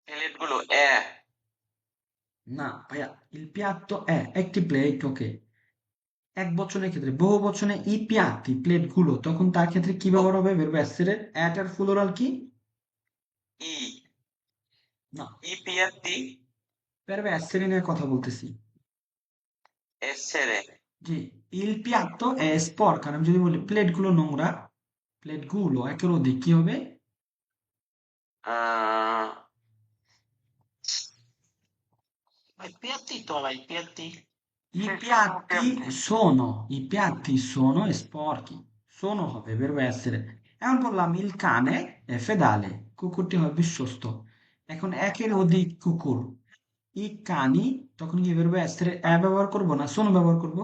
প্লেট গুলো এ না ভাইয়া, il piatto è একটি প্লেট, ওকে। এক বচনের ক্ষেত্রে, বহু বচনে ই পিয়াতি, প্লেট গুলো, তখন তার ক্ষেত্রে কি ও, ব্যবহার হবে? বেরোবে অ্যাসের এটার ফ্লোরাল কি? ই না, ই পিয়াতি বেরোবে অ্যাসের নিয়ে কথা বলতেছি। এসেরে জি, il piatto è sporco। আর আমি যদি বলি প্লেট গুলো নোংরা, প্লেট গুলো একের অধিক, কি হবে? আহ Vai piatti to, vai piatti. I piatti sono sporchi, sono হবে verbo essere। এখন বললাম il cane è fedele, কুকুরটি হবে বিশ্বস্ত। এখন একের অধিক কুকুর, ই কানি, তখন কি verbo essere এ ব্যবহার করব না sono ব্যবহার করব?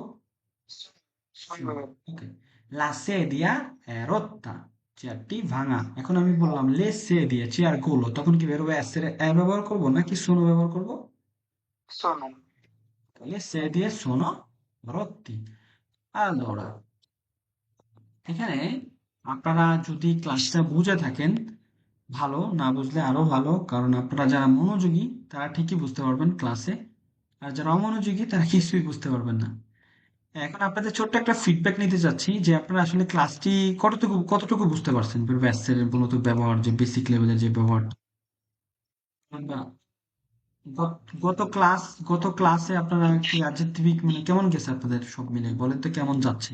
Sono ওকে। La sedia è rotta, চেয়ারটি ভাঙা। এখন আমি বললাম le sedie, চেয়ার গুলো, তখন কি verbo essere এ ব্যবহার করব নাকি sono ব্যবহার করব? sono Le sedie sono rotti। Allora, এখানে আপনারা যদি ক্লাসটা বুঝে থাকেন ভালো, না বুঝলে আরো ভালো, কারণ আপনারা যারা মনোযোগী তারা ঠিকই বুঝতে পারবেন ক্লাসে, আর যারা অমনোযোগী তারা কিছুই বুঝতে পারবেন না। এখন আপনাদের ছোট্ট একটা ফিডব্যাক নিতে চাচ্ছি যে আপনারা আসলে ক্লাসটি কতটুকু কতটুকু বুঝতে পারছেন, ব্যাসের মূলত ব্যবহার, যে বেসিক লেভেলের যে ব্যবহার। কিংবা গত ক্লাসে আপনারা কি অ্যাডজেক্টিভ মানে কেমন গেছে আপনাদের সব মিলে, বলেন তো কেমন যাচ্ছে?